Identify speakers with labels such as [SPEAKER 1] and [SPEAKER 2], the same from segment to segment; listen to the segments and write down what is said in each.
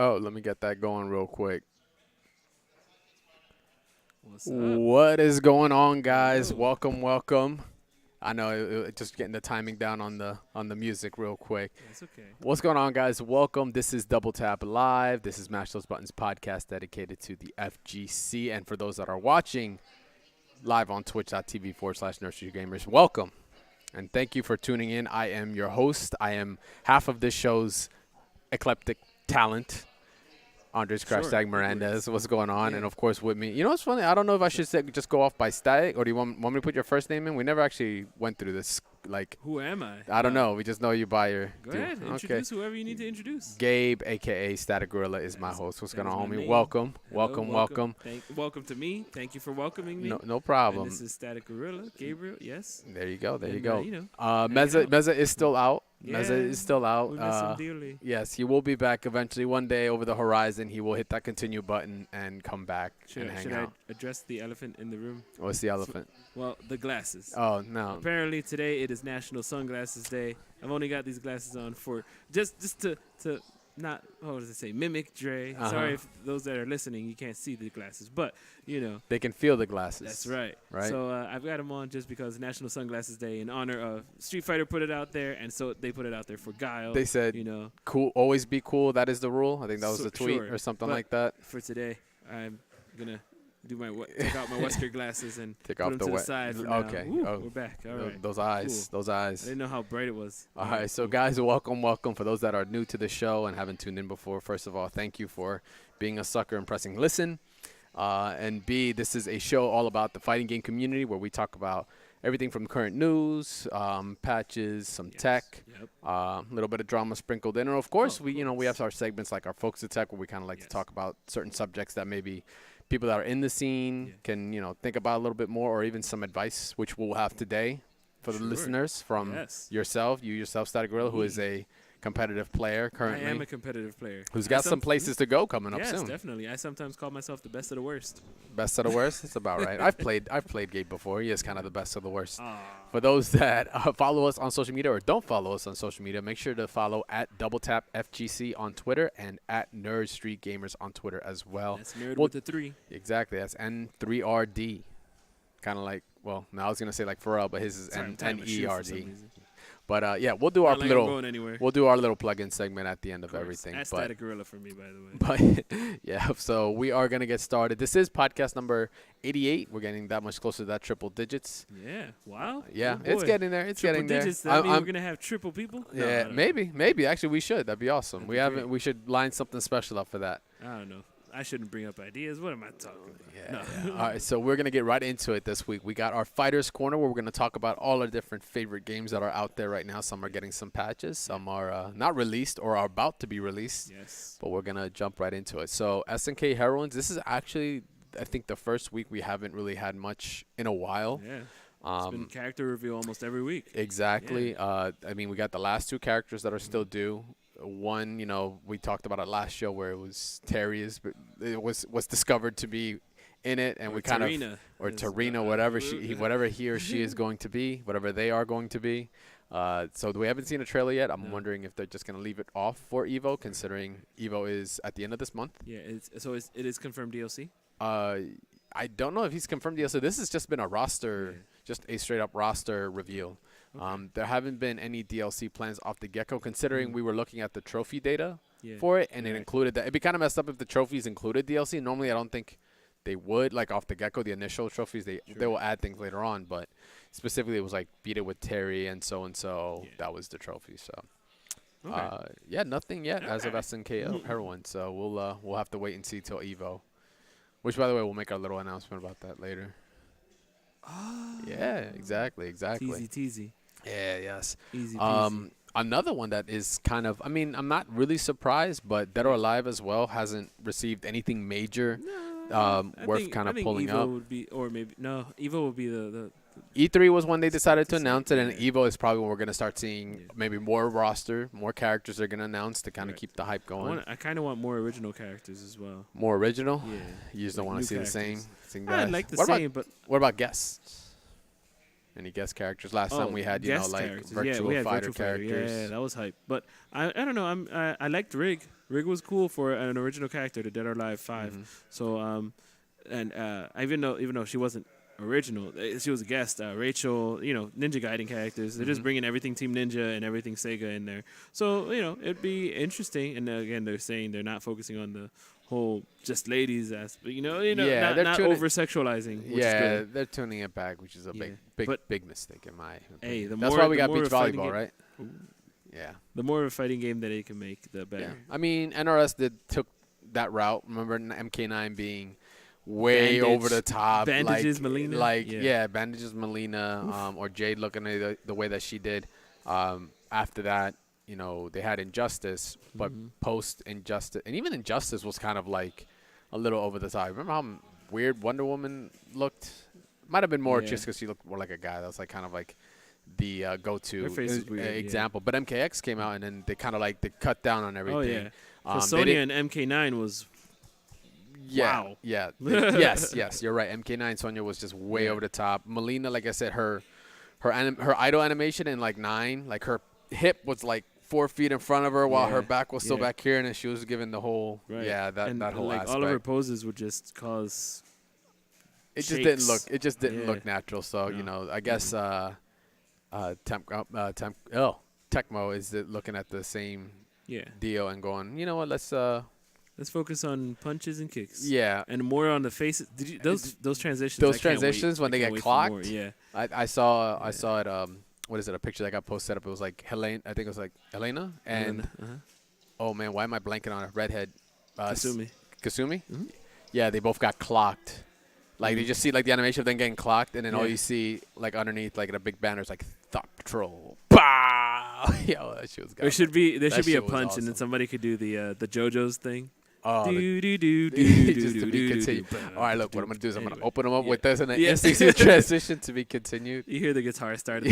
[SPEAKER 1] Oh, let me get that going real quick.
[SPEAKER 2] What's up?
[SPEAKER 1] What is going on, guys?
[SPEAKER 2] Yo.
[SPEAKER 1] Welcome, welcome. I know just getting the timing down on the music real quick.
[SPEAKER 2] That's okay.
[SPEAKER 1] What's going on, guys? Welcome. This is Double Tap Live. This is Mash Those Buttons podcast dedicated to the FGC. And for those that are watching live on twitch.tv/Nursery Gamers, welcome. And thank you for tuning in. I am your host. I am half of this show's eclectic talent. Andres
[SPEAKER 2] Sure,
[SPEAKER 1] Stag Mirandez, what's going on?
[SPEAKER 2] Yeah.
[SPEAKER 1] And of course with me. You know what's funny? I don't know if I should say, just go off by static, or do you want me to put your first name in? We never actually went through this. Like,
[SPEAKER 2] Who am I?
[SPEAKER 1] I don't know. We just know you by your.
[SPEAKER 2] Go ahead. Introduce whoever you need to introduce.
[SPEAKER 1] Gabe, aka Static Gorilla, is my host. What's
[SPEAKER 2] That
[SPEAKER 1] going
[SPEAKER 2] is
[SPEAKER 1] on,
[SPEAKER 2] my
[SPEAKER 1] homie?
[SPEAKER 2] name.
[SPEAKER 1] Welcome,
[SPEAKER 2] Hello,
[SPEAKER 1] welcome.
[SPEAKER 2] Welcome to me. Thank you for welcoming me.
[SPEAKER 1] No
[SPEAKER 2] And
[SPEAKER 1] problem.
[SPEAKER 2] this is Static Gorilla, Gabriel. Yes.
[SPEAKER 1] There you go. There you
[SPEAKER 2] And,
[SPEAKER 1] go.
[SPEAKER 2] you know,
[SPEAKER 1] Meza
[SPEAKER 2] out.
[SPEAKER 1] Meza is still out.
[SPEAKER 2] Yeah,
[SPEAKER 1] Meza is still out.
[SPEAKER 2] we miss him dearly.
[SPEAKER 1] Yes, he will be back eventually. One day over the horizon, he will hit that continue button and come back and hang
[SPEAKER 2] Should
[SPEAKER 1] out.
[SPEAKER 2] I address the elephant in the room?
[SPEAKER 1] What's the elephant?
[SPEAKER 2] Well, the glasses.
[SPEAKER 1] Oh no.
[SPEAKER 2] Apparently today it is National Sunglasses Day. I've only got these glasses on for just to not, what does it say, mimic Dre.
[SPEAKER 1] Uh-huh.
[SPEAKER 2] Sorry if those that are listening, you can't see the glasses, but you know.
[SPEAKER 1] They can feel the glasses.
[SPEAKER 2] That's right.
[SPEAKER 1] Right.
[SPEAKER 2] So I've got them on just because National Sunglasses Day in honor of Street Fighter put it out there, and so they put it out there for Guile.
[SPEAKER 1] They said,
[SPEAKER 2] you know,
[SPEAKER 1] cool, always be cool. That is the rule. I think that was
[SPEAKER 2] So-
[SPEAKER 1] the tweet
[SPEAKER 2] sure.
[SPEAKER 1] or something
[SPEAKER 2] But
[SPEAKER 1] like that.
[SPEAKER 2] for today, I'm gonna do take out my Wesker glasses and
[SPEAKER 1] Take
[SPEAKER 2] put
[SPEAKER 1] off
[SPEAKER 2] them
[SPEAKER 1] the
[SPEAKER 2] to the
[SPEAKER 1] wet-
[SPEAKER 2] side for
[SPEAKER 1] okay.
[SPEAKER 2] now. Woo,
[SPEAKER 1] Oh,
[SPEAKER 2] we're back. All right.
[SPEAKER 1] Those eyes.
[SPEAKER 2] Cool.
[SPEAKER 1] Those
[SPEAKER 2] I
[SPEAKER 1] eyes.
[SPEAKER 2] didn't know how bright it was.
[SPEAKER 1] All right, so guys, welcome. For those that are new to the show and haven't tuned in before, first of all, thank you for being a sucker and pressing listen. And B, this is a show all about the fighting game community where we talk about everything from current news, patches, some
[SPEAKER 2] Yes.
[SPEAKER 1] tech,
[SPEAKER 2] Yep.
[SPEAKER 1] a little bit of drama sprinkled in. And of course,
[SPEAKER 2] of
[SPEAKER 1] we
[SPEAKER 2] course.
[SPEAKER 1] have our segments like our Folks of Tech where we kind of like to
[SPEAKER 2] Yes.
[SPEAKER 1] talk about certain subjects that maybe people that are in the scene
[SPEAKER 2] Yeah.
[SPEAKER 1] can, think about a little bit more, or even some advice, which we'll have today for the
[SPEAKER 2] Sure.
[SPEAKER 1] listeners from
[SPEAKER 2] Yes.
[SPEAKER 1] yourself, Static Gorilla, who is
[SPEAKER 2] Me.
[SPEAKER 1] a competitive player
[SPEAKER 2] I
[SPEAKER 1] currently,
[SPEAKER 2] am a competitive player.
[SPEAKER 1] who's
[SPEAKER 2] I
[SPEAKER 1] got some
[SPEAKER 2] some-
[SPEAKER 1] places to go coming up
[SPEAKER 2] Yes,
[SPEAKER 1] soon.
[SPEAKER 2] definitely. I sometimes call myself the best of the worst.
[SPEAKER 1] Best of the worst. It's about right. I've played Gabe before. He is kind of the best of the worst.
[SPEAKER 2] Ah,
[SPEAKER 1] For those that follow us on social media or don't follow us on social media, make sure to follow at DoubleTap FGC on Twitter and at Nerd Street Gamers on Twitter as well.
[SPEAKER 2] that's nerd
[SPEAKER 1] well-
[SPEAKER 2] with the 3.
[SPEAKER 1] Exactly. That's N3RD. Kind of like, well, now I was gonna say like Pharrell, but his is
[SPEAKER 2] Sorry, I'm tying my shoe for some
[SPEAKER 1] NERD.
[SPEAKER 2] reason.
[SPEAKER 1] But yeah, we'll do our
[SPEAKER 2] Not like I'm
[SPEAKER 1] little
[SPEAKER 2] going anywhere.
[SPEAKER 1] we'll do our little plug-in segment at the end of
[SPEAKER 2] Of course.
[SPEAKER 1] everything.
[SPEAKER 2] That's
[SPEAKER 1] But
[SPEAKER 2] Static Gorilla for me, by the way.
[SPEAKER 1] But yeah, so we are gonna get started. This is podcast number 88. We're getting that much closer to that triple digits.
[SPEAKER 2] Yeah. Wow.
[SPEAKER 1] Yeah,
[SPEAKER 2] Oh,
[SPEAKER 1] it's
[SPEAKER 2] boy.
[SPEAKER 1] getting there. It's
[SPEAKER 2] Triple
[SPEAKER 1] getting there.
[SPEAKER 2] digits. That mean we're gonna have triple people? No, I
[SPEAKER 1] Yeah,
[SPEAKER 2] don't know.
[SPEAKER 1] maybe. Actually, we should. That'd be awesome.
[SPEAKER 2] That'd
[SPEAKER 1] We
[SPEAKER 2] be
[SPEAKER 1] haven't.
[SPEAKER 2] great.
[SPEAKER 1] We should line something special up for that.
[SPEAKER 2] I don't know. I shouldn't bring up ideas. What am I talking about?
[SPEAKER 1] Yeah. All right, so we're gonna get right into it this week. We got our Fighters Corner where we're gonna talk about all our different favorite games that are out there right now. Some are getting some patches. Some are not released or are about to be released.
[SPEAKER 2] Yes.
[SPEAKER 1] But we're gonna jump right into it. So SNK Heroines. This is actually, I think, the first week we haven't really had much in a while.
[SPEAKER 2] Yeah. It's been character reveal almost every week.
[SPEAKER 1] Exactly. I mean, we got the last two characters that are still due. One, we talked about it last show where it was it was discovered to be in it, and
[SPEAKER 2] Or
[SPEAKER 1] we kind
[SPEAKER 2] Tarina
[SPEAKER 1] of or
[SPEAKER 2] is,
[SPEAKER 1] Tarina, whatever he or she is going to be, whatever they are going to be. So we haven't seen a trailer yet. I'm
[SPEAKER 2] No.
[SPEAKER 1] wondering if they're just gonna leave it off for Evo, considering Evo is at the end of this month.
[SPEAKER 2] Yeah. It is confirmed DLC.
[SPEAKER 1] I don't know if he's confirmed DLC. This has just been a roster,
[SPEAKER 2] Yeah.
[SPEAKER 1] just a straight up roster reveal.
[SPEAKER 2] Okay.
[SPEAKER 1] There haven't been any DLC plans off the get-go, considering
[SPEAKER 2] Mm.
[SPEAKER 1] we were looking at the trophy data
[SPEAKER 2] Yeah.
[SPEAKER 1] for it, and it
[SPEAKER 2] Right.
[SPEAKER 1] included that. It'd be kind of messed up if the trophies included DLC. Normally, I don't think they would, like off the get-go, the initial trophies, they
[SPEAKER 2] Sure.
[SPEAKER 1] will add things later on, but specifically it was like beat it with Terry and so.
[SPEAKER 2] Yeah.
[SPEAKER 1] That was the trophy, so.
[SPEAKER 2] Okay.
[SPEAKER 1] Yeah, nothing yet as of
[SPEAKER 2] Okay.
[SPEAKER 1] SNK Heroine, so we'll have to wait and see till Evo. Which, by the way, we'll make our little announcement about that later. Yeah, exactly.
[SPEAKER 2] Teasy teasy.
[SPEAKER 1] Yeah, yes.
[SPEAKER 2] Easy peasy.
[SPEAKER 1] Another one that is kind of, I mean, I'm not really surprised, but Dead or Alive as well hasn't received anything major worth kind of pulling
[SPEAKER 2] Evo
[SPEAKER 1] up.
[SPEAKER 2] would be, or maybe no. Evo would be the
[SPEAKER 1] E3 was when they decided to
[SPEAKER 2] That's
[SPEAKER 1] announce it, and
[SPEAKER 2] yeah.
[SPEAKER 1] Evo is probably when we're going to start seeing
[SPEAKER 2] Yeah.
[SPEAKER 1] maybe more roster, more characters they're going to announce to kind of
[SPEAKER 2] Correct.
[SPEAKER 1] keep the hype going.
[SPEAKER 2] I kind of want more original characters as well.
[SPEAKER 1] More original?
[SPEAKER 2] Yeah.
[SPEAKER 1] You just don't
[SPEAKER 2] Like
[SPEAKER 1] want to
[SPEAKER 2] new
[SPEAKER 1] see the same,
[SPEAKER 2] characters.
[SPEAKER 1] same
[SPEAKER 2] I
[SPEAKER 1] guys?
[SPEAKER 2] like the
[SPEAKER 1] what
[SPEAKER 2] same,
[SPEAKER 1] about,
[SPEAKER 2] but
[SPEAKER 1] what about guests? Any guest characters? Last time we had,
[SPEAKER 2] guest
[SPEAKER 1] like
[SPEAKER 2] characters.
[SPEAKER 1] virtual
[SPEAKER 2] we had
[SPEAKER 1] fighter
[SPEAKER 2] virtual fighter.
[SPEAKER 1] characters.
[SPEAKER 2] Yeah, that was hype. But I don't know. I liked Rig. Rig was cool for an original character to Dead or Alive 5.
[SPEAKER 1] Mhm.
[SPEAKER 2] So even though she wasn't original, she was a guest. Rachel, Ninja Gaiden characters. They're just bringing everything Team Ninja and everything Sega in there. So it'd be interesting. And again, they're saying they're not focusing on the whole just ladies aspect. Not over sexualizing. Which is good.
[SPEAKER 1] They're tuning it back, which is a big mistake in my opinion.
[SPEAKER 2] Hey,
[SPEAKER 1] That's why we got beach volleyball, right?
[SPEAKER 2] Ooh.
[SPEAKER 1] Yeah.
[SPEAKER 2] The more of a fighting game that they can make, the better.
[SPEAKER 1] Yeah. I mean, NRS took that route. Remember MK9 being way over the top.
[SPEAKER 2] Bandages Melina.
[SPEAKER 1] Bandages Melina, or Jade looking at the way that she did. After that, they had Injustice, but post Injustice, and even Injustice was kind of like a little over the top. Remember how weird Wonder Woman looked? Might have been more just because she looked more like a guy. That was like kind of like the go-to example. But MKX came out, and then they kind of like they cut down on everything.
[SPEAKER 2] Oh yeah, Sonya and MK9 was. Wow.
[SPEAKER 1] Yeah. yes. You're right. MK9 Sonya was just way over the top. Melina, like I said, her idle animation in like 9, like her hip was like 4 feet in front of her while her back was still back here, and then she was given the whole that whole aspect.
[SPEAKER 2] All of her poses would just cause.
[SPEAKER 1] It just didn't look natural. So I guess Tecmo is looking at the same deal and going, you know what,
[SPEAKER 2] let's focus on punches and kicks.
[SPEAKER 1] Yeah,
[SPEAKER 2] and more on the faces. Did you those transitions?
[SPEAKER 1] Those transitions when they get clocked.
[SPEAKER 2] Yeah,
[SPEAKER 1] I saw it. What is it? A picture that got posted up. It was like Helena. I think it was like Helena and oh man, why am I blanking on a redhead?
[SPEAKER 2] Kasumi.
[SPEAKER 1] Mm-hmm. Yeah, they both got clocked. Like they just see like the animation of them getting clocked, and then all you see like underneath like in a big banner is like Thought Patrol. Pow! Yo, that shit was.
[SPEAKER 2] There should be a punch, awesome. And then somebody could do the JoJo's thing.
[SPEAKER 1] Oh, just to be continued. All right, look, what I'm gonna do is I'm gonna open them up with this, and then NCC transition to be continued.
[SPEAKER 2] You hear the guitar start.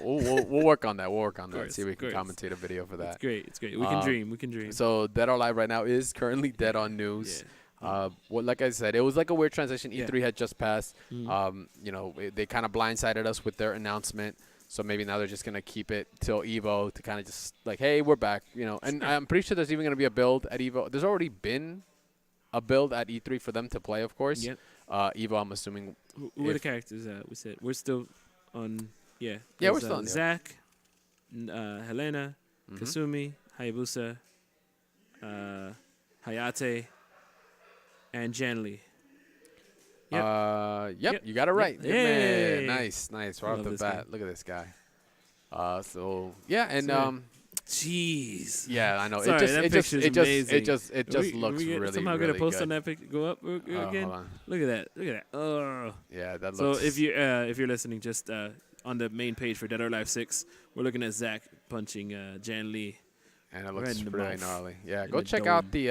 [SPEAKER 1] We'll work on that. We'll work on that. See if we can commentate a video for that.
[SPEAKER 2] It's great. We can dream. We can dream.
[SPEAKER 1] So Dead or Alive right now is currently dead on news. Like I said, it was like a weird transition. E3 had just passed. They kind of blindsided us with their announcement. So maybe now they're just going to keep it till EVO to kind of just like, hey, we're back. And I'm pretty sure there's even going to be a build at EVO. There's already been a build at E3 for them to play, of course.
[SPEAKER 2] Yep.
[SPEAKER 1] EVO, I'm assuming.
[SPEAKER 2] Who are the characters that we said? We're still on,
[SPEAKER 1] Yeah, we're still on.
[SPEAKER 2] Zack, Helena, Kasumi, Hayabusa, Hayate, and Janli.
[SPEAKER 1] Yep, you got it right.
[SPEAKER 2] Yay.
[SPEAKER 1] Nice. Right off the bat.
[SPEAKER 2] Guy.
[SPEAKER 1] Look at this guy.
[SPEAKER 2] Jeez.
[SPEAKER 1] Yeah, I know.
[SPEAKER 2] Sorry,
[SPEAKER 1] it just looks really
[SPEAKER 2] somehow
[SPEAKER 1] really
[SPEAKER 2] get a post
[SPEAKER 1] good.
[SPEAKER 2] on that picture. Go up again.
[SPEAKER 1] Hold on.
[SPEAKER 2] Look at that. Oh.
[SPEAKER 1] Yeah, that
[SPEAKER 2] so
[SPEAKER 1] looks.
[SPEAKER 2] So if you're listening, just on the main page for Dead or Alive 6, we're looking at Zack punching Jan Lee.
[SPEAKER 1] And it looks really gnarly. Yeah, go check out the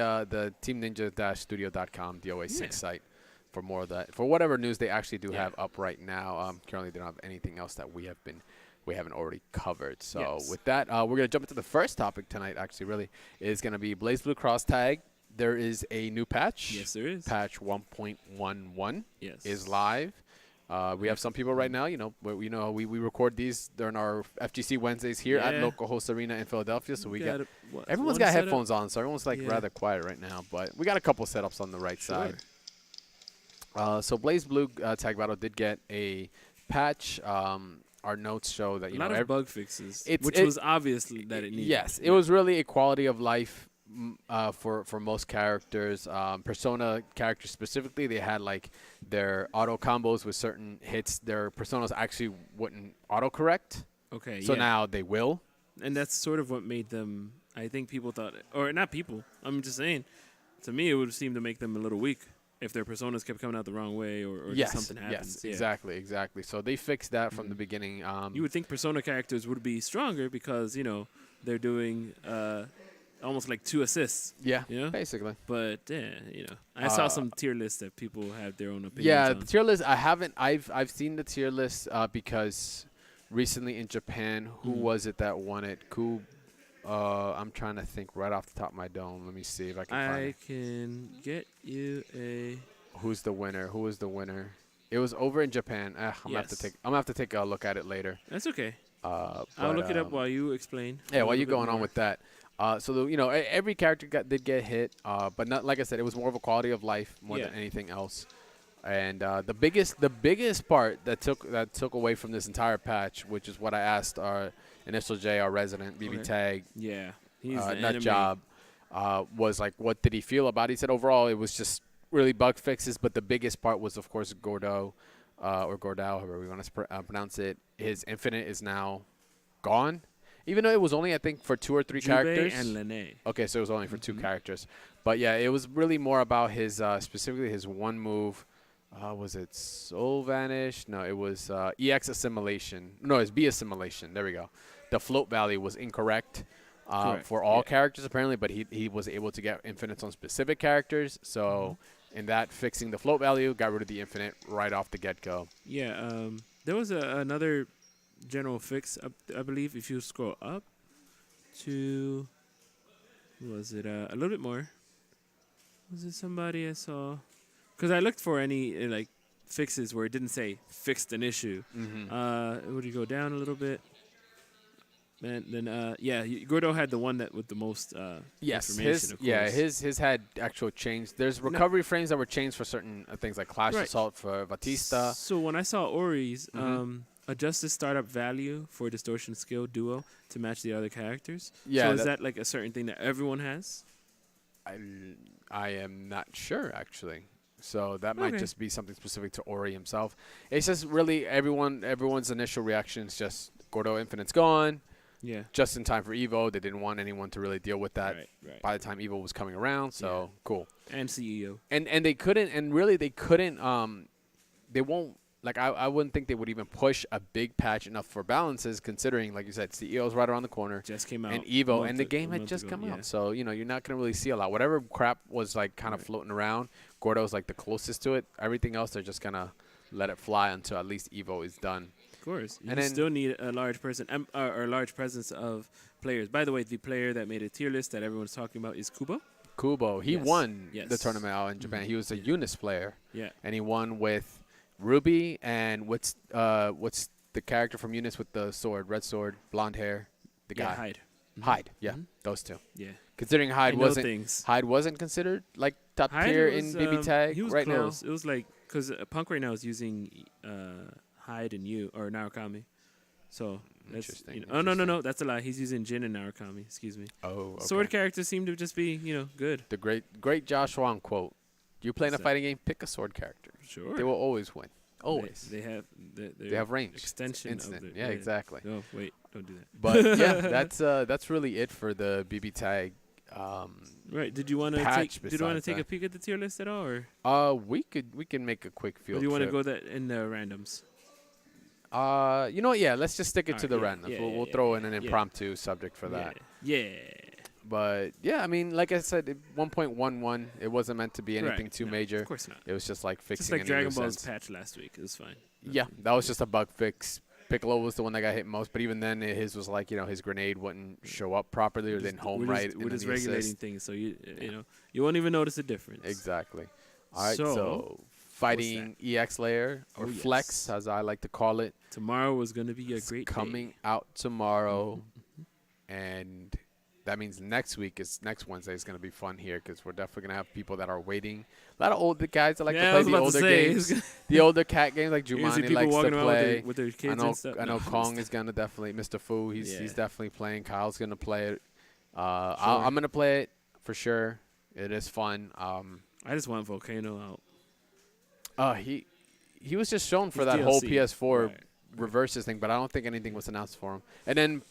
[SPEAKER 1] teamninja-studio.com DOA6 site for more of that. For whatever news they actually do have up right now. Currently, they don't have anything else that we haven't already covered. So with that, we're gonna jump into the first topic tonight. Actually, really is gonna be Blaze Blue Cross Tag. There is a new patch.
[SPEAKER 2] Yes, there is.
[SPEAKER 1] Patch 1.11
[SPEAKER 2] yes.
[SPEAKER 1] is live. We have some people right now, we record these during our FGC Wednesdays here at Local Host Arena in Philadelphia. So everyone's got headphones on, so everyone's rather quiet right now. But we got a couple setups on the right side. So Blaze Blue Tag Battle did get a patch. Our notes show that
[SPEAKER 2] a lot of bug fixes, which was obviously that it needed.
[SPEAKER 1] Yes, it was really a quality of life for most characters. Persona characters specifically, they had like their auto combos with certain hits. Their personas actually wouldn't autocorrect.
[SPEAKER 2] Okay.
[SPEAKER 1] So now they will.
[SPEAKER 2] And that's sort of what made them. I think people thought, or not people. I'm just saying. To me, it would seem to make them a little weak if their personas kept coming out the wrong way or just something happens.
[SPEAKER 1] Yes, exactly. So they fixed that from the beginning.
[SPEAKER 2] You would think persona characters would be stronger because they're doing almost like 2 assists.
[SPEAKER 1] Yeah, basically.
[SPEAKER 2] But I saw some tier lists that people have their own opinions.
[SPEAKER 1] Yeah,
[SPEAKER 2] on.
[SPEAKER 1] the tier list. I haven't. I've seen the tier list because recently in Japan, who was it that won it? I'm trying to think right off the top of my dome. Let me see if I can find it.
[SPEAKER 2] I can get you a.
[SPEAKER 1] Who's the winner? Who was the winner? It was over in Japan. I'm
[SPEAKER 2] Yes.
[SPEAKER 1] gonna have to take a look at it later.
[SPEAKER 2] That's okay. I'll
[SPEAKER 1] But,
[SPEAKER 2] look it up while you explain.
[SPEAKER 1] yeah,
[SPEAKER 2] a
[SPEAKER 1] while
[SPEAKER 2] little
[SPEAKER 1] you
[SPEAKER 2] bit
[SPEAKER 1] going on
[SPEAKER 2] more.
[SPEAKER 1] with that. Every character did get hit, but not like I said, it was more of a quality of life more than
[SPEAKER 2] Yeah.
[SPEAKER 1] anything else. And the biggest part that took away from this entire patch, which is what I asked our Initial J, our resident BB
[SPEAKER 2] Okay.
[SPEAKER 1] Tag
[SPEAKER 2] Yeah. He's the
[SPEAKER 1] nut
[SPEAKER 2] anime.
[SPEAKER 1] job, was like, what did he feel about it? He said overall it was just really bug fixes, but the biggest part was, of course, Gordo, or Gordao, however we want to pronounce it. His infinite is now gone, even though it was only, I think, for 2 or 3
[SPEAKER 2] Jubei
[SPEAKER 1] characters.
[SPEAKER 2] and Lene.
[SPEAKER 1] Okay, so it was only for 2
[SPEAKER 2] Mhm.
[SPEAKER 1] characters. But yeah, it was really more about his specifically his one move. Was it Soul Vanish? No, it was EX Assimilation. No, it's B Assimilation. There we go. The float value was incorrect
[SPEAKER 2] Correct,
[SPEAKER 1] for all
[SPEAKER 2] yeah.
[SPEAKER 1] characters apparently, but he was able to get infinites on specific characters. So in that, fixing the float value, got rid of the infinite right off the get-go.
[SPEAKER 2] Yeah. There was another general fix, I believe, if you scroll up to, was it a little bit more? Was it somebody I saw? Because I looked for any like fixes where it didn't say fixed an issue. Would you go down a little bit? And then Gordo had the one that with the most
[SPEAKER 1] Yes,
[SPEAKER 2] information. Of course.
[SPEAKER 1] his had actual change. There's recovery frames that were changed for certain things like Clash
[SPEAKER 2] Right.
[SPEAKER 1] Assault for Batista.
[SPEAKER 2] So when I saw Ori's,
[SPEAKER 1] Mhm.
[SPEAKER 2] adjust the startup value for distortion skill duo to match the other characters.
[SPEAKER 1] Yeah,
[SPEAKER 2] So is that like a certain thing that everyone has?
[SPEAKER 1] I am not sure actually. So that might
[SPEAKER 2] Okay.
[SPEAKER 1] just be something specific to Ori himself. It's just really everyone's initial reaction is just Gordo Infinite's gone.
[SPEAKER 2] Yeah.
[SPEAKER 1] Just in time for Evo. They didn't want anyone to really deal with that
[SPEAKER 2] Right.
[SPEAKER 1] by the time Evo was coming around. So cool.
[SPEAKER 2] And CEO.
[SPEAKER 1] And they couldn't, and really they couldn't. They won't. Like I wouldn't think they would even push a big patch enough for balances, considering, like you said, CEO's right around the corner.
[SPEAKER 2] Just came out.
[SPEAKER 1] And Evo,
[SPEAKER 2] month
[SPEAKER 1] and the
[SPEAKER 2] a-
[SPEAKER 1] game
[SPEAKER 2] a
[SPEAKER 1] had
[SPEAKER 2] month
[SPEAKER 1] just
[SPEAKER 2] ago,
[SPEAKER 1] come
[SPEAKER 2] yeah.
[SPEAKER 1] out. So, you're not going to really see a lot. Whatever crap was, like, kind of
[SPEAKER 2] Right.
[SPEAKER 1] floating around, Gordo's, like, the closest to it. Everything else, they're just going to let it fly until at least Evo is done.
[SPEAKER 2] Of course. You
[SPEAKER 1] And then-
[SPEAKER 2] still need a large person or a large presence of players. By the way, the player that made a tier list that everyone's talking about is Kubo.
[SPEAKER 1] Kubo, he
[SPEAKER 2] Yes.
[SPEAKER 1] won the
[SPEAKER 2] Yes.
[SPEAKER 1] tournament out in Japan.
[SPEAKER 2] Mhm.
[SPEAKER 1] He was a Eunice player.
[SPEAKER 2] Yeah.
[SPEAKER 1] And he won with Ruby and what's the character from Eunice with the sword, red sword, blonde hair, the guy.
[SPEAKER 2] Hyde. Mhm.
[SPEAKER 1] Hyde, yeah,
[SPEAKER 2] Mhm.
[SPEAKER 1] those two.
[SPEAKER 2] Yeah.
[SPEAKER 1] Considering
[SPEAKER 2] I know things.
[SPEAKER 1] Hyde wasn't considered like top
[SPEAKER 2] Hyde
[SPEAKER 1] tier
[SPEAKER 2] was,
[SPEAKER 1] in BB Tag
[SPEAKER 2] he was
[SPEAKER 1] right
[SPEAKER 2] close. It was like because Punk right now is using Hyde and you or Narukami, so that's
[SPEAKER 1] Interesting,
[SPEAKER 2] oh no, that's a lie. He's using Jin and Narukami. Excuse me.
[SPEAKER 1] now. Oh, okay.
[SPEAKER 2] Sword characters seem to just be good.
[SPEAKER 1] The great Josh Wong quote: "You play in a
[SPEAKER 2] So-
[SPEAKER 1] fighting game, pick a sword character.
[SPEAKER 2] Sure.
[SPEAKER 1] They will always win. Always.
[SPEAKER 2] They have
[SPEAKER 1] They have range. It's
[SPEAKER 2] extension
[SPEAKER 1] instant.
[SPEAKER 2] of the
[SPEAKER 1] yeah, exactly.
[SPEAKER 2] Oh wait, don't do that.
[SPEAKER 1] But yeah, that's really it for the BB Tag.
[SPEAKER 2] Right. Did you want to
[SPEAKER 1] Patch
[SPEAKER 2] take? Did you want to
[SPEAKER 1] besides
[SPEAKER 2] take a
[SPEAKER 1] that.
[SPEAKER 2] peek at the tier list at all, or
[SPEAKER 1] We can make a quick
[SPEAKER 2] or
[SPEAKER 1] field
[SPEAKER 2] do you want to
[SPEAKER 1] trip.
[SPEAKER 2] go that in the randoms?
[SPEAKER 1] You know what? Yeah, let's just stick it to the
[SPEAKER 2] Alright,
[SPEAKER 1] randoms.
[SPEAKER 2] yeah,
[SPEAKER 1] we'll
[SPEAKER 2] yeah,
[SPEAKER 1] throw in an
[SPEAKER 2] yeah.
[SPEAKER 1] impromptu subject for that.
[SPEAKER 2] Yeah.
[SPEAKER 1] But yeah, I mean, like I said, 1.11, it wasn't meant to be anything
[SPEAKER 2] Right.
[SPEAKER 1] too
[SPEAKER 2] No,
[SPEAKER 1] major.
[SPEAKER 2] Of course not.
[SPEAKER 1] It was just like fixing
[SPEAKER 2] Just like
[SPEAKER 1] any
[SPEAKER 2] Dragon
[SPEAKER 1] loose
[SPEAKER 2] Ball's
[SPEAKER 1] ends.
[SPEAKER 2] patch last week. It was fine.
[SPEAKER 1] Yeah, that was just a bug fix. Piccolo was the one that got hit most, but even then, his was like, his grenade wouldn't show up properly or didn't home right.
[SPEAKER 2] We're
[SPEAKER 1] in
[SPEAKER 2] just
[SPEAKER 1] the
[SPEAKER 2] regulating
[SPEAKER 1] assist.
[SPEAKER 2] things, so you won't even notice the difference.
[SPEAKER 1] Exactly. All right,
[SPEAKER 2] So,
[SPEAKER 1] so fighting EX layer or
[SPEAKER 2] Oh, yes.
[SPEAKER 1] Flex, as I like to call it,
[SPEAKER 2] Tomorrow was going to be a
[SPEAKER 1] it's
[SPEAKER 2] great
[SPEAKER 1] coming
[SPEAKER 2] day.
[SPEAKER 1] out tomorrow, and that means next Wednesday is going to be fun here because we're definitely going to have people that are waiting. A lot of older guys that like
[SPEAKER 2] Yeah, I
[SPEAKER 1] to
[SPEAKER 2] was
[SPEAKER 1] play the
[SPEAKER 2] about to
[SPEAKER 1] older
[SPEAKER 2] say,
[SPEAKER 1] games, the older cat games like
[SPEAKER 2] You're gonna see
[SPEAKER 1] Jumani
[SPEAKER 2] people
[SPEAKER 1] likes to
[SPEAKER 2] walking around
[SPEAKER 1] play.
[SPEAKER 2] with their kids
[SPEAKER 1] I know,
[SPEAKER 2] and stuff.
[SPEAKER 1] I know
[SPEAKER 2] No,
[SPEAKER 1] Kong is gonna definitely. Mr. Fu, he's
[SPEAKER 2] Yeah.
[SPEAKER 1] definitely playing. Kyle's gonna play it.
[SPEAKER 2] Sure.
[SPEAKER 1] I'm gonna play it for sure. It is fun.
[SPEAKER 2] I just want Volcano out.
[SPEAKER 1] He was just shown for
[SPEAKER 2] He's
[SPEAKER 1] that whole
[SPEAKER 2] DLC.
[SPEAKER 1] PS4
[SPEAKER 2] Right.
[SPEAKER 1] reverses thing, but I don't think anything was announced for him. And then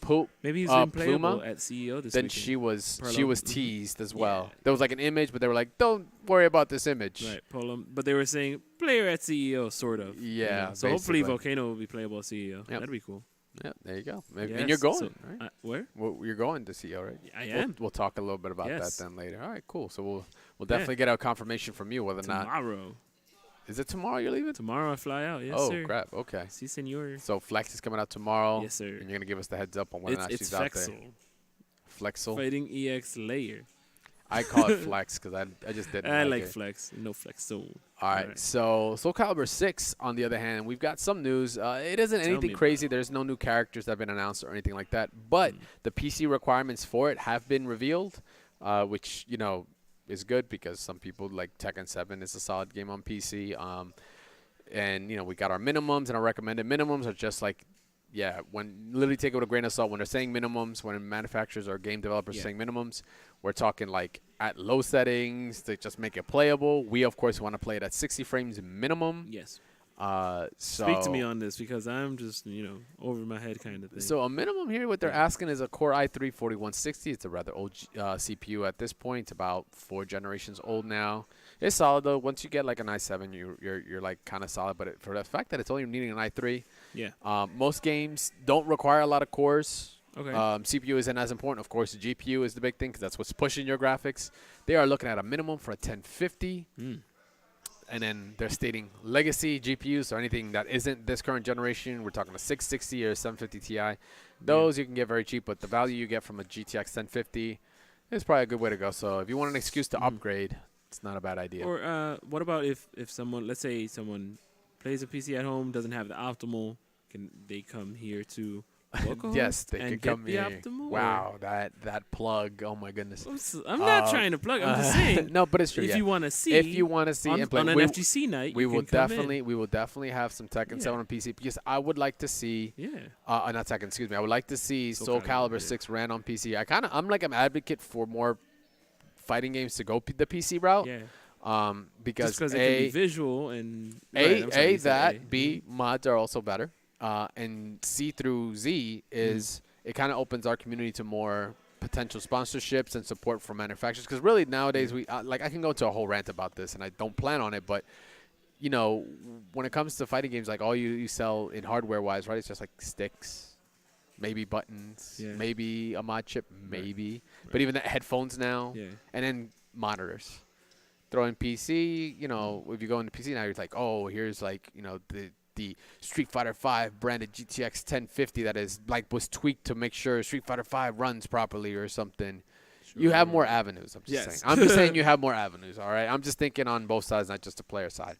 [SPEAKER 2] Maybe he's
[SPEAKER 1] Pluma,
[SPEAKER 2] been playable at CEO this
[SPEAKER 1] then
[SPEAKER 2] weekend.
[SPEAKER 1] she was
[SPEAKER 2] Perlo.
[SPEAKER 1] teased as
[SPEAKER 2] Yeah.
[SPEAKER 1] well. There was like an image, but they were like, "Don't worry about this image."
[SPEAKER 2] Right, Polam. But they were saying player at CEO, sort of.
[SPEAKER 1] Yeah,
[SPEAKER 2] So hopefully
[SPEAKER 1] basically.
[SPEAKER 2] Volcano will be playable at CEO.
[SPEAKER 1] Yep.
[SPEAKER 2] That'd be cool.
[SPEAKER 1] Yeah, there you go. And
[SPEAKER 2] Yes,
[SPEAKER 1] you're going,
[SPEAKER 2] so-
[SPEAKER 1] right?
[SPEAKER 2] Where?
[SPEAKER 1] Well, you're going to CEO, right?
[SPEAKER 2] I
[SPEAKER 1] We'll-
[SPEAKER 2] am.
[SPEAKER 1] We'll talk a little bit about
[SPEAKER 2] Yes.
[SPEAKER 1] that then later. All right, cool. So we'll
[SPEAKER 2] Yeah.
[SPEAKER 1] definitely get a confirmation from you whether or not.
[SPEAKER 2] Tomorrow.
[SPEAKER 1] Is it tomorrow you're leaving?
[SPEAKER 2] Tomorrow I fly out. Yes,
[SPEAKER 1] oh,
[SPEAKER 2] sir.
[SPEAKER 1] crap. Okay.
[SPEAKER 2] Si, senor.
[SPEAKER 1] So Flex is coming out tomorrow.
[SPEAKER 2] Yes, sir.
[SPEAKER 1] And you're going to give us the heads up on whether or not
[SPEAKER 2] It's
[SPEAKER 1] she's out there.
[SPEAKER 2] Flexel.
[SPEAKER 1] Flexel.
[SPEAKER 2] Fighting EX Layer.
[SPEAKER 1] I call it flex because I just didn't
[SPEAKER 2] I
[SPEAKER 1] like
[SPEAKER 2] like
[SPEAKER 1] it.
[SPEAKER 2] flex. No flex zone.
[SPEAKER 1] All right, so Soul Calibur 6, on the other hand, we've got some news. It isn't
[SPEAKER 2] Tell
[SPEAKER 1] anything
[SPEAKER 2] me about
[SPEAKER 1] crazy. There's no new characters that have been announced or anything like that. But the PC requirements for it have been revealed, which, is good because some people like Tekken 7 is a solid game on PC. And, we got our minimums, and our recommended minimums are just like, when literally take it with a grain of salt. When they're saying minimums, when manufacturers or game developers are saying minimums, we're talking like at low settings to just make it playable. We, of course, want to play it at 60 frames minimum.
[SPEAKER 2] Yes.
[SPEAKER 1] So
[SPEAKER 2] Speak to me on this because I'm just, over my head kind of thing.
[SPEAKER 1] So a minimum here, what they're asking is a Core i3 4160. It's a rather old CPU at this point. It's about 4 generations old now. It's solid though. Once you get like an i7, you're like kind of solid. But for the fact that it's only needing an i3, most games don't require a lot of cores.
[SPEAKER 2] Okay.
[SPEAKER 1] CPU isn't as important. Of course, the GPU is the big thing because that's what's pushing your graphics. They are looking at a minimum for a 1050. And then they're stating legacy GPUs or anything that isn't this current generation. We're talking a 660 or 750 Ti. Those you can get very cheap, but the value you get from a GTX 1050 is probably a good way to go. So if you want an excuse to upgrade, it's not a bad idea.
[SPEAKER 2] Or what about if someone, let's say someone plays a PC at home, doesn't have the optimal, can they come here to
[SPEAKER 1] yes, they
[SPEAKER 2] and
[SPEAKER 1] could come
[SPEAKER 2] the
[SPEAKER 1] here.
[SPEAKER 2] optimal?
[SPEAKER 1] Wow, that plug! Oh my goodness.
[SPEAKER 2] I'm not trying to plug. I'm just saying.
[SPEAKER 1] No, but it's true.
[SPEAKER 2] If you want to see,
[SPEAKER 1] and play,
[SPEAKER 2] on an FGC night,
[SPEAKER 1] we will
[SPEAKER 2] definitely.
[SPEAKER 1] We will definitely have some Tekken 7 on PC because I would like to see. Not Tekken. Excuse me. I would like to see Soul Calibur 6 ran on PC. I'm like an advocate for more fighting games to go the PC route.
[SPEAKER 2] Yeah.
[SPEAKER 1] Because
[SPEAKER 2] it can be visual and
[SPEAKER 1] B mods are also better. And C through Z is it kind of opens our community to more potential sponsorships and support from manufacturers. Because really nowadays I can go into a whole rant about this, and I don't plan on it, but when it comes to fighting games, like all you sell in hardware wise, right? It's just like sticks, maybe buttons, maybe a mod chip, maybe, but even the headphones now, and then monitors. Throw in PC, if you go into PC now, you're like, oh, here's like the Street Fighter V branded GTX 1050 that was tweaked to make sure Street Fighter V runs properly or something. Sure. You have more avenues. I'm just saying. I'm just saying you have more avenues. All right. I'm just thinking on both sides, not just the player side.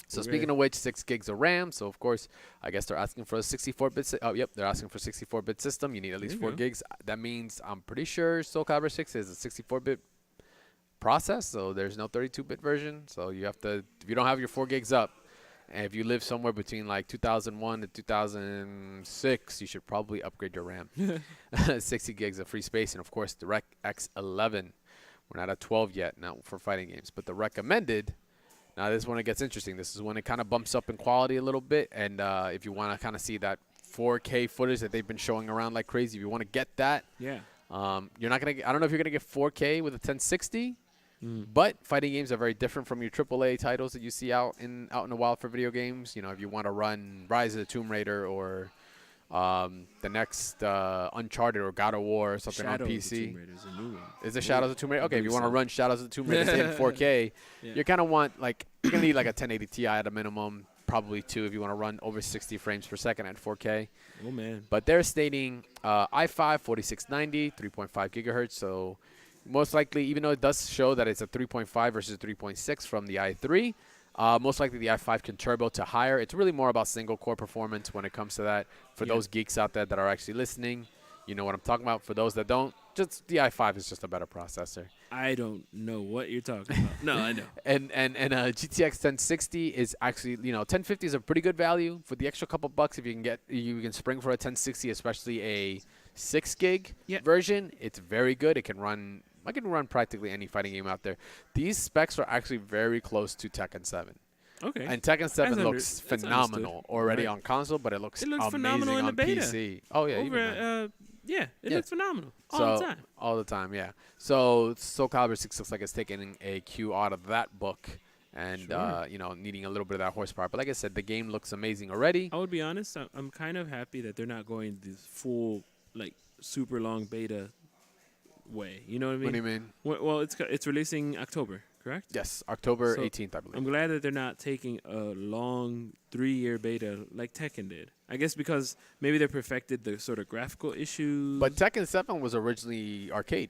[SPEAKER 1] So speaking of which, 6 gigs of RAM. So of course, I guess they're asking for a 64-bit. They're asking for a 64-bit system. You need at least 4 gigs. That means I'm pretty sure Soul Calibur 6 is a 64-bit process. So there's no 32-bit version. So you have to, if you don't have your 4 gigs up, and if you live somewhere between like 2001 to 2006, you should probably upgrade your RAM. 60 gigs of free space. And, of course, the DirectX 11. We're not at 12 yet now for fighting games. But the recommended, now this is when it gets interesting. This is when it kind of bumps up in quality a little bit. And if you want to kind of see that 4K footage that they've been showing around like crazy, if you want to get that, you're not going to – I don't know if you're going to get 4K with a 1060. But fighting games are very different from your AAA titles that you see out in the wild for video games. If you want to run Rise of the Tomb Raider or the next Uncharted or God of War or something on PC. Is it Shadows of the Tomb Raider? Okay, if you want to run Shadows of the Tomb Raider in 4K, you're going to want you're going to need like a 1080 Ti at a minimum, probably 2 if you want to run over 60 frames per second at 4K.
[SPEAKER 2] Oh man!
[SPEAKER 1] But they're stating i5 4690, 3.5 gigahertz, so. Most likely, even though it does show that it's a 3.5 versus 3.6 from the i3, most likely the i5 can turbo to higher. It's really more about single-core performance when it comes to that. For those geeks out there that are actually listening, you know what I'm talking about. For those that don't, just the i5 is just a better processor.
[SPEAKER 2] I don't know what you're talking about. No, I know.
[SPEAKER 1] And GTX 1060 is actually, 1050 is a pretty good value for the extra couple bucks. If you can spring for a 1060, especially a 6 gig version. It's very good. I can run practically any fighting game out there. These specs are actually very close to Tekken 7. Okay. And Tekken 7 looks phenomenal already on console, but it looks phenomenal in the beta. PC. Oh, yeah.
[SPEAKER 2] It looks phenomenal all the time.
[SPEAKER 1] All the time, yeah. So Soul Calibur 6 looks like it's taking a cue out of that book and, needing a little bit of that horsepower. But like I said, the game looks amazing already.
[SPEAKER 2] I would be honest. I'm kind of happy that they're not going this full, super long beta way. You know what I mean?
[SPEAKER 1] What do you mean?
[SPEAKER 2] Well, it's releasing October, correct?
[SPEAKER 1] Yes, October 18th, I believe.
[SPEAKER 2] I'm glad that they're not taking a long 3-year beta like Tekken did. I guess because maybe they perfected the sort of graphical issues.
[SPEAKER 1] But Tekken 7 was originally arcade.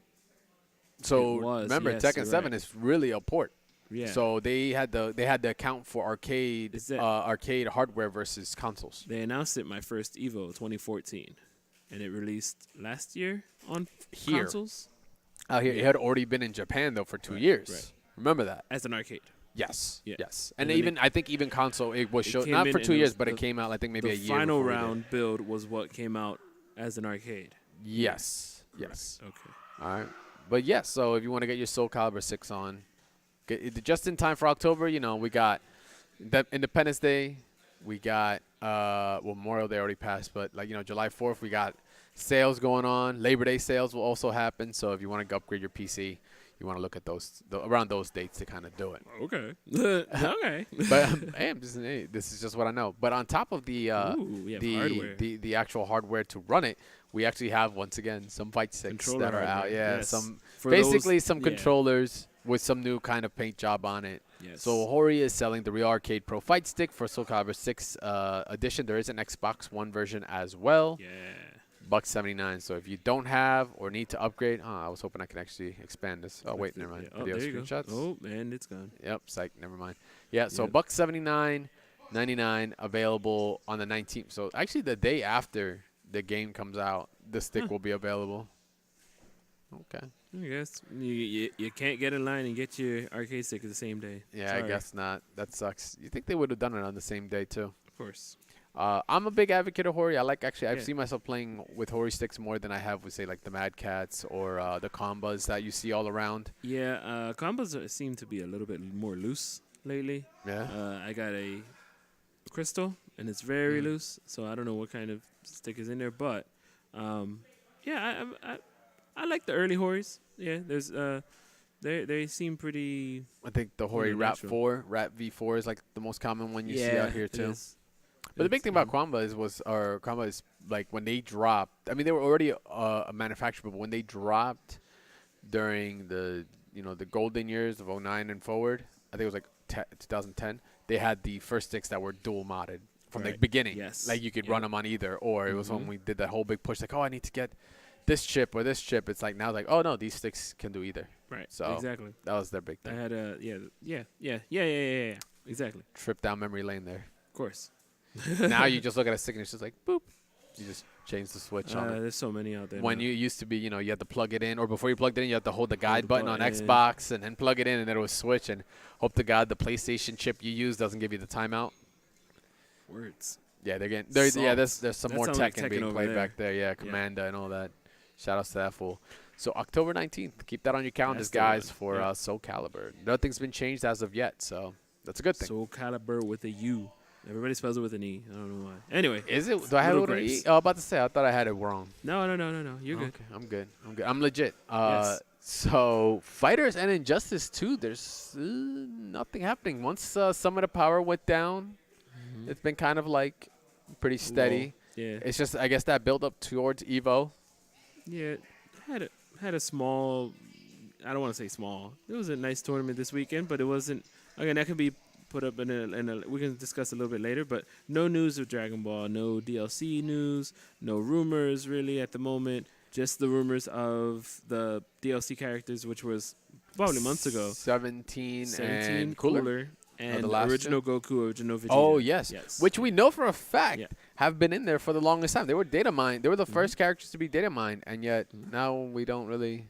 [SPEAKER 1] So
[SPEAKER 2] It was,
[SPEAKER 1] remember,
[SPEAKER 2] yes,
[SPEAKER 1] Tekken
[SPEAKER 2] you're
[SPEAKER 1] 7
[SPEAKER 2] right.
[SPEAKER 1] is really a port.
[SPEAKER 2] Yeah.
[SPEAKER 1] So they had to account for
[SPEAKER 2] Is that-
[SPEAKER 1] arcade hardware versus consoles.
[SPEAKER 2] They announced it my first Evo 2014, and it released last year on
[SPEAKER 1] Here.
[SPEAKER 2] consoles
[SPEAKER 1] Out here,
[SPEAKER 2] Yeah.
[SPEAKER 1] it had already been in Japan though for 2
[SPEAKER 2] Right,
[SPEAKER 1] years.
[SPEAKER 2] right.
[SPEAKER 1] Remember that?
[SPEAKER 2] as an arcade.
[SPEAKER 1] Yes.
[SPEAKER 2] Yeah.
[SPEAKER 1] Yes.
[SPEAKER 2] And
[SPEAKER 1] And
[SPEAKER 2] then
[SPEAKER 1] even I think even console it was
[SPEAKER 2] it
[SPEAKER 1] showed
[SPEAKER 2] came
[SPEAKER 1] not
[SPEAKER 2] in
[SPEAKER 1] for
[SPEAKER 2] and
[SPEAKER 1] 2
[SPEAKER 2] it
[SPEAKER 1] years,
[SPEAKER 2] was
[SPEAKER 1] but it
[SPEAKER 2] the-
[SPEAKER 1] came out I think maybe a
[SPEAKER 2] The
[SPEAKER 1] year
[SPEAKER 2] final
[SPEAKER 1] before we did.
[SPEAKER 2] round build was what came out as an arcade.
[SPEAKER 1] Yes. Yes.
[SPEAKER 2] Okay.
[SPEAKER 1] All right. But yes, so if you want to get your Soul Calibur 6 on, get it just in time for October, we got Independence Day, we got Memorial Day already passed, but July 4th we got sales going on. Labor Day sales will also happen, so if you want to upgrade your PC, you want to look at those around those dates to kind of do it.
[SPEAKER 2] Okay. Okay.
[SPEAKER 1] But this is just what I know. But on top of the
[SPEAKER 2] Ooh, we have hardware.
[SPEAKER 1] the actual hardware to run it, we actually have once again some fight sticks
[SPEAKER 2] Controller
[SPEAKER 1] that are out.
[SPEAKER 2] hardware,
[SPEAKER 1] Yeah,
[SPEAKER 2] yes.
[SPEAKER 1] some
[SPEAKER 2] For
[SPEAKER 1] basically
[SPEAKER 2] those-
[SPEAKER 1] some
[SPEAKER 2] yeah.
[SPEAKER 1] controllers with some new kind of paint job on it.
[SPEAKER 2] Yes.
[SPEAKER 1] So Hori is selling the Real Arcade Pro Fight Stick for Soul Calibur 6 edition. There is an Xbox One version as well.
[SPEAKER 2] Yeah.
[SPEAKER 1] $179. So if you don't have or need to upgrade, I was hoping I could actually expand this. Oh wait,
[SPEAKER 2] That's it,
[SPEAKER 1] never mind.
[SPEAKER 2] yeah. Oh,
[SPEAKER 1] Video
[SPEAKER 2] there you go.
[SPEAKER 1] screenshots.
[SPEAKER 2] Oh, man, it's gone.
[SPEAKER 1] Yep, psych, never mind. Yeah, so
[SPEAKER 2] Yep.
[SPEAKER 1] $179.99 available on the 19th. So actually the day after the game comes out, the stick will be available. Okay.
[SPEAKER 2] I guess you can't get in line and get your arcade stick the same day.
[SPEAKER 1] Yeah,
[SPEAKER 2] Sorry.
[SPEAKER 1] I guess not. That sucks. You think they would have done it on the same day too?
[SPEAKER 2] Of course.
[SPEAKER 1] I'm a big advocate of Hori. I've
[SPEAKER 2] Yeah.
[SPEAKER 1] seen myself playing with Hori sticks more than I have with say like the Mad Cats or the Combas that you see all around.
[SPEAKER 2] Yeah, combos seem to be a little bit more loose lately.
[SPEAKER 1] Yeah.
[SPEAKER 2] I got a crystal, and it's very
[SPEAKER 1] Mm.
[SPEAKER 2] loose, so I don't know what kind of stick is in there. But, yeah, I like the early Horis. Yeah, there's they seem pretty.
[SPEAKER 1] I think the Hori
[SPEAKER 2] Really
[SPEAKER 1] Rap
[SPEAKER 2] natural.
[SPEAKER 1] 4, Rap V4 is like the most common one you see out here
[SPEAKER 2] it
[SPEAKER 1] too.
[SPEAKER 2] is.
[SPEAKER 1] But the big
[SPEAKER 2] It's,
[SPEAKER 1] thing about Kwamba is like when they dropped. I mean, they were already a manufacturer, but when they dropped during the the golden years of 09 and forward, I think it was like 2010. They had the first sticks that were dual modded from the
[SPEAKER 2] Right.
[SPEAKER 1] beginning.
[SPEAKER 2] Yes.
[SPEAKER 1] Like you could
[SPEAKER 2] Yep.
[SPEAKER 1] run them on either, or it was when
[SPEAKER 2] Mhm.
[SPEAKER 1] we did that whole big push. Like, oh, I need to get this chip or this chip. It's like now, like, oh no, these sticks can do either.
[SPEAKER 2] Right.
[SPEAKER 1] So
[SPEAKER 2] Exactly.
[SPEAKER 1] that was their big
[SPEAKER 2] I
[SPEAKER 1] thing.
[SPEAKER 2] had a yeah. Exactly.
[SPEAKER 1] Trip down memory lane there.
[SPEAKER 2] Of course.
[SPEAKER 1] Now you just look at a stick and it's just like boop. You just change the switch on it.
[SPEAKER 2] There's so many out there.
[SPEAKER 1] When
[SPEAKER 2] now.
[SPEAKER 1] you used to be, you had to plug it in, or before you plugged it in, you had to hold the guide
[SPEAKER 2] the
[SPEAKER 1] button on
[SPEAKER 2] button.
[SPEAKER 1] Xbox and then plug it in, and then it would switch. And hope to God the PlayStation chip you use doesn't give you the timeout.
[SPEAKER 2] Words.
[SPEAKER 1] Yeah, there's some
[SPEAKER 2] That
[SPEAKER 1] more
[SPEAKER 2] sounds like
[SPEAKER 1] Tekken
[SPEAKER 2] Tekken
[SPEAKER 1] being
[SPEAKER 2] over
[SPEAKER 1] played
[SPEAKER 2] there.
[SPEAKER 1] back there. Yeah, Commanda and all that. Shout outs to that fool. So October 19th, keep that on your calendars,
[SPEAKER 2] That's the
[SPEAKER 1] guys,
[SPEAKER 2] one.
[SPEAKER 1] for
[SPEAKER 2] Yeah.
[SPEAKER 1] Soul Calibur. Nothing's been changed as of yet, so that's a good thing.
[SPEAKER 2] Soul Calibur with a U. Everybody spells it with an E. I don't know why. Anyway.
[SPEAKER 1] Is it? Do I have it
[SPEAKER 2] Little
[SPEAKER 1] with an E?
[SPEAKER 2] grapes.
[SPEAKER 1] Oh, I was about to say, I thought I had it wrong.
[SPEAKER 2] No. You're good.
[SPEAKER 1] Okay, I'm good. I'm legit.
[SPEAKER 2] Yes.
[SPEAKER 1] So Fighters and Injustice 2, there's nothing happening. Once Summit of Power went down, it's been kind of like pretty steady.
[SPEAKER 2] Yeah.
[SPEAKER 1] It's just, I guess, that build up towards Evo.
[SPEAKER 2] Yeah. Had a small. I don't want to say small. It was a nice tournament this weekend, but it wasn't. Again, that could be put up in a. We can discuss a little bit later, but no news of Dragon Ball, no DLC news, no rumors really at the moment. Just the rumors of the DLC characters, which was probably months ago.
[SPEAKER 1] 17
[SPEAKER 2] 17
[SPEAKER 1] and Cooler.
[SPEAKER 2] and
[SPEAKER 1] the last
[SPEAKER 2] original Goku, original Vegeta.
[SPEAKER 1] Oh, yes. Which we know for a fact
[SPEAKER 2] Yeah.
[SPEAKER 1] have been in there for the longest time. They were data mined. They were the first characters to be data mined, and yet now we don't really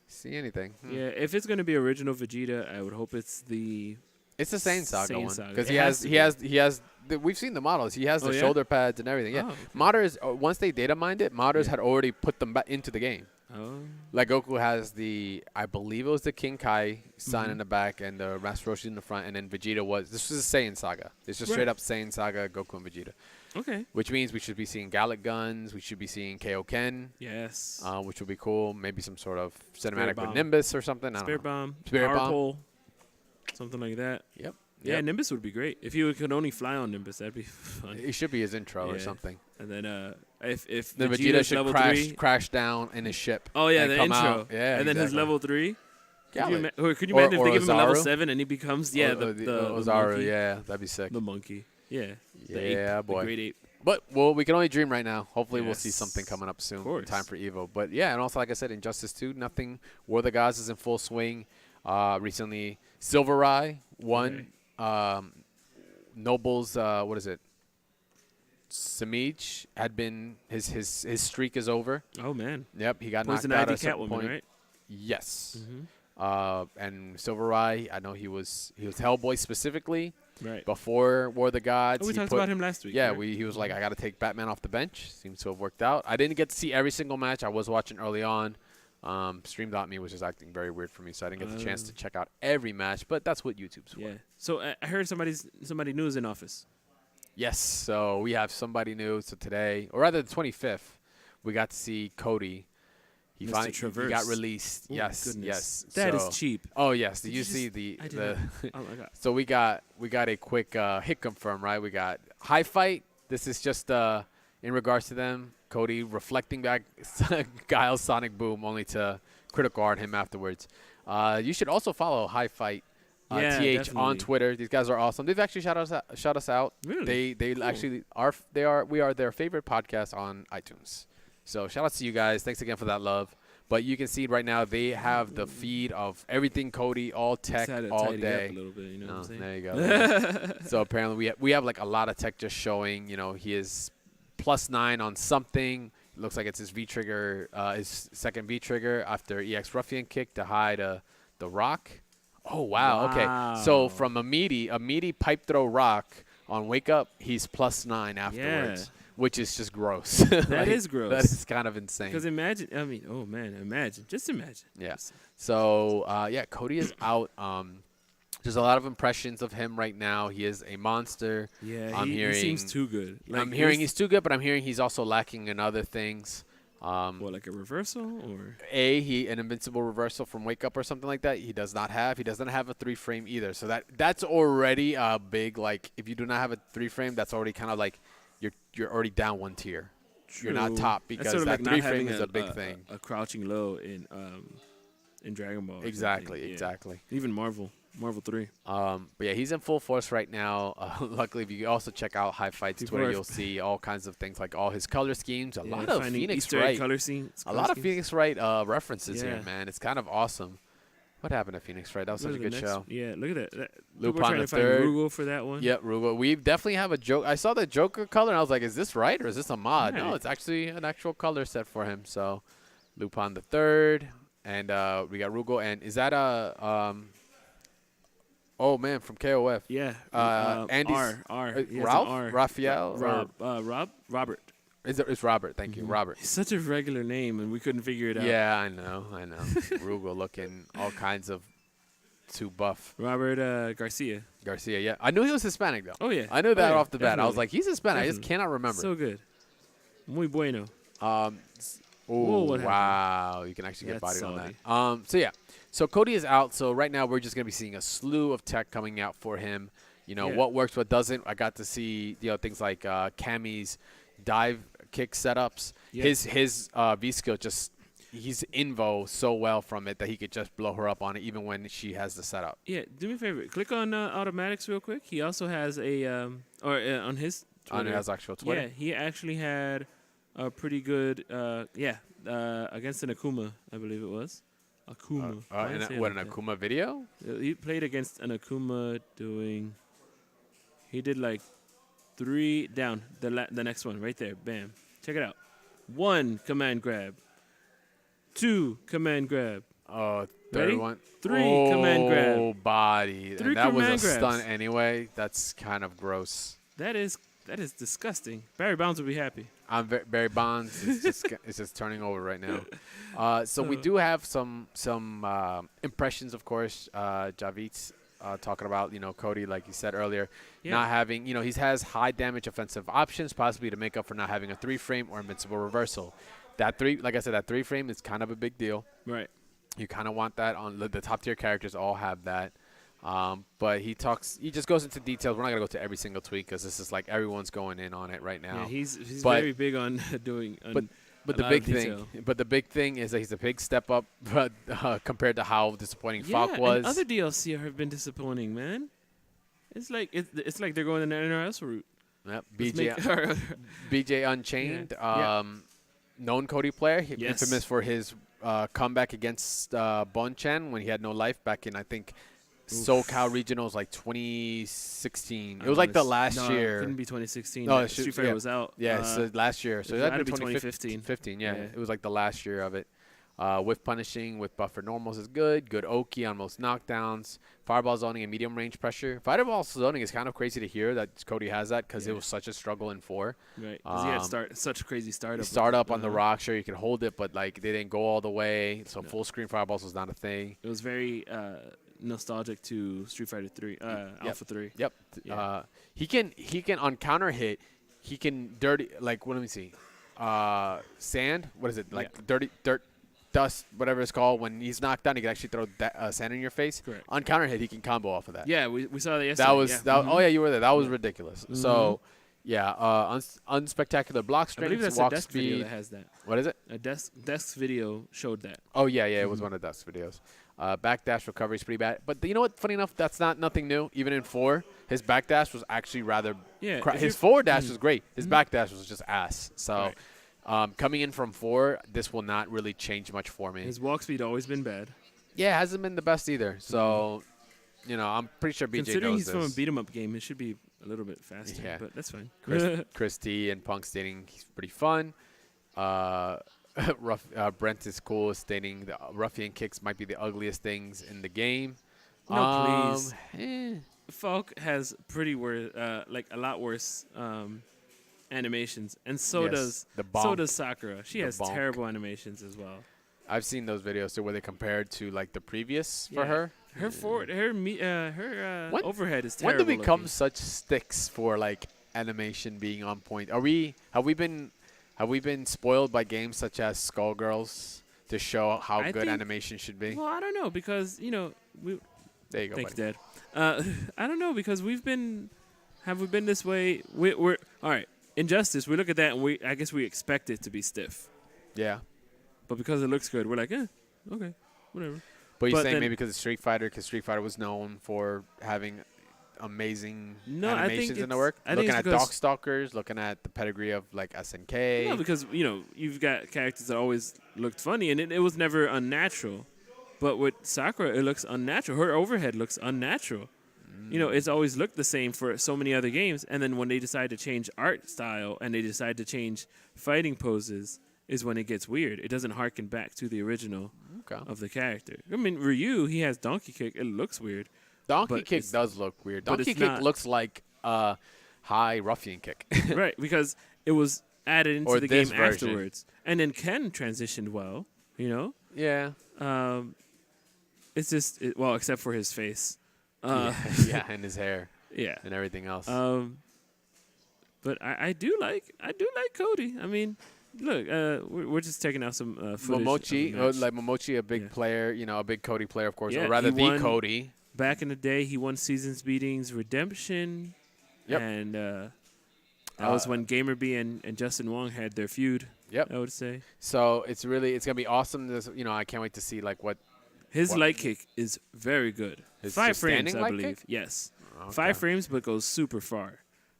[SPEAKER 1] see anything.
[SPEAKER 2] Yeah, if it's gonna be original Vegeta, I would hope it's the.
[SPEAKER 1] It's the Saiyan Saga
[SPEAKER 2] Saiyan
[SPEAKER 1] one
[SPEAKER 2] Saga.
[SPEAKER 1] because
[SPEAKER 2] It
[SPEAKER 1] he has. We've seen the models. He has
[SPEAKER 2] Oh,
[SPEAKER 1] the
[SPEAKER 2] yeah?
[SPEAKER 1] shoulder pads and everything. Yeah,
[SPEAKER 2] Oh, okay.
[SPEAKER 1] modders once they data mined it, modders
[SPEAKER 2] Yeah.
[SPEAKER 1] had already put them back into the game.
[SPEAKER 2] Oh.
[SPEAKER 1] Like Goku has I believe it was the King Kai sign
[SPEAKER 2] Mhm.
[SPEAKER 1] in the back and the Master Roshi in the front, and then Vegeta was. This was a Saiyan Saga. It's just straight
[SPEAKER 2] Right.
[SPEAKER 1] up Saiyan Saga, Goku and Vegeta.
[SPEAKER 2] Okay.
[SPEAKER 1] Which means we should be seeing Gallic guns. We should be seeing Kaioken,
[SPEAKER 2] Yes.
[SPEAKER 1] which would be cool. Maybe some sort of cinematic with
[SPEAKER 2] Bomb.
[SPEAKER 1] Nimbus or something. I don't
[SPEAKER 2] Spirit
[SPEAKER 1] know.
[SPEAKER 2] Bomb.
[SPEAKER 1] Spirit
[SPEAKER 2] Power
[SPEAKER 1] Bomb.
[SPEAKER 2] Pole. Something like that.
[SPEAKER 1] Yep.
[SPEAKER 2] Yeah,
[SPEAKER 1] Yep.
[SPEAKER 2] Nimbus would be great. If you could only fly on Nimbus, that'd be fun.
[SPEAKER 1] It should be his intro or
[SPEAKER 2] Yeah.
[SPEAKER 1] something.
[SPEAKER 2] And then if
[SPEAKER 1] Then
[SPEAKER 2] Vegeta's
[SPEAKER 1] Vegeta should
[SPEAKER 2] level
[SPEAKER 1] crash
[SPEAKER 2] 3.
[SPEAKER 1] crash down in his ship.
[SPEAKER 2] Oh yeah,
[SPEAKER 1] and
[SPEAKER 2] the
[SPEAKER 1] come
[SPEAKER 2] intro.
[SPEAKER 1] out. Yeah,
[SPEAKER 2] and then his
[SPEAKER 1] exactly.
[SPEAKER 2] level 3.
[SPEAKER 1] Gallic.
[SPEAKER 2] Could you
[SPEAKER 1] Or-
[SPEAKER 2] imagine if
[SPEAKER 1] or
[SPEAKER 2] they give him a level
[SPEAKER 1] Ozaru.
[SPEAKER 2] 7 and he becomes the
[SPEAKER 1] Ozaru,
[SPEAKER 2] monkey?
[SPEAKER 1] yeah, that'd be sick.
[SPEAKER 2] The monkey. Yeah. The
[SPEAKER 1] Yeah,
[SPEAKER 2] ape,
[SPEAKER 1] boy.
[SPEAKER 2] The great ape.
[SPEAKER 1] But we can only dream right now. Hopefully, we'll see
[SPEAKER 2] Yes.
[SPEAKER 1] something coming up soon.
[SPEAKER 2] Of course.
[SPEAKER 1] Time for Evo. But yeah, and also like I said, Injustice 2, nothing. War of the Gods is in full swing. Recently, Silver Eye won. Noble's what is it? Samij had been his streak is over.
[SPEAKER 2] Oh man.
[SPEAKER 1] Yep, he got
[SPEAKER 2] Poison
[SPEAKER 1] knocked out
[SPEAKER 2] Ivy
[SPEAKER 1] at a certain
[SPEAKER 2] Catwoman,
[SPEAKER 1] point.
[SPEAKER 2] right?
[SPEAKER 1] Yes.
[SPEAKER 2] Mm-hmm.
[SPEAKER 1] And Silver Eye, I know he was Hellboy specifically
[SPEAKER 2] Right.
[SPEAKER 1] before War of the Gods.
[SPEAKER 2] Oh, we
[SPEAKER 1] He
[SPEAKER 2] talked
[SPEAKER 1] put-
[SPEAKER 2] about him last week.
[SPEAKER 1] Yeah,
[SPEAKER 2] right?
[SPEAKER 1] he was like, I got to take Batman off the bench. Seems to have worked out. I didn't get to see every single match. I was watching early on. Stream.me was just acting very weird for me, so I didn't get the chance to check out every match. But that's what YouTube's for.
[SPEAKER 2] Yeah. So I heard somebody new is in office.
[SPEAKER 1] Yes, so we have somebody new. So today, or rather the 25th, we got to see Cody. He
[SPEAKER 2] Mr.
[SPEAKER 1] finally
[SPEAKER 2] Traverse.
[SPEAKER 1] got released.
[SPEAKER 2] Oh,
[SPEAKER 1] Yes,
[SPEAKER 2] my goodness.
[SPEAKER 1] yes.
[SPEAKER 2] That is
[SPEAKER 1] So-
[SPEAKER 2] cheap.
[SPEAKER 1] Oh yes, did
[SPEAKER 2] Did
[SPEAKER 1] you
[SPEAKER 2] you
[SPEAKER 1] see
[SPEAKER 2] just-
[SPEAKER 1] the
[SPEAKER 2] I did
[SPEAKER 1] the?
[SPEAKER 2] Oh my god.
[SPEAKER 1] So we got a quick hit confirm, right? We got high fight. This is just in regards to them. Cody reflecting back Guile's Sonic Boom, only to critical art him afterwards. You should also follow High Fight
[SPEAKER 2] Yeah,
[SPEAKER 1] TH
[SPEAKER 2] definitely.
[SPEAKER 1] on Twitter. These guys are awesome. They've actually shout us out.
[SPEAKER 2] Really?
[SPEAKER 1] They
[SPEAKER 2] Cool.
[SPEAKER 1] actually we are their favorite podcast on iTunes. So shout out to you guys. Thanks again for that love. But you can see right now they have the feed of everything Cody, all tech,
[SPEAKER 2] Just had to
[SPEAKER 1] all
[SPEAKER 2] tidy it up
[SPEAKER 1] day.
[SPEAKER 2] a little bit, you know what I'm saying?
[SPEAKER 1] There you go. So apparently we have like a lot of tech just showing. You know, he is +9 on something. Looks like it's his V trigger, his second V trigger after EX Ruffian kick to hide the rock. Oh wow. Okay. So
[SPEAKER 2] Wow.
[SPEAKER 1] from a meaty pipe throw rock on Wake Up, he's +9 afterwards, which is just gross.
[SPEAKER 2] That is gross.
[SPEAKER 1] That is kind of insane.
[SPEAKER 2] Because imagine. Just imagine.
[SPEAKER 1] Yeah. So, Cody is out. There's a lot of impressions of him right now. He is a monster.
[SPEAKER 2] Yeah,
[SPEAKER 1] he
[SPEAKER 2] seems too good.
[SPEAKER 1] I'm hearing he's too good, but I'm hearing he's also lacking in other things.
[SPEAKER 2] like a reversal or
[SPEAKER 1] An invincible reversal from Wake Up or something like that. He does not have. He doesn't have a 3-frame either. So that's already a big, like, if you do not have a 3-frame, that's already kind of like you're already down one tier. You're not
[SPEAKER 2] True.
[SPEAKER 1] top
[SPEAKER 2] That's
[SPEAKER 1] because
[SPEAKER 2] sort of
[SPEAKER 1] that
[SPEAKER 2] like not
[SPEAKER 1] 3-frame
[SPEAKER 2] having
[SPEAKER 1] is a big thing.
[SPEAKER 2] A crouching low in Dragon Ball. or
[SPEAKER 1] Exactly,
[SPEAKER 2] something. Yeah.
[SPEAKER 1] exactly.
[SPEAKER 2] Even Marvel 3.
[SPEAKER 1] But yeah, he's in full force right now. Luckily, if you also check out High Fight's
[SPEAKER 2] People
[SPEAKER 1] Twitter,
[SPEAKER 2] are-
[SPEAKER 1] you'll see all kinds of things like all his color schemes. A
[SPEAKER 2] Yeah,
[SPEAKER 1] lot of
[SPEAKER 2] finding
[SPEAKER 1] Phoenix
[SPEAKER 2] Easter egg
[SPEAKER 1] Wright.
[SPEAKER 2] color scenes.
[SPEAKER 1] A lot of Phoenix Wright references here,
[SPEAKER 2] Yeah.
[SPEAKER 1] man. It's kind of awesome. What happened to Phoenix Wright? That was such a good show.
[SPEAKER 2] Yeah, look at that. People
[SPEAKER 1] Lupin
[SPEAKER 2] were trying
[SPEAKER 1] the
[SPEAKER 2] to find
[SPEAKER 1] Third.
[SPEAKER 2] Rugal for that one.
[SPEAKER 1] Yep, Rugal. We definitely have a joke. I saw the Joker color, and I was like, is this right or is this a mod? No,
[SPEAKER 2] Right.
[SPEAKER 1] it's actually an actual color set for him. So, Lupin the Third, and we got Rugal. And is that oh, man, from KOF.
[SPEAKER 2] Yeah.
[SPEAKER 1] Andy's-
[SPEAKER 2] R. He has an
[SPEAKER 1] Ralph?
[SPEAKER 2] R.
[SPEAKER 1] Raphael?
[SPEAKER 2] Robert.
[SPEAKER 1] It's Robert. Thank you, Robert.
[SPEAKER 2] He's such a regular name, and we couldn't figure it out.
[SPEAKER 1] Yeah, I know. Rugal looking all kinds of too buff.
[SPEAKER 2] Robert Garcia.
[SPEAKER 1] Garcia, yeah. I knew he was Hispanic, though.
[SPEAKER 2] Oh, yeah.
[SPEAKER 1] I knew that
[SPEAKER 2] yeah,
[SPEAKER 1] off the bat. I was
[SPEAKER 2] definitely.
[SPEAKER 1] like, he's Hispanic. I just
[SPEAKER 2] Definitely.
[SPEAKER 1] cannot remember.
[SPEAKER 2] So good. Muy bueno.
[SPEAKER 1] Oh,
[SPEAKER 2] what happened?
[SPEAKER 1] wow. You can actually get
[SPEAKER 2] That's
[SPEAKER 1] bodied on
[SPEAKER 2] salty.
[SPEAKER 1] that. So, yeah. So, Cody is out. So, right now, we're just going to be seeing a slew of tech coming out for him. You know,
[SPEAKER 2] Yeah.
[SPEAKER 1] what works, what doesn't. I got to see, things like Cammy's dive kick setups.
[SPEAKER 2] Yeah.
[SPEAKER 1] His V skill just, he's invo so well from it that he could just blow her up on it even when she has the setup.
[SPEAKER 2] Yeah, do me a favor. Click on automatics real quick. He also has a on his
[SPEAKER 1] On
[SPEAKER 2] Twitter.
[SPEAKER 1] his actual Twitter.
[SPEAKER 2] Yeah, he actually had a pretty good against an Akuma, I believe it was. Akuma. Why did I say it
[SPEAKER 1] What,
[SPEAKER 2] like
[SPEAKER 1] an
[SPEAKER 2] that?
[SPEAKER 1] Akuma video?
[SPEAKER 2] He played against an Akuma doing. He did like 3 down. The next one right there. Bam. Check it out. 1 command grab. 2 command grab.
[SPEAKER 1] Oh,
[SPEAKER 2] Ready?
[SPEAKER 1] third one.
[SPEAKER 2] 3 command grab.
[SPEAKER 1] Oh, body.
[SPEAKER 2] 3
[SPEAKER 1] And that was a
[SPEAKER 2] command grabs.
[SPEAKER 1] stunt anyway. That's kind of gross.
[SPEAKER 2] That is disgusting. Barry Bonds would be happy.
[SPEAKER 1] Barry Bonds is just turning over right now. So we do have some impressions, of course. Javit's talking about, Cody, like you said earlier,
[SPEAKER 2] Yeah.
[SPEAKER 1] not having, he has high damage offensive options, possibly to make up for not having a 3-frame or invincible reversal. Like I said, that 3-frame is kind of a big deal.
[SPEAKER 2] Right.
[SPEAKER 1] You kind of want that on the top tier characters. All have that. But he just goes into details. We're not gonna go to every single tweet because this is like everyone's going in on it right now.
[SPEAKER 2] Yeah, he's
[SPEAKER 1] But-
[SPEAKER 2] very big on doing.
[SPEAKER 1] But
[SPEAKER 2] a
[SPEAKER 1] the
[SPEAKER 2] lot
[SPEAKER 1] big
[SPEAKER 2] of
[SPEAKER 1] thing,
[SPEAKER 2] detail.
[SPEAKER 1] is that he's a big step up, but compared to how disappointing Falk
[SPEAKER 2] and
[SPEAKER 1] was.
[SPEAKER 2] other DLC have been disappointing, man. It's like they're going the NRS route.
[SPEAKER 1] Yep.
[SPEAKER 2] Let's
[SPEAKER 1] BJ
[SPEAKER 2] make our
[SPEAKER 1] BJ Unchained.
[SPEAKER 2] Yeah.
[SPEAKER 1] Known Cody player.
[SPEAKER 2] Yes.
[SPEAKER 1] Infamous for his comeback against Bon Chen when he had no life back in I think SoCal Regionals like 2016. It was like the last
[SPEAKER 2] no,
[SPEAKER 1] year.
[SPEAKER 2] It couldn't be 2016.
[SPEAKER 1] No,
[SPEAKER 2] No, Street Fighter was out.
[SPEAKER 1] Yeah, so last year. So
[SPEAKER 2] it
[SPEAKER 1] that
[SPEAKER 2] had
[SPEAKER 1] had
[SPEAKER 2] to
[SPEAKER 1] been
[SPEAKER 2] be
[SPEAKER 1] 2015.
[SPEAKER 2] 2015.
[SPEAKER 1] Yeah,
[SPEAKER 2] Yeah.
[SPEAKER 1] it was like the last year of it. With punishing, with buffer normals is good. Good Oki on most knockdowns. Fireball zoning and medium range pressure. Fireball zoning is kind of crazy to hear that Cody has that because it was such a struggle in 4.
[SPEAKER 2] Right, because he had such a crazy startup.
[SPEAKER 1] Startup on the rock, sure you can hold it, but like they didn't go all the way. So
[SPEAKER 2] No.
[SPEAKER 1] full screen fireballs was not a thing.
[SPEAKER 2] It was very nostalgic to Street Fighter 3, Alpha 3.
[SPEAKER 1] Yep.
[SPEAKER 2] Yeah.
[SPEAKER 1] He can on counter hit. He can dirty like what do we see? Sand. What is it like? Dirty dirt. Dust, whatever it's called, when he's knocked down, he can actually throw sand in your face.
[SPEAKER 2] Correct.
[SPEAKER 1] On counter hit, he can combo off of that.
[SPEAKER 2] Yeah, we saw that yesterday.
[SPEAKER 1] Oh yeah, you were there. That was ridiculous. So, yeah, unspectacular block
[SPEAKER 2] I
[SPEAKER 1] strength,
[SPEAKER 2] believe that's a
[SPEAKER 1] walk
[SPEAKER 2] desk video
[SPEAKER 1] speed.
[SPEAKER 2] that has that.
[SPEAKER 1] What is it?
[SPEAKER 2] A desk video showed that.
[SPEAKER 1] Oh yeah, it was one of the desk videos. Backdash recovery is pretty bad, but you know what? Funny enough, that's nothing new. Even in 4, his backdash was actually rather.
[SPEAKER 2] Yeah,
[SPEAKER 1] His forward dash was great. His backdash was just ass. So.
[SPEAKER 2] Right.
[SPEAKER 1] Coming in from 4, this will not really change much for me.
[SPEAKER 2] His walk speed always been bad.
[SPEAKER 1] Yeah, it hasn't been the best either. So, I'm pretty sure BJ
[SPEAKER 2] Considering
[SPEAKER 1] knows
[SPEAKER 2] he's from a beat 'em up game, it should be a little bit faster.
[SPEAKER 1] Yeah.
[SPEAKER 2] But that's fine.
[SPEAKER 1] Chris T and Punk stating he's pretty fun. Brent is cool, stating the ruffian kicks might be the ugliest things in the game.
[SPEAKER 2] No, please.
[SPEAKER 1] eh.
[SPEAKER 2] Falk has pretty worse, like a lot worse animations, and so
[SPEAKER 1] Yes,
[SPEAKER 2] does Sakura. She has
[SPEAKER 1] bonk.
[SPEAKER 2] terrible animations as well.
[SPEAKER 1] I've seen those videos too, where they compared to like the previous for her.
[SPEAKER 2] Her forward, her
[SPEAKER 1] When-
[SPEAKER 2] overhead is
[SPEAKER 1] When
[SPEAKER 2] terrible.
[SPEAKER 1] do we become
[SPEAKER 2] looking.
[SPEAKER 1] such sticks for like animation being on point? Have we been spoiled by games such as Skullgirls to show how
[SPEAKER 2] I
[SPEAKER 1] good
[SPEAKER 2] think-
[SPEAKER 1] animation should be?
[SPEAKER 2] Well, I don't know because we.
[SPEAKER 1] There you go,
[SPEAKER 2] Thanks,
[SPEAKER 1] buddy.
[SPEAKER 2] Dad. I don't know because have we been this way? We're all right. Injustice. We look at that and I guess we expect it to be stiff,
[SPEAKER 1] Yeah.
[SPEAKER 2] but because it looks good, we're like, okay, whatever.
[SPEAKER 1] But you're
[SPEAKER 2] But
[SPEAKER 1] saying
[SPEAKER 2] then-
[SPEAKER 1] maybe because of Street Fighter, because Street Fighter was known for having amazing
[SPEAKER 2] No, I think
[SPEAKER 1] animations in the
[SPEAKER 2] it's-
[SPEAKER 1] work.
[SPEAKER 2] I think
[SPEAKER 1] Looking
[SPEAKER 2] it's
[SPEAKER 1] at
[SPEAKER 2] because-
[SPEAKER 1] Darkstalkers, looking at the pedigree of like SNK.
[SPEAKER 2] No, because you've got characters that always looked funny, and it was never unnatural. But with Sakura, it looks unnatural. Her overhead looks unnatural. It's always looked the same for so many other games, and then when they decide to change art style and they decide to change fighting poses, is when it gets weird. It doesn't harken back to the original
[SPEAKER 1] Okay.
[SPEAKER 2] of the character. I mean, Ryu, he has Donkey Kick. It looks weird.
[SPEAKER 1] Donkey
[SPEAKER 2] but
[SPEAKER 1] Kick
[SPEAKER 2] it's-
[SPEAKER 1] does look weird.
[SPEAKER 2] but
[SPEAKER 1] Donkey
[SPEAKER 2] it's
[SPEAKER 1] Kick
[SPEAKER 2] not-
[SPEAKER 1] looks like high ruffian kick.
[SPEAKER 2] Right, because it was added into
[SPEAKER 1] Or
[SPEAKER 2] the
[SPEAKER 1] this
[SPEAKER 2] game
[SPEAKER 1] version.
[SPEAKER 2] afterwards. And then Ken transitioned well,
[SPEAKER 1] Yeah.
[SPEAKER 2] It's just, well, except for his face.
[SPEAKER 1] Yeah, and his hair
[SPEAKER 2] Yeah.
[SPEAKER 1] and everything else.
[SPEAKER 2] But I do like Cody. I mean, look, we're just checking out some footage.
[SPEAKER 1] Momochi,
[SPEAKER 2] of the match.
[SPEAKER 1] Momochi, a big
[SPEAKER 2] Yeah.
[SPEAKER 1] player, a big Cody player, of course,
[SPEAKER 2] Yeah,
[SPEAKER 1] or rather
[SPEAKER 2] he
[SPEAKER 1] the
[SPEAKER 2] won-
[SPEAKER 1] Cody.
[SPEAKER 2] Back in the day, he won Seasons Beatings Redemption.
[SPEAKER 1] Yep.
[SPEAKER 2] And that was when Gamerby and Justin Wong had their feud.
[SPEAKER 1] Yep.
[SPEAKER 2] I would say
[SPEAKER 1] So it's gonna be awesome. I can't wait to see like what.
[SPEAKER 2] his
[SPEAKER 1] What?
[SPEAKER 2] light kick is very good.
[SPEAKER 1] His
[SPEAKER 2] 5
[SPEAKER 1] just
[SPEAKER 2] frames,
[SPEAKER 1] standing
[SPEAKER 2] I
[SPEAKER 1] light
[SPEAKER 2] believe.
[SPEAKER 1] kick?
[SPEAKER 2] Yes,
[SPEAKER 1] Okay.
[SPEAKER 2] 5 frames, but goes super far.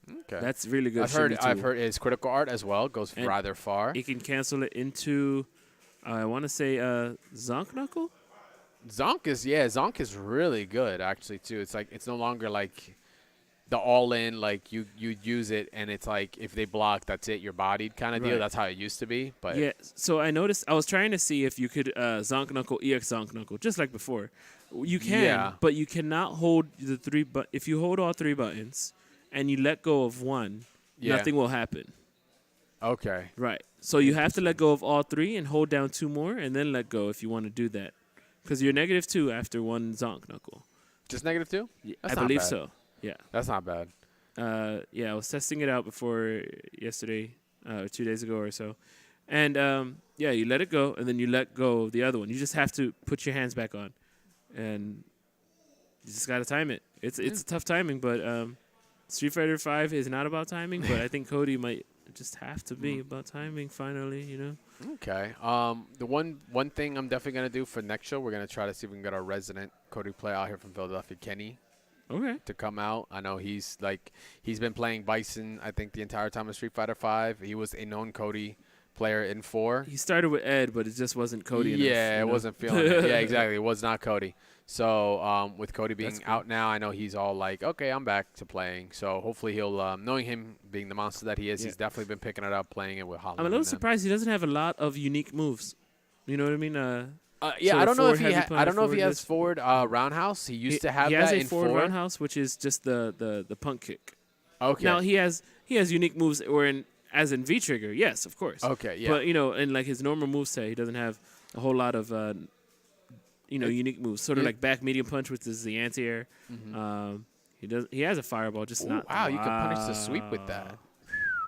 [SPEAKER 1] Okay.
[SPEAKER 2] That's really good.
[SPEAKER 1] I've
[SPEAKER 2] shimmy tool.
[SPEAKER 1] heard his critical art as well goes
[SPEAKER 2] And
[SPEAKER 1] rather far.
[SPEAKER 2] It can cancel it into, I want to say, Zonk Knuckle.
[SPEAKER 1] Zonk is really good actually too. It's like it's no longer like the all in like you use it and it's like if they block that's it, you're bodied kind of deal.
[SPEAKER 2] Right.
[SPEAKER 1] That's how it used to be. But
[SPEAKER 2] Yeah, so I noticed, I was trying to see if you could Zonk Knuckle, EX Zonk Knuckle, just like before. You can,
[SPEAKER 1] Yeah.
[SPEAKER 2] but you cannot hold the 3 but if you hold all 3 buttons and you let go of one,
[SPEAKER 1] Yeah.
[SPEAKER 2] nothing will happen.
[SPEAKER 1] Okay.
[SPEAKER 2] Right. So you have to let go of all 3 and hold down 2 more and then let go if you want to do that. Because you're -2 after one Zonk Knuckle.
[SPEAKER 1] Just -2?
[SPEAKER 2] Yeah,
[SPEAKER 1] That's
[SPEAKER 2] I
[SPEAKER 1] not
[SPEAKER 2] believe
[SPEAKER 1] bad.
[SPEAKER 2] so. Yeah.
[SPEAKER 1] That's not bad.
[SPEAKER 2] Yeah, I was testing it out before yesterday, 2 days ago or so. And, yeah, you let it go, and then you let go of the other one. You just have to put your hands back on. And you just got to time it. It's tough timing, but Street Fighter 5 is not about timing, but I think Cody might just have to be about timing finally.
[SPEAKER 1] Okay. The one thing I'm definitely gonna do for next show, we're gonna try to see if we can get our resident Cody player out here from Philadelphia, Kenny,
[SPEAKER 2] Okay.
[SPEAKER 1] to come out. I know he's been playing Bison, I think, the entire time of Street Fighter 5. He was a known Cody player in 4.
[SPEAKER 2] He started with Ed, but it just wasn't Cody enough.
[SPEAKER 1] Yeah, it wasn't feeling it. Yeah, exactly. It was not Cody. So with Cody being
[SPEAKER 2] That's cool.
[SPEAKER 1] out now, I know he's all like, okay, I'm back to playing. So hopefully he'll, knowing him being the monster that he is,
[SPEAKER 2] Yeah.
[SPEAKER 1] he's definitely been picking it up, playing it with Holland.
[SPEAKER 2] I'm a little
[SPEAKER 1] and them.
[SPEAKER 2] surprised he doesn't have a lot of unique moves. You know what I mean?
[SPEAKER 1] Yeah,
[SPEAKER 2] So
[SPEAKER 1] I
[SPEAKER 2] the
[SPEAKER 1] don't know if
[SPEAKER 2] forward
[SPEAKER 1] he
[SPEAKER 2] heavy
[SPEAKER 1] I don't know if
[SPEAKER 2] punch,
[SPEAKER 1] he has
[SPEAKER 2] forward
[SPEAKER 1] forward roundhouse. He used to have
[SPEAKER 2] he has
[SPEAKER 1] that
[SPEAKER 2] a
[SPEAKER 1] in
[SPEAKER 2] forward
[SPEAKER 1] 4.
[SPEAKER 2] roundhouse, which is just the punk kick.
[SPEAKER 1] Okay.
[SPEAKER 2] Now he has unique moves, or as in V trigger, yes, of course.
[SPEAKER 1] Okay, yeah.
[SPEAKER 2] But in like his normal moveset, he doesn't have a whole lot of unique moves. Sort of
[SPEAKER 1] it-
[SPEAKER 2] like back medium punch, which is the anti-air. He has a fireball, just
[SPEAKER 1] Ooh,
[SPEAKER 2] not.
[SPEAKER 1] wow, you can punish the sweep with that.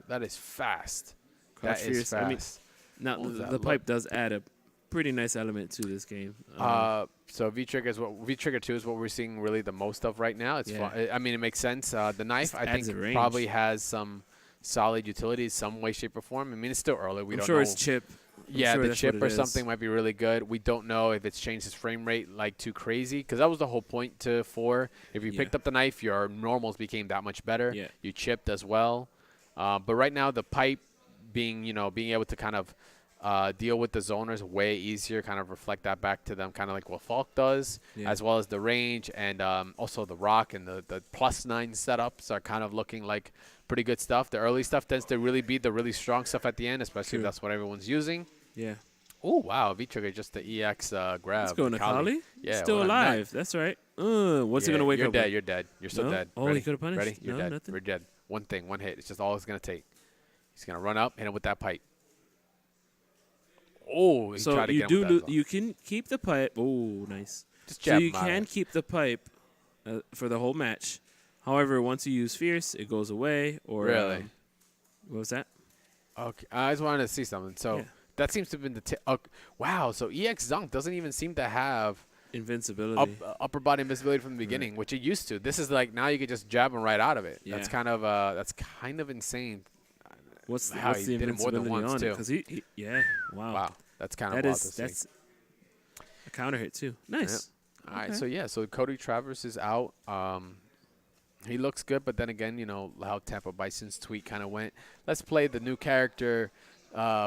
[SPEAKER 1] That is fast.
[SPEAKER 2] Crouch
[SPEAKER 1] That is
[SPEAKER 2] fierce. I mean,
[SPEAKER 1] fast.
[SPEAKER 2] now
[SPEAKER 1] What was that
[SPEAKER 2] the pipe does add a pretty nice element to this game.
[SPEAKER 1] So V trigger 2 is what we're seeing really the most of right now. It's
[SPEAKER 2] Yeah.
[SPEAKER 1] fun. I mean, it makes sense. The knife,
[SPEAKER 2] Just
[SPEAKER 1] I
[SPEAKER 2] adds
[SPEAKER 1] think,
[SPEAKER 2] a range.
[SPEAKER 1] probably has some solid utilities, some way, shape, or form. I mean, it's still early. We
[SPEAKER 2] I'm
[SPEAKER 1] don't
[SPEAKER 2] sure
[SPEAKER 1] know.
[SPEAKER 2] it's chip.
[SPEAKER 1] Yeah,
[SPEAKER 2] sure
[SPEAKER 1] the
[SPEAKER 2] that's
[SPEAKER 1] chip
[SPEAKER 2] what
[SPEAKER 1] or
[SPEAKER 2] it is.
[SPEAKER 1] something might be really good. We don't know if it's changed his frame rate like too crazy, because that was the whole point to 4. If you
[SPEAKER 2] Yeah.
[SPEAKER 1] picked up the knife, your normals became that much better.
[SPEAKER 2] Yeah.
[SPEAKER 1] You chipped as well. But right now, the pipe being able to kind of deal with the zoners way easier, kind of reflect that back to them, kind of like what Falk does,
[SPEAKER 2] Yeah.
[SPEAKER 1] as well as the range and also the rock and the +9 setups are kind of looking like pretty good stuff. The early stuff tends to really be the really strong stuff at the end, especially if
[SPEAKER 2] True.
[SPEAKER 1] that's what everyone's using.
[SPEAKER 2] Yeah.
[SPEAKER 1] Oh, wow. V-Trigger, just the EX grab.
[SPEAKER 2] Let's go, Nakali.
[SPEAKER 1] Yeah.
[SPEAKER 2] Still
[SPEAKER 1] well, not-
[SPEAKER 2] alive. That's right. What's he
[SPEAKER 1] Yeah,
[SPEAKER 2] going to wake
[SPEAKER 1] you're
[SPEAKER 2] up
[SPEAKER 1] dead.
[SPEAKER 2] with?
[SPEAKER 1] You're dead. You're so
[SPEAKER 2] No?
[SPEAKER 1] dead.
[SPEAKER 2] Oh, he
[SPEAKER 1] Ready?
[SPEAKER 2] could've punished?
[SPEAKER 1] Ready? You're
[SPEAKER 2] No,
[SPEAKER 1] dead.
[SPEAKER 2] nothing.
[SPEAKER 1] We're dead. One thing, one hit. It's just all it's going to take. He's going to run up, hit him with that pipe. Oh, he
[SPEAKER 2] So
[SPEAKER 1] tried to
[SPEAKER 2] you
[SPEAKER 1] get him with that as well.
[SPEAKER 2] you can keep the pipe. Oh, nice.
[SPEAKER 1] Just
[SPEAKER 2] So
[SPEAKER 1] jab
[SPEAKER 2] you
[SPEAKER 1] him out of
[SPEAKER 2] can
[SPEAKER 1] it.
[SPEAKER 2] keep the pipe for the whole match. However, once you use fierce, it goes away. Or
[SPEAKER 1] Really?
[SPEAKER 2] What was that?
[SPEAKER 1] Okay, I just wanted to see something. So
[SPEAKER 2] Yeah.
[SPEAKER 1] that seems to have been the wow. So EX Zunk doesn't even seem to have
[SPEAKER 2] Invincibility.
[SPEAKER 1] upper body invisibility from the beginning, which it used to. This is like now you could just jab him right out of it.
[SPEAKER 2] Yeah.
[SPEAKER 1] That's kind of insane.
[SPEAKER 2] What's
[SPEAKER 1] how
[SPEAKER 2] the
[SPEAKER 1] he did it more than
[SPEAKER 2] invincibility
[SPEAKER 1] once,
[SPEAKER 2] on it?
[SPEAKER 1] too.
[SPEAKER 2] Because yeah, wow.
[SPEAKER 1] Wow, that's kind of
[SPEAKER 2] That
[SPEAKER 1] wild
[SPEAKER 2] is
[SPEAKER 1] to see.
[SPEAKER 2] that's a counter hit too. Nice.
[SPEAKER 1] All right,
[SPEAKER 2] Okay.
[SPEAKER 1] so Cody Travers is out. He looks good, but then again, how Tampa Bison's tweet kind of went. Let's play the new character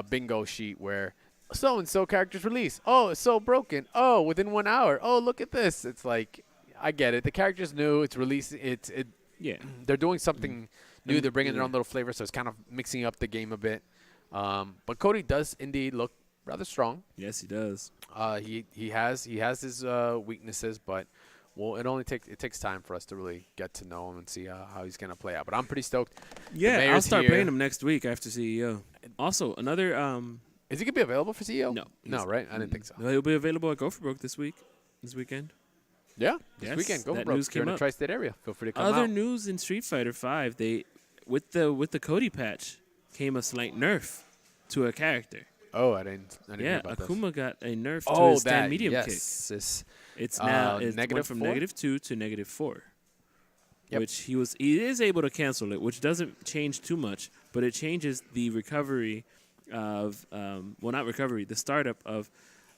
[SPEAKER 1] bingo sheet where so-and-so characters release. Oh, it's so broken. Oh, within 1 hour. Oh, look at this. It's like, I get it. The character's new. It's releasing.
[SPEAKER 2] Yeah.
[SPEAKER 1] They're doing something new.
[SPEAKER 2] And-
[SPEAKER 1] They're bringing their
[SPEAKER 2] yeah.
[SPEAKER 1] own little flavor, so it's kind of mixing up the game a bit. But Cody does indeed look rather strong.
[SPEAKER 2] Yes, he does.
[SPEAKER 1] He has his weaknesses, but it takes time for us to really get to know him and see how he's gonna play out. But I'm pretty stoked.
[SPEAKER 2] Yeah, I'll
[SPEAKER 1] mayor's
[SPEAKER 2] start
[SPEAKER 1] here.
[SPEAKER 2] playing him next week after CEO. Also, another
[SPEAKER 1] Is he gonna be available for CEO?
[SPEAKER 2] no,
[SPEAKER 1] No,
[SPEAKER 2] he's-
[SPEAKER 1] right? I didn't think so.
[SPEAKER 2] No, he'll be available at Go for Broke this weekend.
[SPEAKER 1] Yeah, this
[SPEAKER 2] Yes,
[SPEAKER 1] weekend. Go
[SPEAKER 2] that
[SPEAKER 1] for broke.
[SPEAKER 2] news
[SPEAKER 1] If you're in
[SPEAKER 2] came
[SPEAKER 1] the
[SPEAKER 2] up.
[SPEAKER 1] tri-state area, feel free to come
[SPEAKER 2] Other
[SPEAKER 1] out.
[SPEAKER 2] news in Street Fighter V, they with the Cody patch came a slight nerf to a character.
[SPEAKER 1] Oh, I didn't hear
[SPEAKER 2] Yeah,
[SPEAKER 1] about this.
[SPEAKER 2] Akuma got a nerf to
[SPEAKER 1] Oh,
[SPEAKER 2] his stand
[SPEAKER 1] that
[SPEAKER 2] medium kick.
[SPEAKER 1] yes. This,
[SPEAKER 2] It's now it
[SPEAKER 1] negative
[SPEAKER 2] went from
[SPEAKER 1] 4?
[SPEAKER 2] -2 to -4,
[SPEAKER 1] Yep.
[SPEAKER 2] which he is able to cancel it, which doesn't change too much, but it changes the recovery of not recovery, the startup of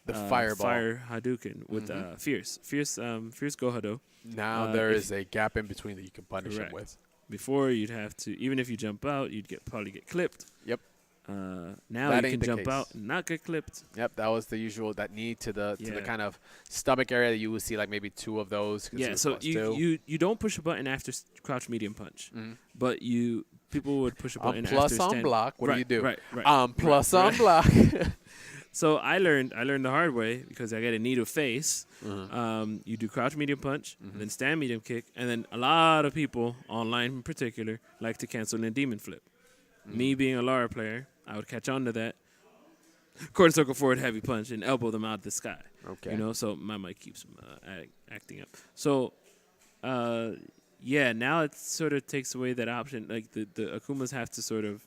[SPEAKER 1] the fireball.
[SPEAKER 2] Fire Hadouken with Fierce Go Hado.
[SPEAKER 1] Now there
[SPEAKER 2] if-
[SPEAKER 1] is a gap in between that you can punish
[SPEAKER 2] Correct.
[SPEAKER 1] him with.
[SPEAKER 2] Before you'd have to, even if you jump out, you'd probably get clipped.
[SPEAKER 1] Yep.
[SPEAKER 2] Now
[SPEAKER 1] That
[SPEAKER 2] you
[SPEAKER 1] ain't
[SPEAKER 2] can
[SPEAKER 1] the
[SPEAKER 2] jump
[SPEAKER 1] case.
[SPEAKER 2] out and not get clipped.
[SPEAKER 1] Yep, that was the usual that need to the
[SPEAKER 2] Yeah.
[SPEAKER 1] kind of stomach area that you would see like maybe 2 of those. 'cause
[SPEAKER 2] Yeah,
[SPEAKER 1] it was
[SPEAKER 2] so
[SPEAKER 1] +2.
[SPEAKER 2] you don't push a button after crouch medium punch, but people would push a button
[SPEAKER 1] plus
[SPEAKER 2] after
[SPEAKER 1] on
[SPEAKER 2] stand.
[SPEAKER 1] block. What do you do?
[SPEAKER 2] Right.
[SPEAKER 1] Plus
[SPEAKER 2] right,
[SPEAKER 1] on block.
[SPEAKER 2] So I learned the hard way because I got a knee to face.
[SPEAKER 1] Mm-hmm.
[SPEAKER 2] You do crouch medium punch, then stand medium kick, and then a lot of people online in particular like to cancel in demon flip. Me being a Lara player, I would catch on to that. Quarter circle forward heavy punch and elbow them out of the sky.
[SPEAKER 1] Okay.
[SPEAKER 2] So my mic keeps them acting up. So, now it sort of takes away that option. Like the Akumas have to sort of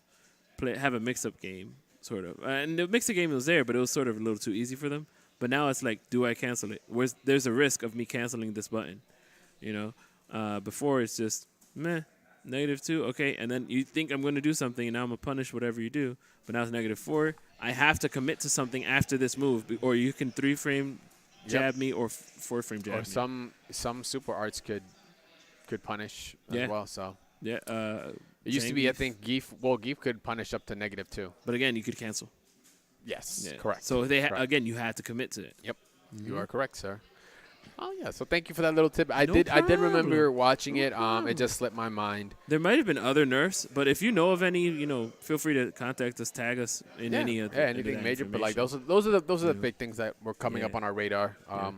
[SPEAKER 2] have a mix-up game, sort of. And the mix-up game was there, but it was sort of a little too easy for them. But now it's like, do I cancel it? There's a risk of me canceling this button, Before it's just, meh, -2, okay. And then you think I'm going to do something, and now I'm going to punish whatever you do. But now it's -4. I have to commit to something after this move, or you can 3-frame jab me or 4-frame jab
[SPEAKER 1] Or
[SPEAKER 2] me.
[SPEAKER 1] some super arts could could punish
[SPEAKER 2] Yeah.
[SPEAKER 1] as well. So
[SPEAKER 2] Yeah.
[SPEAKER 1] it used to be, I
[SPEAKER 2] Zangief.
[SPEAKER 1] think, Geef. Well, Geef could punish up to -2.
[SPEAKER 2] But again, you could cancel.
[SPEAKER 1] Yes,
[SPEAKER 2] Yeah.
[SPEAKER 1] correct.
[SPEAKER 2] So
[SPEAKER 1] Correct.
[SPEAKER 2] again, you had to commit to it.
[SPEAKER 1] Yep,
[SPEAKER 2] Mhm.
[SPEAKER 1] you are correct, sir. Oh yeah, so thank you for that little tip. I
[SPEAKER 2] No
[SPEAKER 1] did remember
[SPEAKER 2] problem.
[SPEAKER 1] watching
[SPEAKER 2] No
[SPEAKER 1] it.
[SPEAKER 2] problem.
[SPEAKER 1] It just slipped my mind.
[SPEAKER 2] There might have been other nerfs, but if you know of any, feel free to contact us, tag us in
[SPEAKER 1] Yeah,
[SPEAKER 2] any of
[SPEAKER 1] yeah, anything
[SPEAKER 2] that
[SPEAKER 1] major, but like
[SPEAKER 2] information.
[SPEAKER 1] those are the
[SPEAKER 2] Yeah.
[SPEAKER 1] big things that were coming up
[SPEAKER 2] Yeah.
[SPEAKER 1] on our radar.
[SPEAKER 2] Yeah.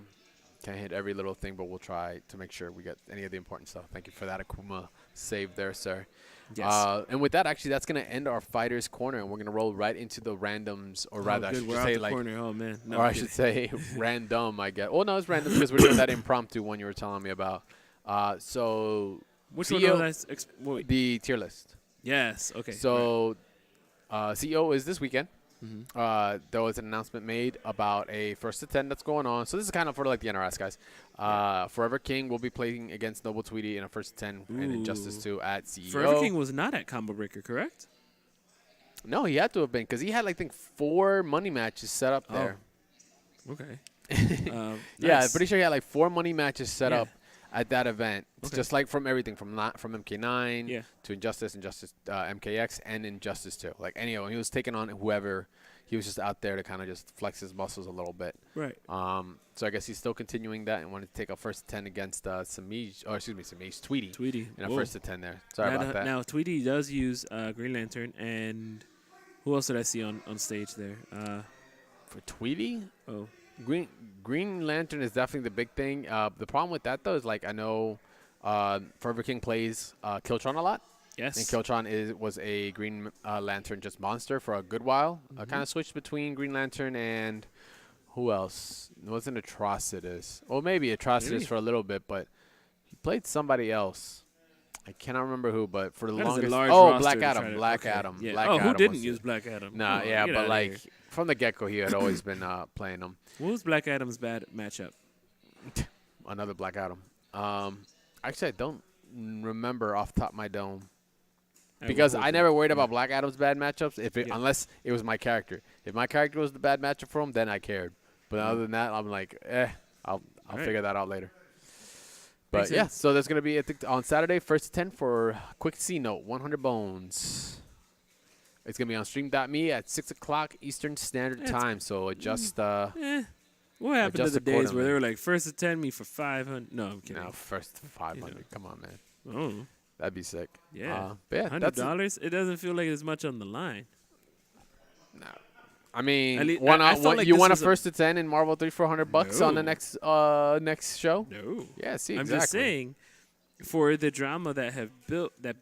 [SPEAKER 1] Can't hit every little thing, but we'll try to make sure we get any of the important stuff. Thank you for that Akuma save there, sir.
[SPEAKER 2] Yes.
[SPEAKER 1] And with that, actually, that's going to end our Fighters Corner, and we're going to roll right into the randoms, or rather, I
[SPEAKER 2] good.
[SPEAKER 1] should
[SPEAKER 2] We're
[SPEAKER 1] just
[SPEAKER 2] out
[SPEAKER 1] say,
[SPEAKER 2] the
[SPEAKER 1] like,
[SPEAKER 2] corner. Oh man. No,
[SPEAKER 1] or I
[SPEAKER 2] I'm
[SPEAKER 1] should
[SPEAKER 2] kidding.
[SPEAKER 1] say random, I guess. Well, no, it's random because we're doing that impromptu one you were telling me about. So
[SPEAKER 2] Which
[SPEAKER 1] CEO
[SPEAKER 2] one? Was wait.
[SPEAKER 1] the tier list.
[SPEAKER 2] Yes. Okay.
[SPEAKER 1] So CEO is this weekend.
[SPEAKER 2] Mhm.
[SPEAKER 1] There was an announcement made about a first to 10 that's going on. So this is kind of for like the NRS guys. Forever King will be playing against Noble Tweety in a first to 10 and Injustice 2 at CEO.
[SPEAKER 2] Forever King was not at Combo Breaker, correct?
[SPEAKER 1] No, he had to have been because he had, like, I think, 4 money matches set up there.
[SPEAKER 2] Okay.
[SPEAKER 1] Yeah, I'm
[SPEAKER 2] Nice.
[SPEAKER 1] pretty sure he had like 4 money matches set
[SPEAKER 2] Yeah.
[SPEAKER 1] up at that event. It's
[SPEAKER 2] Okay.
[SPEAKER 1] just like from everything from MK9
[SPEAKER 2] Yeah.
[SPEAKER 1] to Injustice, MKX, and Injustice 2. Like anyone, he was taking on whoever. He was just out there to kind of just flex his muscles a little bit.
[SPEAKER 2] Right.
[SPEAKER 1] So I guess he's still continuing that and wanted to take a first 10 against Tweety
[SPEAKER 2] Tweety.
[SPEAKER 1] in a
[SPEAKER 2] Whoa.
[SPEAKER 1] first to 10 there. Sorry
[SPEAKER 2] now,
[SPEAKER 1] about that.
[SPEAKER 2] Now Tweety does use Green Lantern, and who else did I see on stage there?
[SPEAKER 1] For Tweety,
[SPEAKER 2] Oh.
[SPEAKER 1] Green Lantern is definitely the big thing. The problem with that though is, like, I know Forever King plays Kiltron a lot.
[SPEAKER 2] Yes.
[SPEAKER 1] And Kiltron was a Green Lantern just monster for a good while. Kind of switched between Green Lantern and who else? It wasn't Atrocitus. Well, maybe Atrocitus
[SPEAKER 2] Maybe.
[SPEAKER 1] for a little bit, but he played somebody else. I cannot remember who, but for the
[SPEAKER 2] That is a
[SPEAKER 1] longest.
[SPEAKER 2] large
[SPEAKER 1] Oh,
[SPEAKER 2] roster
[SPEAKER 1] Black
[SPEAKER 2] to try
[SPEAKER 1] Adam.
[SPEAKER 2] to-
[SPEAKER 1] Black
[SPEAKER 2] okay.
[SPEAKER 1] Adam.
[SPEAKER 2] Yeah.
[SPEAKER 1] Black
[SPEAKER 2] who
[SPEAKER 1] Adam
[SPEAKER 2] didn't
[SPEAKER 1] was
[SPEAKER 2] use
[SPEAKER 1] it.
[SPEAKER 2] Black Adam?
[SPEAKER 1] Nah,
[SPEAKER 2] Come on,
[SPEAKER 1] yeah,
[SPEAKER 2] get
[SPEAKER 1] but
[SPEAKER 2] outta
[SPEAKER 1] like
[SPEAKER 2] here.
[SPEAKER 1] from the get-go, he had always been playing them.
[SPEAKER 2] What was Black Adam's bad matchup?
[SPEAKER 1] Another Black Adam. Actually, I don't remember off the top of my dome. Because I never worried about Black Adam's bad matchups unless it was my character. If my character was the bad matchup for him, then I cared. But other than that, I'm like, I'll
[SPEAKER 2] Right.
[SPEAKER 1] figure that out later. But
[SPEAKER 2] Makes
[SPEAKER 1] yeah,
[SPEAKER 2] sense.
[SPEAKER 1] so there's gonna be, I think, on Saturday, first to 10 for quick C note, 100 bones. It's gonna be on stream.me at 6:00 Eastern Standard
[SPEAKER 2] That's-
[SPEAKER 1] Time. So adjust.
[SPEAKER 2] What happened to
[SPEAKER 1] Adjust
[SPEAKER 2] the days where
[SPEAKER 1] accordingly.
[SPEAKER 2] they were like, first attend me for 500? No, I'm kidding.
[SPEAKER 1] No, first 500.
[SPEAKER 2] know.
[SPEAKER 1] Come on, man.
[SPEAKER 2] Oh,
[SPEAKER 1] That'd be sick.
[SPEAKER 2] yeah.
[SPEAKER 1] But yeah, that's it.
[SPEAKER 2] $100? It doesn't feel like there's much on the line.
[SPEAKER 1] No. I mean,
[SPEAKER 2] At lea-
[SPEAKER 1] one
[SPEAKER 2] I
[SPEAKER 1] on
[SPEAKER 2] felt
[SPEAKER 1] one,
[SPEAKER 2] like
[SPEAKER 1] you
[SPEAKER 2] this
[SPEAKER 1] want a
[SPEAKER 2] was a-
[SPEAKER 1] first to 10 in Marvel 3 for $100 on the
[SPEAKER 2] No.
[SPEAKER 1] next show?
[SPEAKER 2] No.
[SPEAKER 1] Yeah, see,
[SPEAKER 2] I'm
[SPEAKER 1] exactly.
[SPEAKER 2] just saying, for the drama that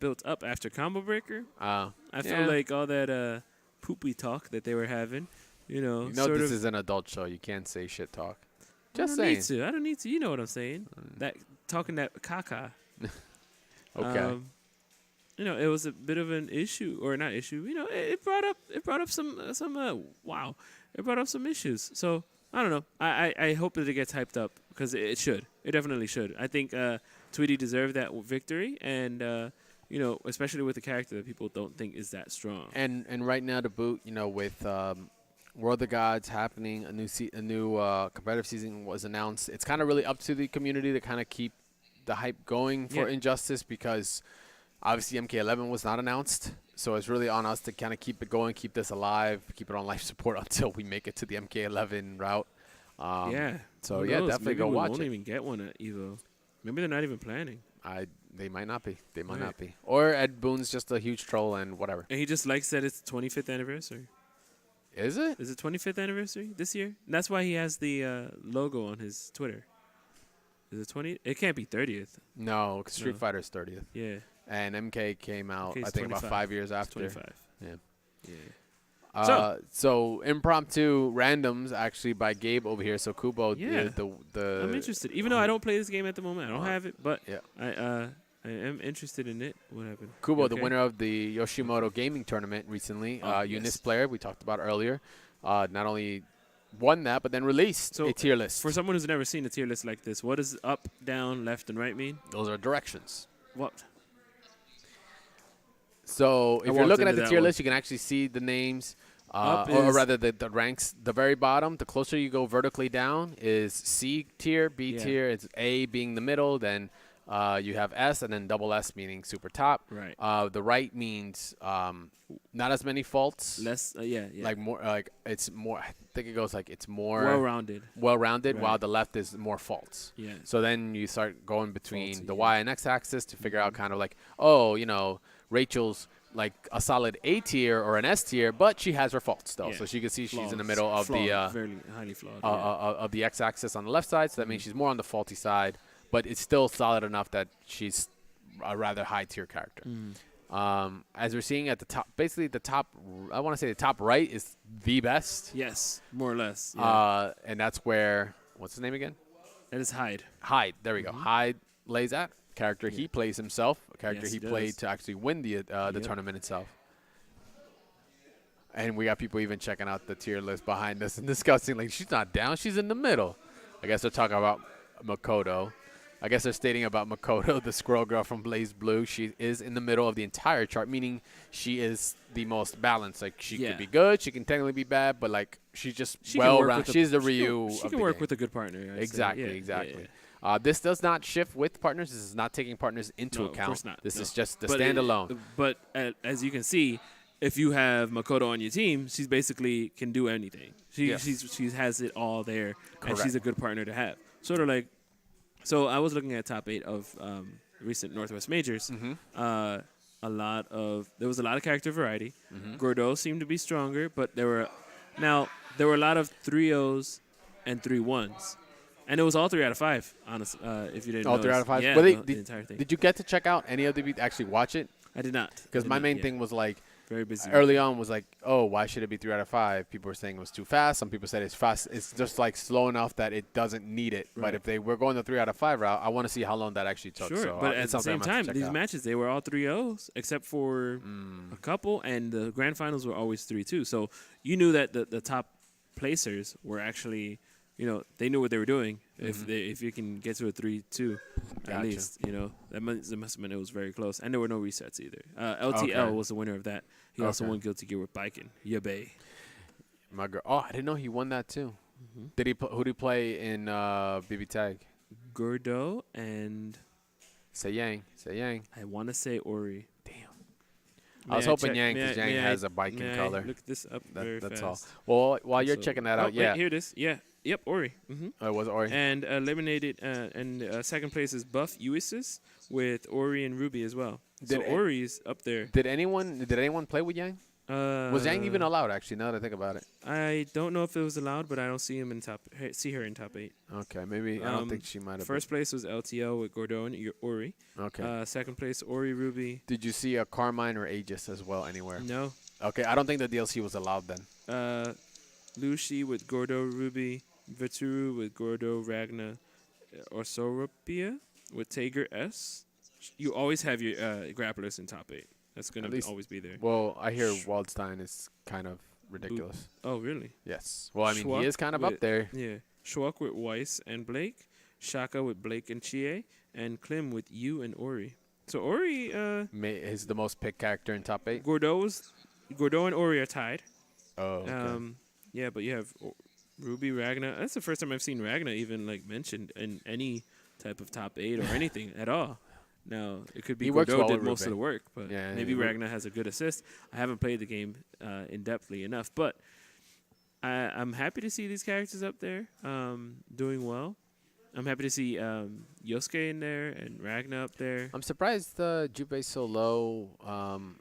[SPEAKER 2] built up after Combo Breaker, I
[SPEAKER 1] Yeah.
[SPEAKER 2] feel like all that poopy talk that they were having,
[SPEAKER 1] You know
[SPEAKER 2] sort
[SPEAKER 1] this
[SPEAKER 2] of.
[SPEAKER 1] is an adult show. You can't say shit talk.
[SPEAKER 2] I
[SPEAKER 1] Just
[SPEAKER 2] don't
[SPEAKER 1] saying.
[SPEAKER 2] need to. I don't need to. You know what I'm saying? That talking that caca.
[SPEAKER 1] Okay.
[SPEAKER 2] It was a bit of an issue, or not issue. It brought up some wow. It brought up some issues. So I don't know. I hope that it gets hyped up because it should. It definitely should. I think Tweety deserved that victory, and especially with the character that people don't think is that strong.
[SPEAKER 1] And right now to boot, with World of Gods happening, a new competitive season was announced. It's kind of really up to the community to kind of keep the hype going for
[SPEAKER 2] Yeah.
[SPEAKER 1] Injustice, because obviously MK11 was not announced. So it's really on us to kind of keep it going, keep this alive, keep it on life support until we make it to the MK11 route.
[SPEAKER 2] Yeah.
[SPEAKER 1] So
[SPEAKER 2] Who
[SPEAKER 1] yeah,
[SPEAKER 2] knows?
[SPEAKER 1] definitely
[SPEAKER 2] Maybe
[SPEAKER 1] go
[SPEAKER 2] we
[SPEAKER 1] watch
[SPEAKER 2] won't
[SPEAKER 1] it.
[SPEAKER 2] even get one at Evo. Maybe they're not even planning.
[SPEAKER 1] They might not be. They might
[SPEAKER 2] Right.
[SPEAKER 1] not be. Or Ed Boon's just a huge troll and whatever.
[SPEAKER 2] And he just likes that it's 25th anniversary.
[SPEAKER 1] Is it?
[SPEAKER 2] Is it 25th anniversary this year? That's why he has the logo on his Twitter. Is it 20? It can't be 30th.
[SPEAKER 1] No, 'cause Street
[SPEAKER 2] No.
[SPEAKER 1] Fighter's 30th.
[SPEAKER 2] Yeah.
[SPEAKER 1] And MK came out,
[SPEAKER 2] MK 's
[SPEAKER 1] I think, about
[SPEAKER 2] 25.
[SPEAKER 1] 5 years
[SPEAKER 2] It's
[SPEAKER 1] after.
[SPEAKER 2] 25.
[SPEAKER 1] Yeah.
[SPEAKER 2] Yeah.
[SPEAKER 1] So impromptu randoms actually by Gabe over here. So Kubo,
[SPEAKER 2] Yeah.
[SPEAKER 1] the
[SPEAKER 2] I'm interested. Even though I don't play this game at the moment, I don't have it, but
[SPEAKER 1] yeah.
[SPEAKER 2] I am interested in it. What happened?
[SPEAKER 1] Kubo,
[SPEAKER 2] You
[SPEAKER 1] the
[SPEAKER 2] okay?
[SPEAKER 1] winner of the Yoshimoto Gaming Tournament recently,
[SPEAKER 2] Oh,
[SPEAKER 1] Eunice
[SPEAKER 2] yes.
[SPEAKER 1] player we talked about earlier, not only won that but then released
[SPEAKER 2] So,
[SPEAKER 1] a tier list.
[SPEAKER 2] For someone who's never seen a tier list like this, what does up, down, left, and right mean?
[SPEAKER 1] Those are directions.
[SPEAKER 2] What?
[SPEAKER 1] So if you're
[SPEAKER 2] walked
[SPEAKER 1] looking at
[SPEAKER 2] into
[SPEAKER 1] the
[SPEAKER 2] that
[SPEAKER 1] tier
[SPEAKER 2] one.
[SPEAKER 1] list, you can actually see the names,
[SPEAKER 2] Up
[SPEAKER 1] or
[SPEAKER 2] is-
[SPEAKER 1] rather the ranks. The very bottom, the closer you go vertically down, is C tier, B
[SPEAKER 2] Yeah.
[SPEAKER 1] tier. It's A being the middle, then You have S and then double S meaning super top.
[SPEAKER 2] Right.
[SPEAKER 1] The right means not as many faults.
[SPEAKER 2] Less. Yeah.
[SPEAKER 1] Like more, like it's more. I think it goes like it's more
[SPEAKER 2] Well-rounded.
[SPEAKER 1] well-rounded,
[SPEAKER 2] Right.
[SPEAKER 1] while the left is more faults.
[SPEAKER 2] Yeah.
[SPEAKER 1] So then you start going between
[SPEAKER 2] Faulty,
[SPEAKER 1] the
[SPEAKER 2] yeah.
[SPEAKER 1] Y and X axis to figure out kind of like, oh, Rachel's like a solid A tier or an S tier, but she has her faults though.
[SPEAKER 2] Yeah.
[SPEAKER 1] So she can see she's in the
[SPEAKER 2] Flaws.
[SPEAKER 1] middle of the
[SPEAKER 2] very highly flawed.
[SPEAKER 1] of the X axis on the left side. So that means she's more on the faulty side, but it's still solid enough that she's a rather high tier character. As we're seeing at the top, basically the top, I want to say the top right is the best.
[SPEAKER 2] Yes, more or less. Yeah.
[SPEAKER 1] And that's where, what's his name again?
[SPEAKER 2] That is Hyde.
[SPEAKER 1] Hyde. There we go. Hyde lays at character he plays himself, a character
[SPEAKER 2] Yes,
[SPEAKER 1] he
[SPEAKER 2] he
[SPEAKER 1] played
[SPEAKER 2] does.
[SPEAKER 1] to actually win the tournament itself. And we got people even checking out the tier list behind us and discussing, like, she's not down, she's in the middle. I guess they're talking about Makoto. I guess they're stating about Makoto, the squirrel girl from Blaze Blue. She is in the middle of the entire chart, meaning she is the most balanced. Like, she could be good, she can technically be bad, but, like, she's just well-rounded. She's the Ryu
[SPEAKER 2] She
[SPEAKER 1] of
[SPEAKER 2] can
[SPEAKER 1] the
[SPEAKER 2] work
[SPEAKER 1] game.
[SPEAKER 2] with a good partner. I'd say.
[SPEAKER 1] Exactly,
[SPEAKER 2] Yeah,
[SPEAKER 1] exactly.
[SPEAKER 2] yeah.
[SPEAKER 1] This does not shift with partners. This is not taking partners into
[SPEAKER 2] No,
[SPEAKER 1] account.
[SPEAKER 2] of course not.
[SPEAKER 1] This
[SPEAKER 2] No.
[SPEAKER 1] is just the
[SPEAKER 2] But
[SPEAKER 1] standalone.
[SPEAKER 2] But as you can see, if you have Makoto on your team, she's basically can do anything. She has it all there, and she's a good partner to have. Sort of like, so I was looking at top 8 of recent Northwest majors. There was a lot of character variety. Gordeau seemed to be stronger, but there were a lot of 3-0s and 3-1s. And it was all 3 out of 5, honestly, if you didn't know.
[SPEAKER 1] All 3 out of 5?
[SPEAKER 2] Yeah,
[SPEAKER 1] Well,
[SPEAKER 2] the entire thing.
[SPEAKER 1] Did you get to check out any of the actually watch it?
[SPEAKER 2] I did not.
[SPEAKER 1] Because my main thing was like,
[SPEAKER 2] very busy.
[SPEAKER 1] early on was like, oh, why should it be 3 out of 5? People were saying it was too fast. Some people said it's fast. It's just like slow enough that it doesn't need it.
[SPEAKER 2] Right.
[SPEAKER 1] But if they were going the 3 out of 5 route, I want to see how long that actually took.
[SPEAKER 2] Sure,
[SPEAKER 1] So
[SPEAKER 2] but
[SPEAKER 1] it's
[SPEAKER 2] at the
[SPEAKER 1] something
[SPEAKER 2] same
[SPEAKER 1] I'm gonna have
[SPEAKER 2] time,
[SPEAKER 1] to check
[SPEAKER 2] these
[SPEAKER 1] out.
[SPEAKER 2] matches, they were all 3-0s, except for a couple, and the grand finals were always 3-2. So you knew that the top placers were actually, they knew what they were doing. If you can get to a 3-2, at
[SPEAKER 1] Gotcha.
[SPEAKER 2] least, that must have meant it was very close. And there were no resets either. LTL was the winner of that. He also won Guilty Gear with Biken. Yabe.
[SPEAKER 1] My girl. Oh, I didn't know he won that too. Did he? Who did he play in BB Tag?
[SPEAKER 2] Gordeau and
[SPEAKER 1] Say Yang.
[SPEAKER 2] I want to say Ori.
[SPEAKER 1] Damn. I was hoping Yang, because Yang
[SPEAKER 2] may
[SPEAKER 1] has
[SPEAKER 2] I-
[SPEAKER 1] a biking
[SPEAKER 2] may I
[SPEAKER 1] color.
[SPEAKER 2] look this up very
[SPEAKER 1] That's
[SPEAKER 2] fast.
[SPEAKER 1] all. Well, while you're
[SPEAKER 2] So-
[SPEAKER 1] checking that
[SPEAKER 2] oh,
[SPEAKER 1] out,
[SPEAKER 2] wait,
[SPEAKER 1] yeah.
[SPEAKER 2] here it is. Yeah. Yep, Ori.
[SPEAKER 1] It was Ori.
[SPEAKER 2] And eliminated, and second place is Buff Uisis with Ori and Ruby as well. So
[SPEAKER 1] Did
[SPEAKER 2] Ori's up there.
[SPEAKER 1] Did anyone play with Yang? Was Yang even allowed? Actually, now that I think about it.
[SPEAKER 2] I don't know if it was allowed, but I don't see him in see her in top 8.
[SPEAKER 1] Okay, maybe I don't think she might have.
[SPEAKER 2] First place was LTL with Gordeau and Ori.
[SPEAKER 1] Okay.
[SPEAKER 2] Second place Ori Ruby.
[SPEAKER 1] Did you see a Carmine or Aegis as well anywhere?
[SPEAKER 2] No.
[SPEAKER 1] Okay, I don't think the DLC was allowed then.
[SPEAKER 2] Lucy with Gordeau Ruby. Vituru with Gordeau Ragna. Orsoropia with Tager S. You always have your grapplers in top 8. That's going to always be there.
[SPEAKER 1] Well, I hear Waldstein is kind of ridiculous.
[SPEAKER 2] Oh, really?
[SPEAKER 1] Yes. Well, I mean,
[SPEAKER 2] Schwab
[SPEAKER 1] he is kind of up
[SPEAKER 2] with-
[SPEAKER 1] there.
[SPEAKER 2] Yeah. Schwak with Weiss and Blake. Shaka with Blake and Chie. And Klim with you and Ori. So Ori,
[SPEAKER 1] Is the most picked character in top 8.
[SPEAKER 2] Gordeau and Ori are tied.
[SPEAKER 1] Oh, okay.
[SPEAKER 2] Yeah, but you have Ruby, Ragna. That's the first time I've seen Ragna even like mentioned in any type of top 8 or anything at all. Now, it could be
[SPEAKER 1] He works
[SPEAKER 2] Gordeau
[SPEAKER 1] well
[SPEAKER 2] did
[SPEAKER 1] with
[SPEAKER 2] most of
[SPEAKER 1] Ruby.
[SPEAKER 2] the work, but
[SPEAKER 1] Yeah,
[SPEAKER 2] maybe Ragna has a good assist. I haven't played the game in-depthly enough, but I'm happy to see these characters up there doing well. I'm happy to see Yosuke in there and Ragna up there.
[SPEAKER 1] I'm surprised Jupe's so low.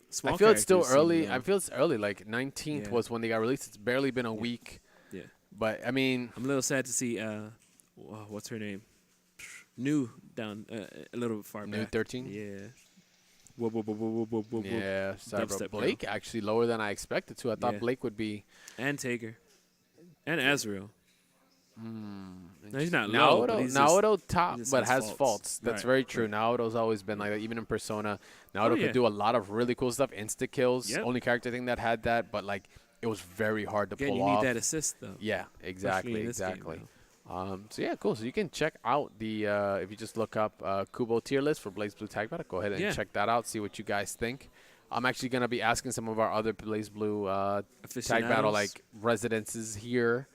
[SPEAKER 2] Small
[SPEAKER 1] I feel it's still
[SPEAKER 2] characters seem
[SPEAKER 1] early.
[SPEAKER 2] low.
[SPEAKER 1] I feel it's early. Like 19th
[SPEAKER 2] Yeah.
[SPEAKER 1] was when they got released. It's barely been a week.
[SPEAKER 2] Yeah.
[SPEAKER 1] But, I mean,
[SPEAKER 2] I'm a little sad to see, what's her name? New down a little bit far
[SPEAKER 1] New
[SPEAKER 2] back.
[SPEAKER 1] 13?
[SPEAKER 2] Yeah. Whoop, whoop, whoop, whoop, whoop, whoop, whoop.
[SPEAKER 1] Yeah, sorry, bro.
[SPEAKER 2] Dubstep
[SPEAKER 1] Blake actually lower than I expected to. I thought
[SPEAKER 2] Yeah.
[SPEAKER 1] Blake would be.
[SPEAKER 2] And Tager. And Azrael. No, he's not low. But he's
[SPEAKER 1] Naoto top,
[SPEAKER 2] he just
[SPEAKER 1] but
[SPEAKER 2] has
[SPEAKER 1] has
[SPEAKER 2] faults.
[SPEAKER 1] faults. That's
[SPEAKER 2] Right,
[SPEAKER 1] very true. Naoto's always been like that. Even in Persona, Naoto
[SPEAKER 2] yeah.
[SPEAKER 1] could do a lot of really cool stuff. Insta kills.
[SPEAKER 2] Yep.
[SPEAKER 1] Only character thing that had that, but like it was very hard to
[SPEAKER 2] Again,
[SPEAKER 1] pull
[SPEAKER 2] you
[SPEAKER 1] off.
[SPEAKER 2] need that assist, though.
[SPEAKER 1] Yeah,
[SPEAKER 2] Especially
[SPEAKER 1] exactly,
[SPEAKER 2] in this game,
[SPEAKER 1] exactly.
[SPEAKER 2] though.
[SPEAKER 1] So yeah, cool. So you can check out the if you just look up Kubo tier list for Blaze Blue Tag Battle. Go ahead and
[SPEAKER 2] Yeah.
[SPEAKER 1] check that out. See what you guys think. I'm actually gonna be asking some of our other Blaze Blue Tag Battle
[SPEAKER 2] Aficionados.
[SPEAKER 1] residences here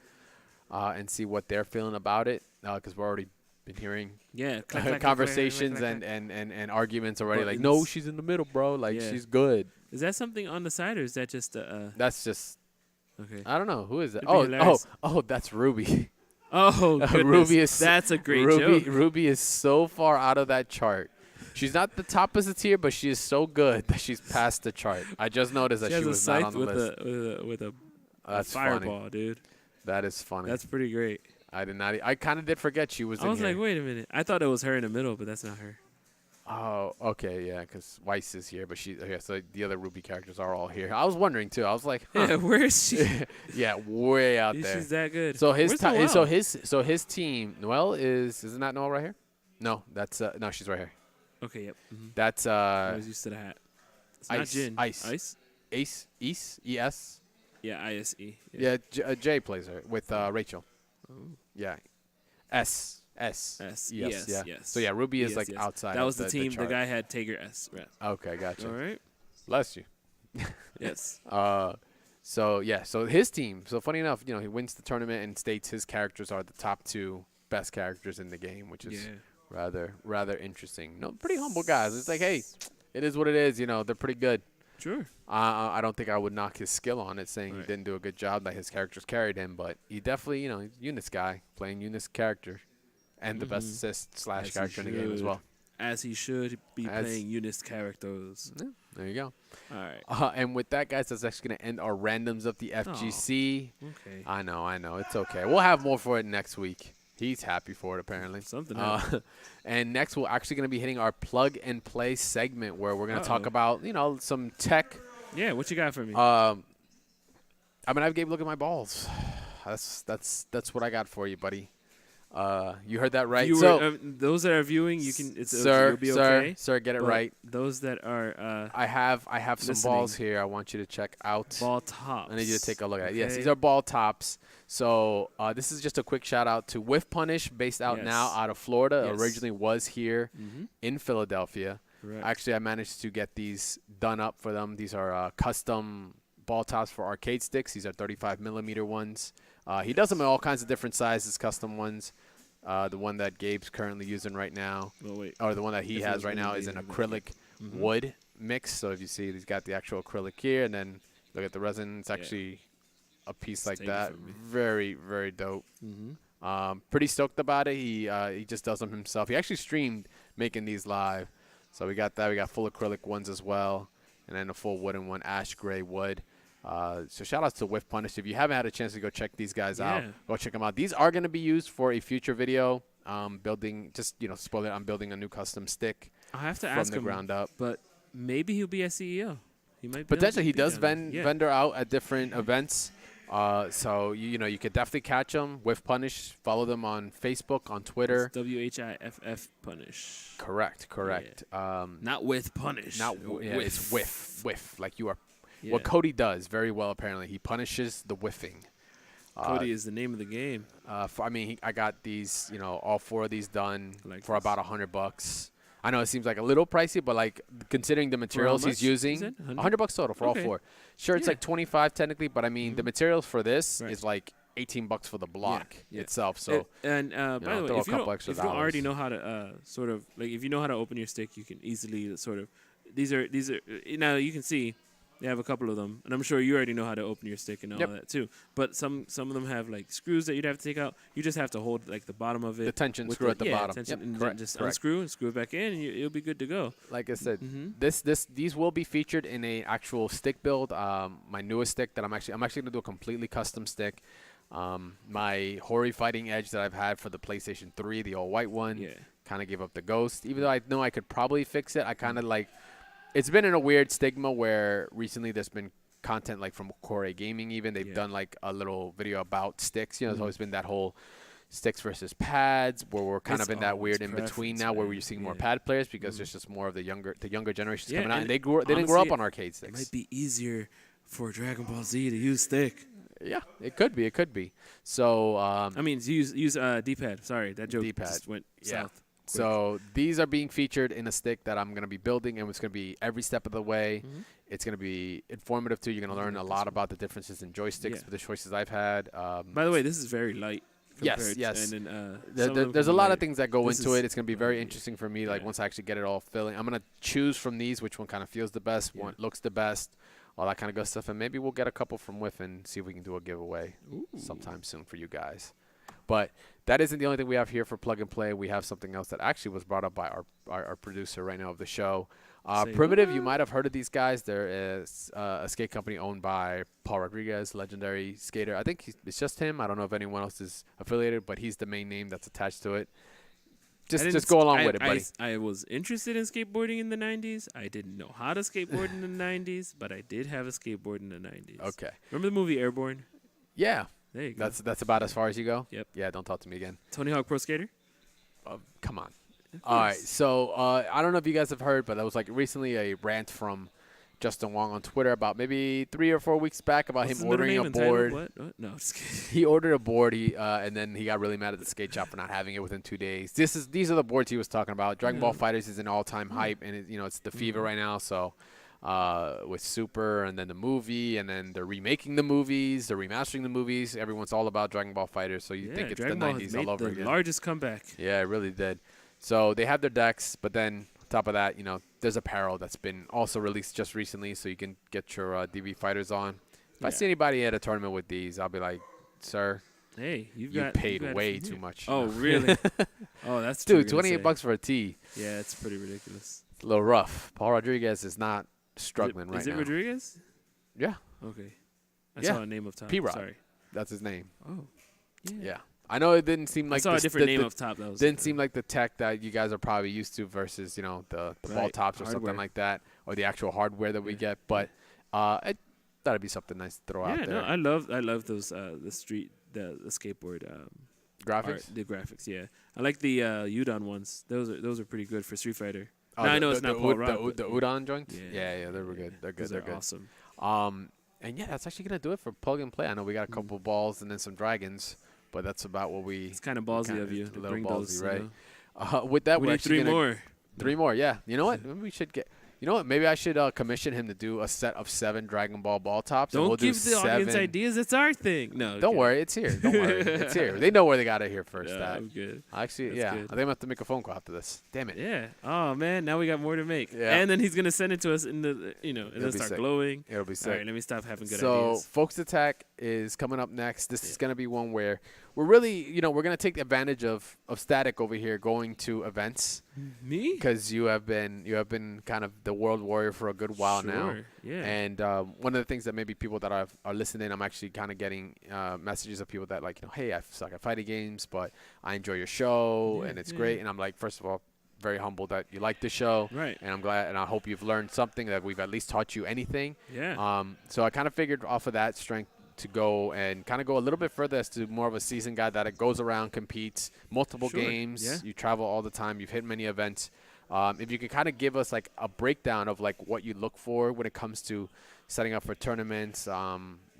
[SPEAKER 1] and see what they're feeling about it because we're already been hearing
[SPEAKER 2] Yeah, clack, clack, clack,
[SPEAKER 1] conversations
[SPEAKER 2] clack, clack, clack.
[SPEAKER 1] and arguments already. Like, no,
[SPEAKER 2] Buttons.
[SPEAKER 1] she's in the middle, bro. Like,
[SPEAKER 2] Yeah.
[SPEAKER 1] she's good.
[SPEAKER 2] Is that something on the side, or is that just
[SPEAKER 1] That's just,
[SPEAKER 2] okay?
[SPEAKER 1] I don't know. Who is that?
[SPEAKER 2] It'd be
[SPEAKER 1] Oh,
[SPEAKER 2] hilarious.
[SPEAKER 1] that's Ruby.
[SPEAKER 2] Oh, goodness.
[SPEAKER 1] Ruby is
[SPEAKER 2] That's a great
[SPEAKER 1] Ruby.
[SPEAKER 2] joke.
[SPEAKER 1] Ruby is so far out of that chart. She's not the top of the tier, but she is so good that she's past the chart. I just noticed that
[SPEAKER 2] She has
[SPEAKER 1] she
[SPEAKER 2] a
[SPEAKER 1] was not on
[SPEAKER 2] scythe
[SPEAKER 1] the list.
[SPEAKER 2] with a
[SPEAKER 1] That's
[SPEAKER 2] fireball,
[SPEAKER 1] funny.
[SPEAKER 2] dude.
[SPEAKER 1] That is funny.
[SPEAKER 2] That's pretty great.
[SPEAKER 1] I did not. I kind of did forget she was
[SPEAKER 2] I
[SPEAKER 1] in
[SPEAKER 2] was
[SPEAKER 1] here.
[SPEAKER 2] like, wait a minute. I thought it was her in the middle, but that's not her.
[SPEAKER 1] Oh, okay, yeah, because Weiss is here, but so the other Ruby characters are all here. I was wondering too. I was like, huh.
[SPEAKER 2] Yeah, where is she?
[SPEAKER 1] Yeah, way out there.
[SPEAKER 2] She's that good.
[SPEAKER 1] So his
[SPEAKER 2] Where's Noelle?
[SPEAKER 1] so his team. Noelle isn't that Noelle right here? No, that's no, she's right here.
[SPEAKER 2] Okay, yep. Mm-hmm.
[SPEAKER 1] That's
[SPEAKER 2] I was used to the hat. It's not
[SPEAKER 1] Ice.
[SPEAKER 2] Jin.
[SPEAKER 1] Ice. ES.
[SPEAKER 2] Yeah, ISE.
[SPEAKER 1] Yeah, Jay plays her with Rachel.
[SPEAKER 2] Oh.
[SPEAKER 1] Yeah, S.
[SPEAKER 2] S.
[SPEAKER 1] Yes. Yeah.
[SPEAKER 2] Yes.
[SPEAKER 1] So yeah, Ruby is
[SPEAKER 2] Yes,
[SPEAKER 1] like
[SPEAKER 2] yes.
[SPEAKER 1] outside.
[SPEAKER 2] That
[SPEAKER 1] of
[SPEAKER 2] was the team. The
[SPEAKER 1] chart.
[SPEAKER 2] guy had Tager S. Right.
[SPEAKER 1] Okay, gotcha.
[SPEAKER 2] All right.
[SPEAKER 1] Bless you.
[SPEAKER 2] Yes.
[SPEAKER 1] So yeah, so his team. So funny enough, he wins the tournament and states his characters are the top 2 best characters in the game, which is rather interesting. No, pretty humble guys. It's like, hey, it is what it is. They're pretty good.
[SPEAKER 2] Sure.
[SPEAKER 1] I don't think I would knock his skill on it, saying
[SPEAKER 2] Right.
[SPEAKER 1] he didn't do a good job, that his characters carried him, but he definitely, he's a Eunice guy, playing Eunice character, and the best assist /
[SPEAKER 2] As he
[SPEAKER 1] character in the game as
[SPEAKER 2] should.
[SPEAKER 1] well.
[SPEAKER 2] As he should be
[SPEAKER 1] As-
[SPEAKER 2] playing Eunice characters.
[SPEAKER 1] Yeah, there you go.
[SPEAKER 2] All right.
[SPEAKER 1] And with that, guys, that's actually going to end our randoms of the FGC.
[SPEAKER 2] Okay.
[SPEAKER 1] I know. It's okay. We'll have more for it next week. He's happy for it, apparently.
[SPEAKER 2] Something happened.
[SPEAKER 1] And next, we're actually going to be hitting our plug and play segment, where we're going to talk about, some tech.
[SPEAKER 2] Yeah, what you got for me?
[SPEAKER 1] I gave a look at my balls. That's what I got for you, buddy. You heard that right.
[SPEAKER 2] Those that are viewing, you can. It'll be okay.
[SPEAKER 1] Sir, get it
[SPEAKER 2] But
[SPEAKER 1] right.
[SPEAKER 2] Those that are
[SPEAKER 1] I have some
[SPEAKER 2] listening.
[SPEAKER 1] balls here. I want you to check out.
[SPEAKER 2] ball tops.
[SPEAKER 1] I need you to take a look at it. Yes,
[SPEAKER 2] Okay.
[SPEAKER 1] these are ball tops. So this is just a quick shout out to Whiff Punish, based out now
[SPEAKER 2] Yes.
[SPEAKER 1] out of Florida.
[SPEAKER 2] Yes.
[SPEAKER 1] Originally was here
[SPEAKER 2] Mm-hmm.
[SPEAKER 1] in Philadelphia.
[SPEAKER 2] Correct.
[SPEAKER 1] Actually, I managed to get these done up for them. These are custom ball tops for arcade sticks. These are 35 millimeter ones. He does them in all kinds of different sizes, custom ones. The one that Gabe's currently using right now,
[SPEAKER 2] Oh wait.
[SPEAKER 1] or the one that he
[SPEAKER 2] If it
[SPEAKER 1] has
[SPEAKER 2] was
[SPEAKER 1] right now, is an
[SPEAKER 2] millimeter,
[SPEAKER 1] acrylic
[SPEAKER 2] Mhm.
[SPEAKER 1] wood mix. So if you see, he's got the actual acrylic here, and then look at the resin. It's
[SPEAKER 2] Yeah.
[SPEAKER 1] actually a piece
[SPEAKER 2] Just
[SPEAKER 1] like
[SPEAKER 2] take it
[SPEAKER 1] that.
[SPEAKER 2] from me.
[SPEAKER 1] Very, very dope.
[SPEAKER 2] Mm-hmm.
[SPEAKER 1] Pretty stoked about it. He just does them himself. He actually streamed making these live. So we got that. We got full acrylic ones as well, and then a full wooden one, ash gray wood. So shout outs to Whiff Punish. If you haven't had a chance to go check these guys out,
[SPEAKER 2] Yeah.
[SPEAKER 1] go check them out. These are going to be used for a future video. Building, just spoil it. I'm building a new custom stick
[SPEAKER 2] I have to
[SPEAKER 1] from
[SPEAKER 2] ask
[SPEAKER 1] the
[SPEAKER 2] him,
[SPEAKER 1] ground up.
[SPEAKER 2] but maybe he'll be a CEO. He might be
[SPEAKER 1] Potentially, he
[SPEAKER 2] able to
[SPEAKER 1] does
[SPEAKER 2] be on it. Yeah.
[SPEAKER 1] vendor out at different events. So you could definitely catch them with Punish. Follow them on Facebook, on Twitter.
[SPEAKER 2] It's WHIFF Punish.
[SPEAKER 1] Correct.
[SPEAKER 2] Not with Punish.
[SPEAKER 1] It's whiff. Like you are.
[SPEAKER 2] Yeah.
[SPEAKER 1] What Cody does very well, apparently, he punishes the whiffing.
[SPEAKER 2] Cody is the name of the game.
[SPEAKER 1] I got these, all 4 of these done
[SPEAKER 2] Like
[SPEAKER 1] for
[SPEAKER 2] this.
[SPEAKER 1] about $100. I know it seems like a little pricey, but like considering the materials he's
[SPEAKER 2] much, you
[SPEAKER 1] using,
[SPEAKER 2] said?
[SPEAKER 1] $100 total for
[SPEAKER 2] Okay.
[SPEAKER 1] all 4. Sure, it's
[SPEAKER 2] Yeah.
[SPEAKER 1] like 25 technically, but I mean the materials for this
[SPEAKER 2] Right.
[SPEAKER 1] is like $18 for the block
[SPEAKER 2] yeah.
[SPEAKER 1] itself. So
[SPEAKER 2] and by the way,
[SPEAKER 1] throw a
[SPEAKER 2] if you,
[SPEAKER 1] couple
[SPEAKER 2] don't,
[SPEAKER 1] extra
[SPEAKER 2] if you don't already
[SPEAKER 1] dollars.
[SPEAKER 2] know how to sort of like if you know how to open your stick, you can easily sort of these are now you can see they have a couple of them, and I'm sure you already know how to open your stick and all
[SPEAKER 1] Yep.
[SPEAKER 2] that too. But some of them have like screws that you'd have to take out. You just have to hold like the bottom of it.
[SPEAKER 1] the tension
[SPEAKER 2] with
[SPEAKER 1] screw at the bottom.
[SPEAKER 2] tension,
[SPEAKER 1] Yep,
[SPEAKER 2] and
[SPEAKER 1] correct,
[SPEAKER 2] then just
[SPEAKER 1] correct.
[SPEAKER 2] unscrew and screw it back in, and you'll be good to go.
[SPEAKER 1] Like I said,
[SPEAKER 2] Mhm.
[SPEAKER 1] these will be featured in a actual stick build. My newest stick that I'm actually gonna do a completely custom stick. My Hori Fighting Edge that I've had for the PlayStation 3, the all white one,
[SPEAKER 2] Yeah.
[SPEAKER 1] kind of gave up the ghost. Even though I know I could probably fix it, I kind of like. It's been in a weird stigma where recently there's been content like from Core Gaming. Even they've
[SPEAKER 2] Yeah.
[SPEAKER 1] done like a little video about sticks. There's
[SPEAKER 2] Mhm.
[SPEAKER 1] always been that whole sticks versus pads, where we're kind
[SPEAKER 2] It's
[SPEAKER 1] of in that
[SPEAKER 2] always
[SPEAKER 1] weird in between
[SPEAKER 2] preference,
[SPEAKER 1] now, where
[SPEAKER 2] man.
[SPEAKER 1] we're seeing more
[SPEAKER 2] Yeah.
[SPEAKER 1] pad players because
[SPEAKER 2] Mhm.
[SPEAKER 1] there's just more of the younger generations
[SPEAKER 2] Yeah,
[SPEAKER 1] coming out,
[SPEAKER 2] and
[SPEAKER 1] and they didn't grow up
[SPEAKER 2] honestly,
[SPEAKER 1] on arcade
[SPEAKER 2] It
[SPEAKER 1] sticks.
[SPEAKER 2] might be easier for Dragon Ball Z to use stick.
[SPEAKER 1] Yeah, it could be. So
[SPEAKER 2] I mean, use D-pad. Sorry, that joke
[SPEAKER 1] D-pad.
[SPEAKER 2] just went
[SPEAKER 1] Yeah.
[SPEAKER 2] south. quick.
[SPEAKER 1] So these are being featured in a stick that I'm going to be building, and it's going to be every step of the way.
[SPEAKER 2] Mhm.
[SPEAKER 1] It's going to be informative too. You're going to learn a lot about the differences in joysticks
[SPEAKER 2] Yeah.
[SPEAKER 1] for the choices I've had.
[SPEAKER 2] By the way, this is very light
[SPEAKER 1] Yes, yes.
[SPEAKER 2] And then
[SPEAKER 1] There's a lot of things that go
[SPEAKER 2] this
[SPEAKER 1] into
[SPEAKER 2] is-
[SPEAKER 1] it. It's going to be very interesting for me, like,
[SPEAKER 2] yeah.
[SPEAKER 1] once I actually get it all filling. I'm going to choose from these which one kind of feels the best,
[SPEAKER 2] Yeah.
[SPEAKER 1] one looks the best, all that kind of good stuff. And maybe we'll get a couple from Whiff and see if we can do a giveaway sometime soon for you guys. But that isn't the only thing we have here for Plug and Play. We have something else that actually was brought up by our producer right now of the show.
[SPEAKER 2] Say
[SPEAKER 1] Primitive, you
[SPEAKER 2] what?
[SPEAKER 1] might have heard of these guys. They're a skate company owned by Paul Rodriguez, legendary skater. I think it's just him. I don't know if anyone else is affiliated, but he's the main name that's attached to it. Just go along with it, buddy.
[SPEAKER 2] I was interested in skateboarding in the 90s. I didn't know how to skateboard in the 90s, but I did have a skateboard in the 90s.
[SPEAKER 1] Okay.
[SPEAKER 2] Remember the movie Airborne?
[SPEAKER 1] Yeah.
[SPEAKER 2] There you go.
[SPEAKER 1] That's about as far as you go?
[SPEAKER 2] Yep.
[SPEAKER 1] Yeah, don't talk to me again.
[SPEAKER 2] Tony Hawk Pro Skater?
[SPEAKER 1] Come on.
[SPEAKER 2] Of
[SPEAKER 1] All right.
[SPEAKER 2] course.
[SPEAKER 1] So I don't know if you guys have heard, but there was like recently a rant from Justin Wong on Twitter about maybe 3 or 4 weeks back about
[SPEAKER 2] What's his
[SPEAKER 1] him
[SPEAKER 2] middle
[SPEAKER 1] ordering
[SPEAKER 2] name
[SPEAKER 1] a
[SPEAKER 2] and title?
[SPEAKER 1] board.
[SPEAKER 2] What? No, just kidding.
[SPEAKER 1] He ordered a board, and then he got really mad at the skate shop for not having it within 2 days. These are the boards he was talking about. Dragon Ball FighterZ is an all-time hype, and it's the fever right now. So with Super, and then the movie, and then they're remaking the movies, they're remastering the movies. Everyone's all about Dragon Ball FighterZ, so you think it's
[SPEAKER 2] Dragon
[SPEAKER 1] the
[SPEAKER 2] Ball
[SPEAKER 1] 90s
[SPEAKER 2] has
[SPEAKER 1] all
[SPEAKER 2] made
[SPEAKER 1] over
[SPEAKER 2] the
[SPEAKER 1] again.
[SPEAKER 2] largest comeback.
[SPEAKER 1] Yeah, it really did. So they have their decks, but then on top of that, there's apparel that's been also released just recently, so you can get your DB fighters on. If I see anybody at a tournament with these, I'll be like, sir,
[SPEAKER 2] Hey, you
[SPEAKER 1] paid
[SPEAKER 2] got it
[SPEAKER 1] way
[SPEAKER 2] from
[SPEAKER 1] too
[SPEAKER 2] here.
[SPEAKER 1] much.
[SPEAKER 2] Oh, really? Oh, that's true.
[SPEAKER 1] Dude, $28 for a tee.
[SPEAKER 2] Yeah, it's pretty ridiculous.
[SPEAKER 1] It's a little rough. Paul Rodriguez is not struggling right
[SPEAKER 2] Is it
[SPEAKER 1] now.
[SPEAKER 2] Rodriguez?
[SPEAKER 1] Yeah,
[SPEAKER 2] Okay. I
[SPEAKER 1] Yeah.
[SPEAKER 2] saw a name up top.
[SPEAKER 1] P-Rod.
[SPEAKER 2] Sorry.
[SPEAKER 1] that's his name.
[SPEAKER 2] Oh.
[SPEAKER 1] Yeah. I know it didn't seem
[SPEAKER 2] I
[SPEAKER 1] like
[SPEAKER 2] saw a
[SPEAKER 1] this-
[SPEAKER 2] different
[SPEAKER 1] the-
[SPEAKER 2] name
[SPEAKER 1] the-
[SPEAKER 2] up top. That was
[SPEAKER 1] Didn't seem like the tech that you guys are probably used to versus, the ball
[SPEAKER 2] Right,
[SPEAKER 1] tops or something
[SPEAKER 2] hardware.
[SPEAKER 1] like that, or the actual hardware that we
[SPEAKER 2] Yeah.
[SPEAKER 1] get. But that'd be something nice to throw out
[SPEAKER 2] Yeah,
[SPEAKER 1] there.
[SPEAKER 2] no, I love those the skateboard
[SPEAKER 1] Graphics?
[SPEAKER 2] art, the graphics. Yeah, I like the Udon ones. Those are pretty good for Street Fighter.
[SPEAKER 1] Oh,
[SPEAKER 2] Now, I know it's not Paul Rudd,
[SPEAKER 1] the
[SPEAKER 2] but
[SPEAKER 1] udon joints.
[SPEAKER 2] Yeah.
[SPEAKER 1] Yeah, they were good. They're good.
[SPEAKER 2] those
[SPEAKER 1] They're
[SPEAKER 2] are
[SPEAKER 1] good.
[SPEAKER 2] awesome.
[SPEAKER 1] And yeah, that's actually gonna do it for plug and play. I know we got a couple balls and then some dragons, but that's about what we.
[SPEAKER 2] It's kind of ballsy
[SPEAKER 1] kinda-
[SPEAKER 2] of you
[SPEAKER 1] it's a
[SPEAKER 2] to
[SPEAKER 1] little
[SPEAKER 2] bring
[SPEAKER 1] ballsy,
[SPEAKER 2] those.
[SPEAKER 1] right? With that,
[SPEAKER 2] We
[SPEAKER 1] we're
[SPEAKER 2] need
[SPEAKER 1] actually
[SPEAKER 2] 3
[SPEAKER 1] gonna,
[SPEAKER 2] more.
[SPEAKER 1] 3 more. Yeah. You know what? Maybe we should get. You know what? Maybe I should commission him to do a set of 7 Dragon Ball ball tops. and
[SPEAKER 2] Don't
[SPEAKER 1] we'll do
[SPEAKER 2] give the audience
[SPEAKER 1] 7.
[SPEAKER 2] ideas. It's our thing. No,
[SPEAKER 1] Don't
[SPEAKER 2] okay.
[SPEAKER 1] worry, it's here. Don't worry, it's here. They know where they got it here first.
[SPEAKER 2] No, I'm good.
[SPEAKER 1] Actually,
[SPEAKER 2] That's
[SPEAKER 1] yeah.
[SPEAKER 2] good.
[SPEAKER 1] I think I'm gonna have to make a phone call after this. Damn it.
[SPEAKER 2] Yeah. Oh man, now we got more to make.
[SPEAKER 1] Yeah.
[SPEAKER 2] And then he's gonna send it to us and
[SPEAKER 1] It'll
[SPEAKER 2] it'll
[SPEAKER 1] be
[SPEAKER 2] start
[SPEAKER 1] sick.
[SPEAKER 2] glowing.
[SPEAKER 1] It'll be
[SPEAKER 2] All
[SPEAKER 1] sick.
[SPEAKER 2] right, let me stop having good
[SPEAKER 1] So,
[SPEAKER 2] ideas.
[SPEAKER 1] Folks Attack is coming up next. This is going to be one where we're really, we're going to take advantage of Static over here going to events
[SPEAKER 2] Me?
[SPEAKER 1] because you have been kind of the world warrior for a good while now.
[SPEAKER 2] Sure, yeah.
[SPEAKER 1] And one of the things that maybe people that are listening, I'm actually kind of getting messages of people that like, hey, I suck at fighting games, but I enjoy your show
[SPEAKER 2] Yeah,
[SPEAKER 1] and it's
[SPEAKER 2] yeah.
[SPEAKER 1] great. And I'm like, first of all, very humbled that you like the show.
[SPEAKER 2] Right.
[SPEAKER 1] And I'm glad, and I hope you've learned something, that we've at least taught you anything.
[SPEAKER 2] Yeah.
[SPEAKER 1] So I kind of figured off of that strength to go and kind of go a little bit further as to more of a seasoned guy that it goes around, competes multiple
[SPEAKER 2] Sure,
[SPEAKER 1] games.
[SPEAKER 2] yeah.
[SPEAKER 1] You travel all the time. You've hit many events. If you could kind of give us like a breakdown of like what you look for when it comes to setting up for tournaments,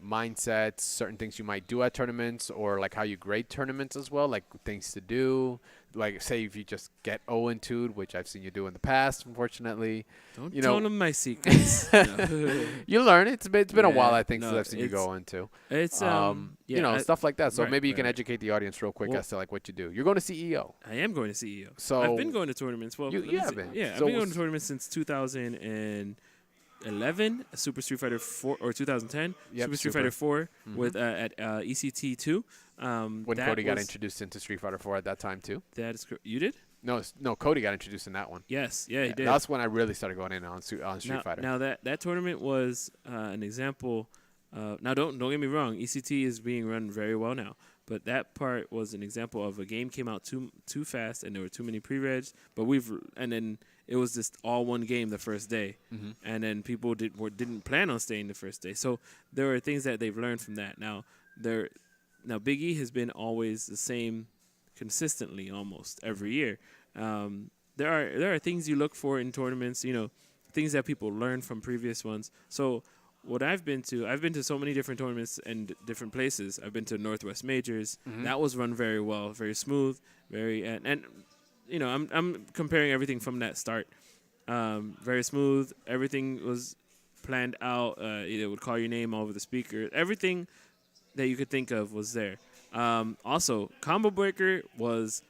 [SPEAKER 1] mindsets, certain things you might do at tournaments, or like how you grade tournaments as well, like things to do. Like say if you just get 0-2'd, which I've seen you do in the past, unfortunately.
[SPEAKER 2] Don't
[SPEAKER 1] you
[SPEAKER 2] tell
[SPEAKER 1] know-
[SPEAKER 2] them my secrets. No.
[SPEAKER 1] You learn. It's been a while,
[SPEAKER 2] Yeah,
[SPEAKER 1] I think, since
[SPEAKER 2] no,
[SPEAKER 1] I've seen you
[SPEAKER 2] it's-
[SPEAKER 1] go into.
[SPEAKER 2] It's
[SPEAKER 1] Stuff like that. So
[SPEAKER 2] right,
[SPEAKER 1] maybe you can
[SPEAKER 2] right.
[SPEAKER 1] educate the audience real quick
[SPEAKER 2] Well-
[SPEAKER 1] as to like what you do. You're going to CEO.
[SPEAKER 2] I am going to CEO.
[SPEAKER 1] So
[SPEAKER 2] I've been going to tournaments. Well,
[SPEAKER 1] You-
[SPEAKER 2] let
[SPEAKER 1] you
[SPEAKER 2] me
[SPEAKER 1] have
[SPEAKER 2] see.
[SPEAKER 1] been.
[SPEAKER 2] Yeah,
[SPEAKER 1] So
[SPEAKER 2] I've been going
[SPEAKER 1] what's-
[SPEAKER 2] to tournaments since 2011, Super Street Fighter 4 or 2010,
[SPEAKER 1] Yep,
[SPEAKER 2] Super Street
[SPEAKER 1] Super.
[SPEAKER 2] Fighter 4
[SPEAKER 1] Mhm.
[SPEAKER 2] with at ECT 2.
[SPEAKER 1] when
[SPEAKER 2] that
[SPEAKER 1] Cody got
[SPEAKER 2] was-
[SPEAKER 1] introduced into Street Fighter 4 at that time too.
[SPEAKER 2] That is correct. You did?
[SPEAKER 1] No, Cody got introduced in that one.
[SPEAKER 2] Yes. Yeah, he did.
[SPEAKER 1] That's when I really started going in on Street
[SPEAKER 2] now,
[SPEAKER 1] Fighter.
[SPEAKER 2] Now that tournament was an example. Now don't get me wrong. ECT is being run very well now, but that part was an example of a game came out too fast and there were too many pre-regs. But then it was just all one game the first day,
[SPEAKER 1] Mhm.
[SPEAKER 2] and then people didn't plan on staying the first day. So there are things that they've learned from that. Now Big E has been always the same, consistently almost every year. There are things you look for in tournaments, things that people learn from previous ones. So what I've been to so many different tournaments and different places. I've been to Northwest Majors.
[SPEAKER 1] Mhm.
[SPEAKER 2] That was run very well, very smooth, and I'm comparing everything from that start. Very smooth. Everything was planned out. It would call your name all over the speaker. Everything that you could think of was there. Also, Combo Breaker was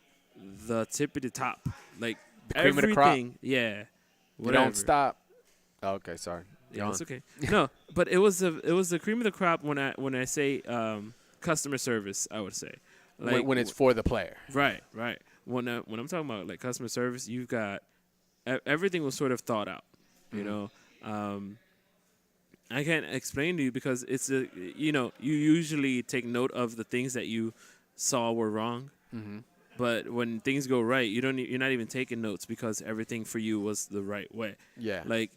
[SPEAKER 2] the tip of the top. Like
[SPEAKER 1] The cream of the crop.
[SPEAKER 2] everything, yeah.
[SPEAKER 1] You
[SPEAKER 2] Whatever.
[SPEAKER 1] don't stop. Oh, okay, sorry. Go
[SPEAKER 2] Yeah,
[SPEAKER 1] on.
[SPEAKER 2] it's okay. No, but it was the cream of the crop when I say customer service. I would say,
[SPEAKER 1] When it's for the player.
[SPEAKER 2] right. When I'm talking about like customer service, you've got everything was sort of thought out. You know, I can't explain to you because it's you usually take note of the things that you saw were wrong. But when things go right, you're not even taking notes because everything for you was the right way.
[SPEAKER 1] Yeah.
[SPEAKER 2] Like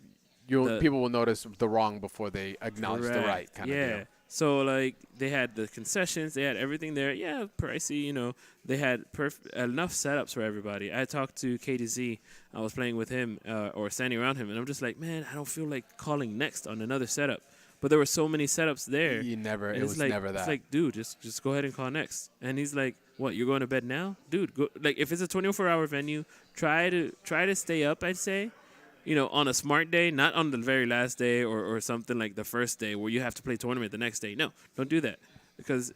[SPEAKER 1] People will notice the wrong before they acknowledge the right kind of deal.
[SPEAKER 2] So like they had the concessions, they had everything there. Yeah, pricey. They had enough setups for everybody. I talked to KDZ. I was playing with him or standing around him, and I'm just like, man, I don't feel like calling next on another setup. But there were so many setups there.
[SPEAKER 1] It was never that.
[SPEAKER 2] It's like, dude, just go ahead and call next. And he's like, what? You're going to bed now, dude? Go, like if it's a 24-hour venue, try to stay up. I'd say. On a smart day, not on the very last day or something like the first day where you have to play tournament the next day. No, don't do that. Because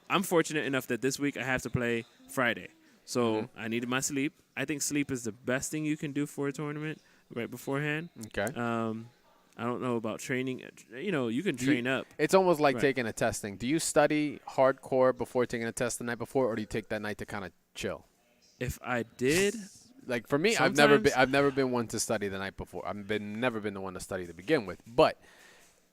[SPEAKER 2] I'm fortunate enough that this week I have to play Friday. So I needed my sleep. I think sleep is the best thing you can do for a tournament right beforehand.
[SPEAKER 1] Okay.
[SPEAKER 2] I don't know about training. You can train up.
[SPEAKER 1] It's almost like
[SPEAKER 2] Right.
[SPEAKER 1] taking a testing. Do you study hardcore before taking a test the night before, or do you take that night to kind of chill?
[SPEAKER 2] If I did,
[SPEAKER 1] Like for me,
[SPEAKER 2] Sometimes-
[SPEAKER 1] I've never been one to study the night before. Never been the one to study to begin with. But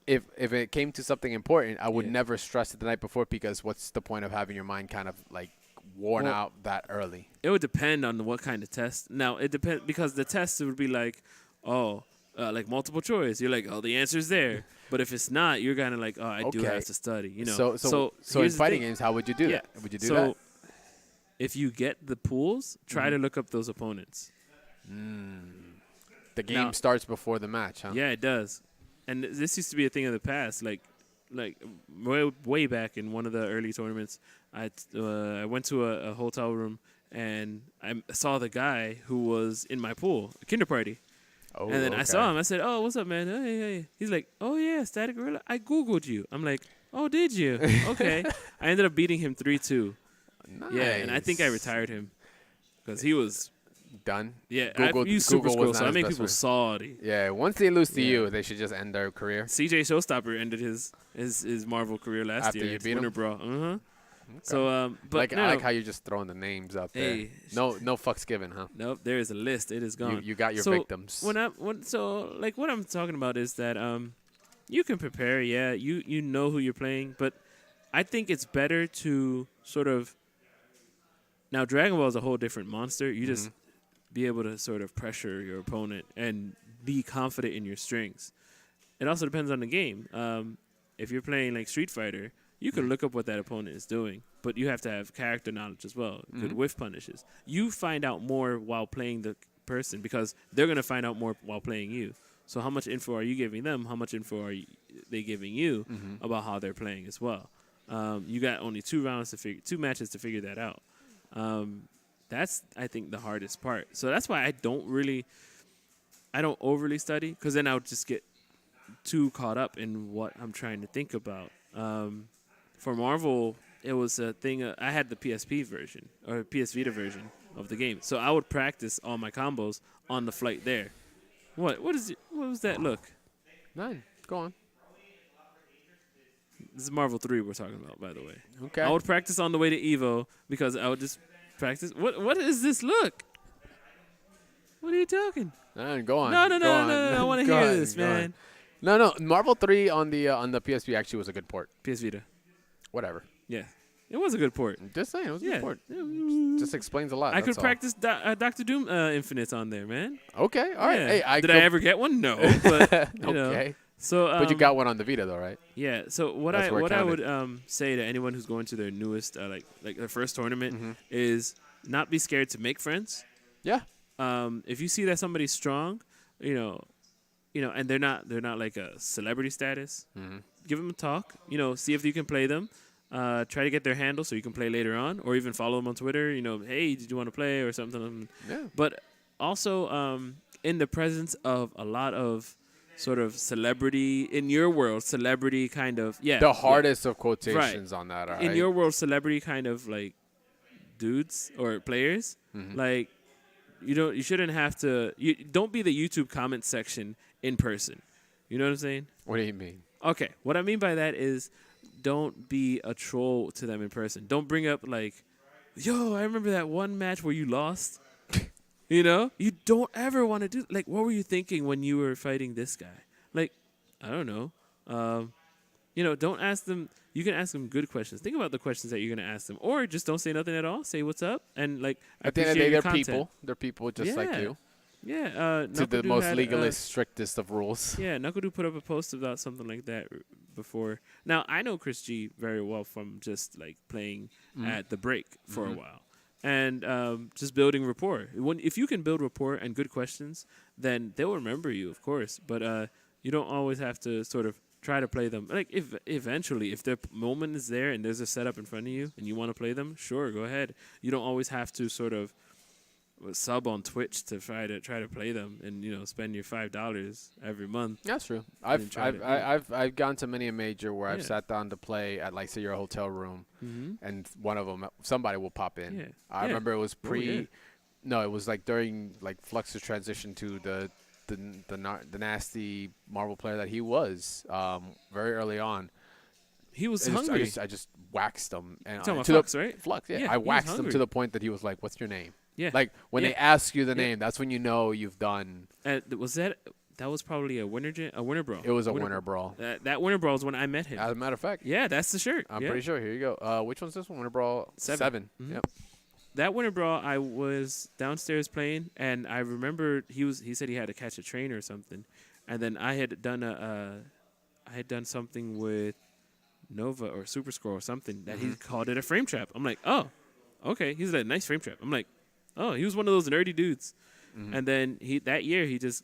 [SPEAKER 1] if it came to something important, I would
[SPEAKER 2] Yeah.
[SPEAKER 1] never stress it the night before because what's the point of having your mind kind of like worn
[SPEAKER 2] Well-
[SPEAKER 1] out that early?
[SPEAKER 2] it would depend on what kind of test. Now, it depends because the test would be like, like multiple choice. You're like, oh, the answer's there. But if it's not, you're kind of like, oh, I do
[SPEAKER 1] Okay.
[SPEAKER 2] have to study.
[SPEAKER 1] So in
[SPEAKER 2] here's the
[SPEAKER 1] fighting
[SPEAKER 2] thing.
[SPEAKER 1] games, how would you do
[SPEAKER 2] Yeah.
[SPEAKER 1] that? Would you do
[SPEAKER 2] so
[SPEAKER 1] that?
[SPEAKER 2] if you get the pools, try to look up those opponents.
[SPEAKER 1] The game
[SPEAKER 2] Now-
[SPEAKER 1] starts before the match, huh?
[SPEAKER 2] Yeah, it does. And this used to be a thing of the past. Like way back in one of the early tournaments, I went to a hotel room and I saw the guy who was in my pool, a kinder party.
[SPEAKER 1] Oh,
[SPEAKER 2] And then I
[SPEAKER 1] okay.
[SPEAKER 2] saw him. I said, "Oh, what's up, man? Hey." He's like, "Oh yeah, Static Gorilla. I googled you." I'm like, "Oh, did you? Okay." I ended up beating him 3-2.
[SPEAKER 1] Nice.
[SPEAKER 2] Yeah, and I think I retired him because he was.
[SPEAKER 1] Done.
[SPEAKER 2] Yeah,
[SPEAKER 1] Google-
[SPEAKER 2] I used Super
[SPEAKER 1] Google was
[SPEAKER 2] Scroll, so
[SPEAKER 1] not
[SPEAKER 2] I
[SPEAKER 1] his
[SPEAKER 2] made
[SPEAKER 1] best
[SPEAKER 2] people
[SPEAKER 1] friend.
[SPEAKER 2] salty.
[SPEAKER 1] Yeah, once they lose to
[SPEAKER 2] Yeah.
[SPEAKER 1] you, they should just end their career.
[SPEAKER 2] CJ Showstopper ended his Marvel career last
[SPEAKER 1] After
[SPEAKER 2] year.
[SPEAKER 1] you
[SPEAKER 2] It's
[SPEAKER 1] beat him?
[SPEAKER 2] Winter Brawl. So, but
[SPEAKER 1] Like
[SPEAKER 2] no,
[SPEAKER 1] I like how you're just throwing the names out there.
[SPEAKER 2] Hey.
[SPEAKER 1] No fucks given, huh?
[SPEAKER 2] nope, there is a list. It is gone.
[SPEAKER 1] You got your
[SPEAKER 2] So,
[SPEAKER 1] victims.
[SPEAKER 2] what I'm talking about is that you can prepare. Yeah, you know who you're playing, but I think it's better to sort of. Now, Dragon Ball is a whole different monster. You just be able to sort of pressure your opponent and be confident in your strings. It also depends on the game. If you're playing like Street Fighter, you can look up what that opponent is doing, but you have to have character knowledge as well. Good whiff punishes. You find out more while playing the person because they're going to find out more while playing you. So how much info are you giving them? How much info are they giving you about how they're playing as well? You got only 2 matches to figure that out. That's, I think, the hardest part. So that's why I don't overly study because then I would just get too caught up in what I'm trying to think about. For Marvel, it was a thing. I had the PSP version or PS Vita version of the game, so I would practice all my combos on the flight there. What was that look?
[SPEAKER 1] None. Go on.
[SPEAKER 2] This is Marvel 3 we're talking about, by the way.
[SPEAKER 1] Okay.
[SPEAKER 2] I would practice on the way to Evo because I would just practice. What is this look? What are you talking?
[SPEAKER 1] Go on.
[SPEAKER 2] No.
[SPEAKER 1] Go on.
[SPEAKER 2] I want to
[SPEAKER 1] Go
[SPEAKER 2] hear
[SPEAKER 1] on,
[SPEAKER 2] this,
[SPEAKER 1] go on.
[SPEAKER 2] man.
[SPEAKER 1] No. Marvel 3 on the PSP actually was a good port.
[SPEAKER 2] PS Vita.
[SPEAKER 1] Whatever.
[SPEAKER 2] Yeah. It was a good port.
[SPEAKER 1] Just saying, it was a
[SPEAKER 2] Yeah.
[SPEAKER 1] good port. Just explains a lot.
[SPEAKER 2] I could
[SPEAKER 1] that's all.
[SPEAKER 2] practice Doctor Doom Infinite on there, man.
[SPEAKER 1] Okay. All right.
[SPEAKER 2] Yeah.
[SPEAKER 1] Hey,
[SPEAKER 2] Did I ever get one? No. But, you know.
[SPEAKER 1] Okay.
[SPEAKER 2] So,
[SPEAKER 1] But you got one on the Vita though, right?
[SPEAKER 2] Yeah. So what
[SPEAKER 1] That's where it
[SPEAKER 2] I would
[SPEAKER 1] counted.
[SPEAKER 2] say to anyone who's going to their newest like their first tournament
[SPEAKER 1] Mm-hmm.
[SPEAKER 2] is not be scared to make friends.
[SPEAKER 1] Yeah.
[SPEAKER 2] If you see that somebody's strong, you know, and they're not like a celebrity status, give them a talk. See if you can play them. Try to get their handle so you can play later on, or even follow them on Twitter. Hey, did you want to play or something?
[SPEAKER 1] Yeah.
[SPEAKER 2] But also in the presence of a lot of sort of celebrity in your world, celebrity kind of
[SPEAKER 1] The hardest of quotations on that. All right.
[SPEAKER 2] in your world, celebrity kind of like dudes or players, like you shouldn't have to. You don't be the YouTube comment section in person. You know what I'm saying?
[SPEAKER 1] What do you mean?
[SPEAKER 2] Okay, what I mean by that is, don't be a troll to them in person. Don't bring up like, yo, I remember that one match where you lost. You know, you don't ever want to do like, what were you thinking when you were fighting this guy? Like, I don't know. Don't ask them. You can ask them good questions. Think about the questions that you're gonna ask them, or just don't say nothing at all. Say what's up, and like
[SPEAKER 1] At the end of the day,
[SPEAKER 2] your
[SPEAKER 1] they're
[SPEAKER 2] content.
[SPEAKER 1] people. They're people just like
[SPEAKER 2] Yeah.
[SPEAKER 1] you.
[SPEAKER 2] Yeah,
[SPEAKER 1] To the
[SPEAKER 2] Knuckledude
[SPEAKER 1] most
[SPEAKER 2] had,
[SPEAKER 1] legalist, strictest of rules.
[SPEAKER 2] Yeah, Knuckledude put up a post about something like that before. Now I know Chris G very well from just like playing at the break for a while, and just building rapport. If you can build rapport and good questions, then they'll remember you, of course. But you don't always have to sort of try to play them. Like if eventually, if the moment is there and there's a setup in front of you and you want to play them, sure, go ahead. You don't always have to sort of sub on Twitch to try to play them and spend your $5 every month.
[SPEAKER 1] That's true.
[SPEAKER 2] And
[SPEAKER 1] I've gone to many a major where I've
[SPEAKER 2] Yeah.
[SPEAKER 1] sat down to play at like say your hotel room, and one of them somebody will pop in.
[SPEAKER 2] Yeah.
[SPEAKER 1] I
[SPEAKER 2] Yeah.
[SPEAKER 1] remember it was
[SPEAKER 2] yeah.
[SPEAKER 1] No, it was like during like Flux's transition to the nasty Marvel player that he was very early on.
[SPEAKER 2] He was
[SPEAKER 1] I just-
[SPEAKER 2] hungry.
[SPEAKER 1] I just waxed him and
[SPEAKER 2] Talking about
[SPEAKER 1] to the-
[SPEAKER 2] Flux, right?
[SPEAKER 1] Flux, yeah.
[SPEAKER 2] Yeah,
[SPEAKER 1] I
[SPEAKER 2] he was
[SPEAKER 1] waxed him
[SPEAKER 2] hungry.
[SPEAKER 1] to the point that he was like, "What's your name?"
[SPEAKER 2] Yeah.
[SPEAKER 1] Like when
[SPEAKER 2] Yeah.
[SPEAKER 1] they ask you the
[SPEAKER 2] Yeah.
[SPEAKER 1] name, that's when you know you've done.
[SPEAKER 2] Was that was probably a winter brawl.
[SPEAKER 1] It was a winter brawl.
[SPEAKER 2] That winter brawl is when I met him.
[SPEAKER 1] As a matter of fact,
[SPEAKER 2] Yeah, that's the shirt.
[SPEAKER 1] I'm
[SPEAKER 2] Yeah.
[SPEAKER 1] pretty sure. Here you go. Which one's this one? Winter brawl 7.
[SPEAKER 2] Mhm.
[SPEAKER 1] Yep.
[SPEAKER 2] That winter brawl, I was downstairs playing, and I remember he said he had to catch a train or something, and then I had done something with Nova or Super Scroll or something that he called it a frame trap. I'm like, oh, okay. He's like, nice frame trap. I'm like, oh, he was one of those nerdy dudes, and then that year he just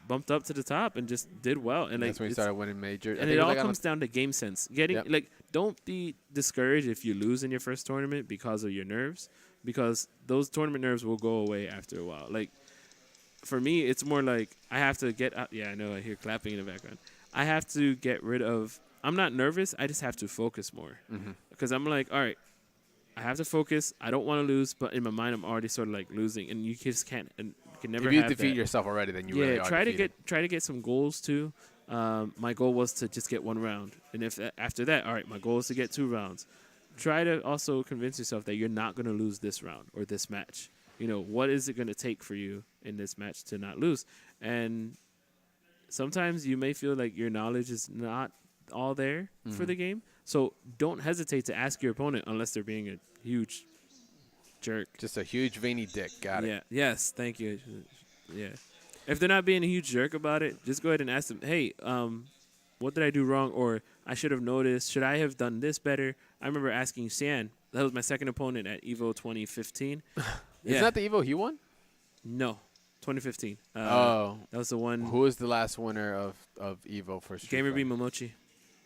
[SPEAKER 2] bumped up to the top and just did well, and like
[SPEAKER 1] That's when he started winning major.
[SPEAKER 2] and it all comes down to game sense.
[SPEAKER 1] Yep.
[SPEAKER 2] Don't be discouraged if you lose in your first tournament because of your nerves, because those tournament nerves will go away after a while. Like for me, it's more like I have to get out. Yeah, I know. I hear clapping in the background. I have to get rid of. I'm not nervous. I just have to focus more because I'm like, all right, I have to focus. I don't want to lose, but in my mind, I'm already sort of like losing, and you just can't. And you can never.
[SPEAKER 1] If you
[SPEAKER 2] have
[SPEAKER 1] defeat
[SPEAKER 2] that.
[SPEAKER 1] yourself already, then you really are
[SPEAKER 2] try
[SPEAKER 1] defeated.
[SPEAKER 2] to get some goals too. My goal was to just get one round, and if after that, all right, my goal is to get 2 rounds. Try to also convince yourself that you're not going to lose this round or this match. What is it going to take for you in this match to not lose? And sometimes you may feel like your knowledge is not all there for the game, so don't hesitate to ask your opponent unless they're being a huge jerk.
[SPEAKER 1] Just a huge veiny dick. Got it.
[SPEAKER 2] Yeah. Yes. Thank you. Yeah. If they're not being a huge jerk about it, just go ahead and ask them, hey, what did I do wrong? Or I should have noticed. Should I have done this better? I remember asking Sian. That was my second opponent at EVO 2015.
[SPEAKER 1] Isn't that the Evo he won?
[SPEAKER 2] No. 2015.
[SPEAKER 1] Oh.
[SPEAKER 2] That was the one.
[SPEAKER 1] Who was the last winner of Evo for Street
[SPEAKER 2] Gamer B
[SPEAKER 1] Fighter?
[SPEAKER 2] Momochi.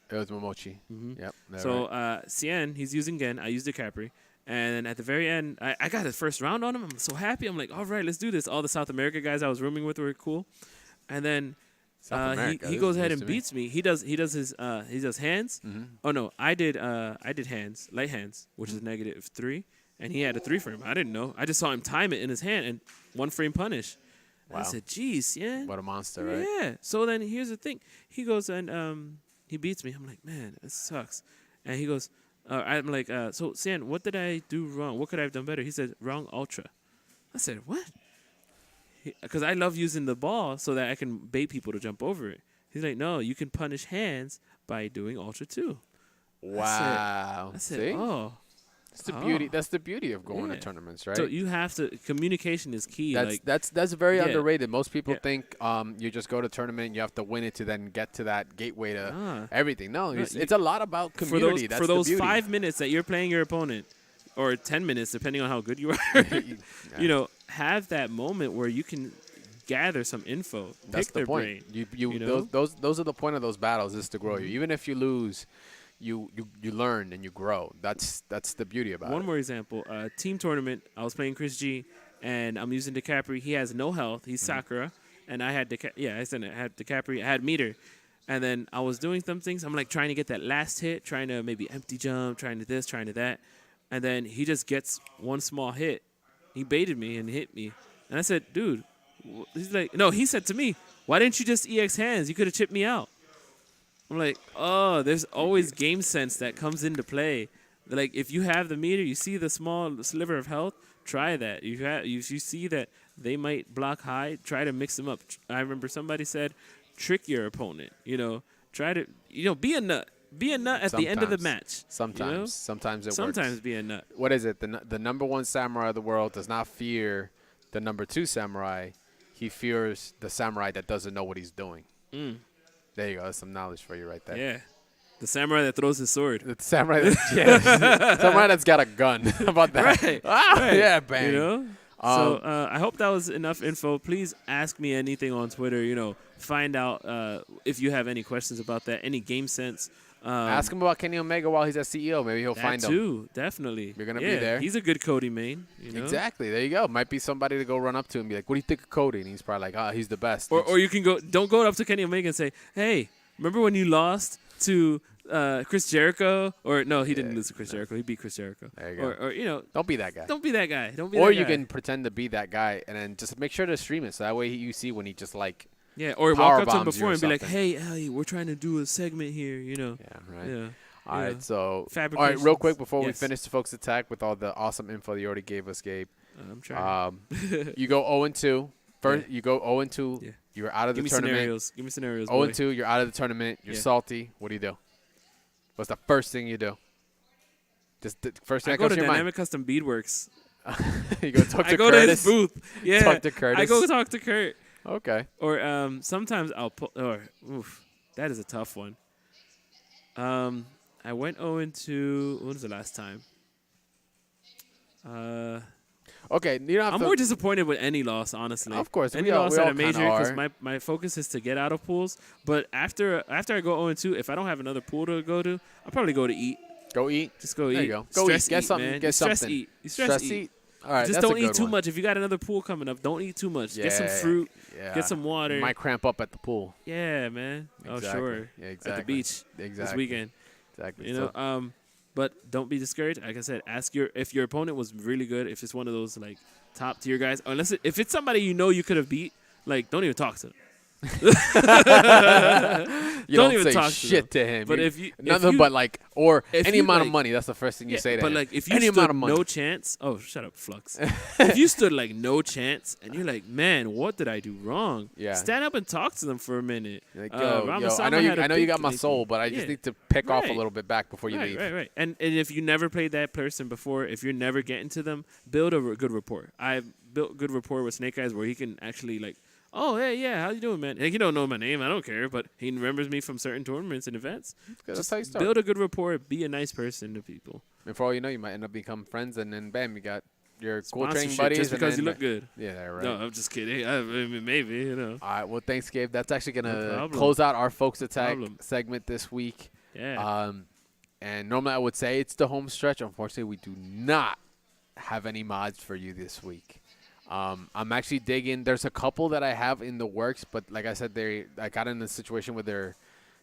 [SPEAKER 1] It was Momochi. Yep. that's
[SPEAKER 2] So
[SPEAKER 1] right.
[SPEAKER 2] Sian, he's using Gen. I used DiCapri. And at the very end, I got the first round on him. I'm so happy. I'm like, all right, let's do this. All the South America guys I was rooming with were cool. And then
[SPEAKER 1] South America,
[SPEAKER 2] he
[SPEAKER 1] this
[SPEAKER 2] goes
[SPEAKER 1] is
[SPEAKER 2] ahead
[SPEAKER 1] news
[SPEAKER 2] and
[SPEAKER 1] to me.
[SPEAKER 2] beats me. He does hands. Oh no, I did hands, light hands, which is -3, and he had a 3 frame. I didn't know. I just saw him time it in his hand and 1 frame punish.
[SPEAKER 1] Wow.
[SPEAKER 2] I said, geez, yeah.
[SPEAKER 1] What a monster, right?
[SPEAKER 2] Yeah. So then here's the thing. He goes and he beats me. I'm like, man, this sucks. And he goes, I'm like, so Sian, what did I do wrong? What could I have done better? He said, wrong ultra. I said, what? Because I love using the ball so that I can bait people to jump over it. He's like, no, you can punish hands by doing ultra too.
[SPEAKER 1] Wow.
[SPEAKER 2] I said,
[SPEAKER 1] See?
[SPEAKER 2] oh.
[SPEAKER 1] That's the beauty. That's the beauty of going to
[SPEAKER 2] Yeah.
[SPEAKER 1] tournaments, right?
[SPEAKER 2] So you have to. Communication is key.
[SPEAKER 1] That's very
[SPEAKER 2] Yeah.
[SPEAKER 1] underrated. Most people
[SPEAKER 2] Yeah.
[SPEAKER 1] think you just go to tournament, and you have to win it to then get to that gateway to
[SPEAKER 2] Ah.
[SPEAKER 1] everything. No,
[SPEAKER 2] No,
[SPEAKER 1] it's a lot about
[SPEAKER 2] for
[SPEAKER 1] community.
[SPEAKER 2] those
[SPEAKER 1] That's the beauty.
[SPEAKER 2] 5 minutes that you're playing your opponent, or 10 minutes depending on how good you are,
[SPEAKER 1] Yeah.
[SPEAKER 2] have that moment where you can gather some info.
[SPEAKER 1] That's
[SPEAKER 2] pick
[SPEAKER 1] the
[SPEAKER 2] their
[SPEAKER 1] point.
[SPEAKER 2] brain.
[SPEAKER 1] You
[SPEAKER 2] know?
[SPEAKER 1] those are the point of those battles is to grow you. Even if you lose, you learn and you grow. That's the beauty about
[SPEAKER 2] One
[SPEAKER 1] it.
[SPEAKER 2] more example. Team tournament. I was playing Chris G, and I'm using DiCapri. He has no health. He's Sakura, and I had I said I had DiCaprio, I had meter, and then I was doing some things. I'm like trying to get that last hit, trying to maybe empty jump, trying to this, trying to that, and then he just gets one small hit. He baited me and hit me, and I said, dude, he's like, no, he said to me, why didn't you just EX hands? You could have chipped me out. I'm like, oh, there's always game sense that comes into play. Like, if you have the meter, you see the small sliver of health, try that. You see that they might block high, try to mix them up. I remember somebody said, trick your opponent. Try to, be a nut. Be a nut at the end of the match.
[SPEAKER 1] Sometimes. Sometimes it works.
[SPEAKER 2] Sometimes be a nut.
[SPEAKER 1] What is it? The number one samurai of the world does not fear the number two samurai. He fears the samurai that doesn't know what he's doing. There you go. That's some knowledge for you right there.
[SPEAKER 2] Yeah. The samurai that throws his sword.
[SPEAKER 1] The samurai, samurai that's got a gun. How about that?
[SPEAKER 2] Right.
[SPEAKER 1] Right. Yeah, bang.
[SPEAKER 2] So I hope that was enough info. Please ask me anything on Twitter. Find out if you have any questions about that, any game sense.
[SPEAKER 1] Ask him about Kenny Omega while he's at CEO. Maybe he'll find him.
[SPEAKER 2] That too, definitely.
[SPEAKER 1] You're going to be there.
[SPEAKER 2] He's a good Cody main.
[SPEAKER 1] Exactly. There you go. Might be somebody to go run up to and be like, what do you think of Cody? And he's probably like, he's the best.
[SPEAKER 2] Or you can don't go up to Kenny Omega and say, hey, remember when you lost to Chris Jericho? Or no, he didn't lose to Chris Jericho. He beat Chris Jericho.
[SPEAKER 1] There you go.
[SPEAKER 2] Or
[SPEAKER 1] don't be that guy.
[SPEAKER 2] Don't be that guy.
[SPEAKER 1] Or you can pretend to be that guy and then just make sure to stream it. So that way you see when he just like.
[SPEAKER 2] Yeah, or walk up to him before and be like, hey, Ellie, we're trying to do a segment here,
[SPEAKER 1] Yeah, right.
[SPEAKER 2] Yeah.
[SPEAKER 1] All right, so
[SPEAKER 2] real
[SPEAKER 1] quick before we finish the folks attack with all the awesome info you already gave us, Gabe.
[SPEAKER 2] I'm trying.
[SPEAKER 1] You go 0-2. First, you go 0-2. Yeah. You're out of the tournament.
[SPEAKER 2] Give me scenarios.
[SPEAKER 1] 0-2. You're out of the tournament. You're salty. What do? What's the first thing you do? Just the first thing that comes to your mind.
[SPEAKER 2] Dynamic Custom Beadworks.
[SPEAKER 1] You go talk to Curtis.
[SPEAKER 2] I go to his booth. Yeah.
[SPEAKER 1] Talk to Curtis.
[SPEAKER 2] I go talk to Kurt.
[SPEAKER 1] Okay.
[SPEAKER 2] Or sometimes I'll put. That is a tough one. I went 0-2. When was the last time?
[SPEAKER 1] Okay, you don't have
[SPEAKER 2] I'm more disappointed with any loss, honestly.
[SPEAKER 1] Of course,
[SPEAKER 2] any loss at a major because my focus is to get out of pools. But after I go 0-2, if I don't have another pool to go to, I'll probably go to eat.
[SPEAKER 1] Go eat.
[SPEAKER 2] Just go eat.
[SPEAKER 1] There you go. Go eat. Get something.
[SPEAKER 2] Man.
[SPEAKER 1] Get something.
[SPEAKER 2] Stress eat. You stress eat.
[SPEAKER 1] All right.
[SPEAKER 2] Just don't eat too much. If you got another pool coming up, don't eat too much. Get some fruit.
[SPEAKER 1] Yeah.
[SPEAKER 2] Get some water.
[SPEAKER 1] You might cramp up at the pool.
[SPEAKER 2] Yeah, man.
[SPEAKER 1] Exactly.
[SPEAKER 2] Oh, sure.
[SPEAKER 1] Yeah, exactly.
[SPEAKER 2] At the beach this weekend.
[SPEAKER 1] Exactly.
[SPEAKER 2] But don't be discouraged. Like I said, if your opponent was really good, if it's one of those like top tier guys, if it's somebody you could have beat, like don't even talk to them.
[SPEAKER 1] You don't even say talk shit to him.
[SPEAKER 2] But
[SPEAKER 1] nothing but like any amount of money. That's the first thing you say to him.
[SPEAKER 2] But like if you stood no chance, shut up, Flux. If you stood like no chance, and you're like, man, what did I do wrong?
[SPEAKER 1] Yeah.
[SPEAKER 2] Stand up and talk to them for a minute.
[SPEAKER 1] Like, I know you got my soul, but I just need to pick off a little bit back before you leave.
[SPEAKER 2] Right. And if you never played that person before, if you're never getting to them, build a good rapport. I've built good rapport with Snake Eyes where he can actually like. Oh, hey, yeah, how you doing, man? Like, you don't know my name. I don't care, but he remembers me from certain tournaments and events.
[SPEAKER 1] That's how you start.
[SPEAKER 2] Build a good rapport. Be a nice person to people.
[SPEAKER 1] And for all you know, you might end up becoming friends, and then, bam, you got your cool training buddies.
[SPEAKER 2] Just because you look good.
[SPEAKER 1] Yeah, right.
[SPEAKER 2] No, I'm just kidding. I mean, maybe,
[SPEAKER 1] All right, well, thanks, Gabe. That's actually going to close out our Folks Attack segment this week.
[SPEAKER 2] Yeah.
[SPEAKER 1] And normally I would say it's the home stretch. Unfortunately, we do not have any mods for you this week. I'm actually digging. There's a couple that I have in the works, but like I said, I got in a situation where they're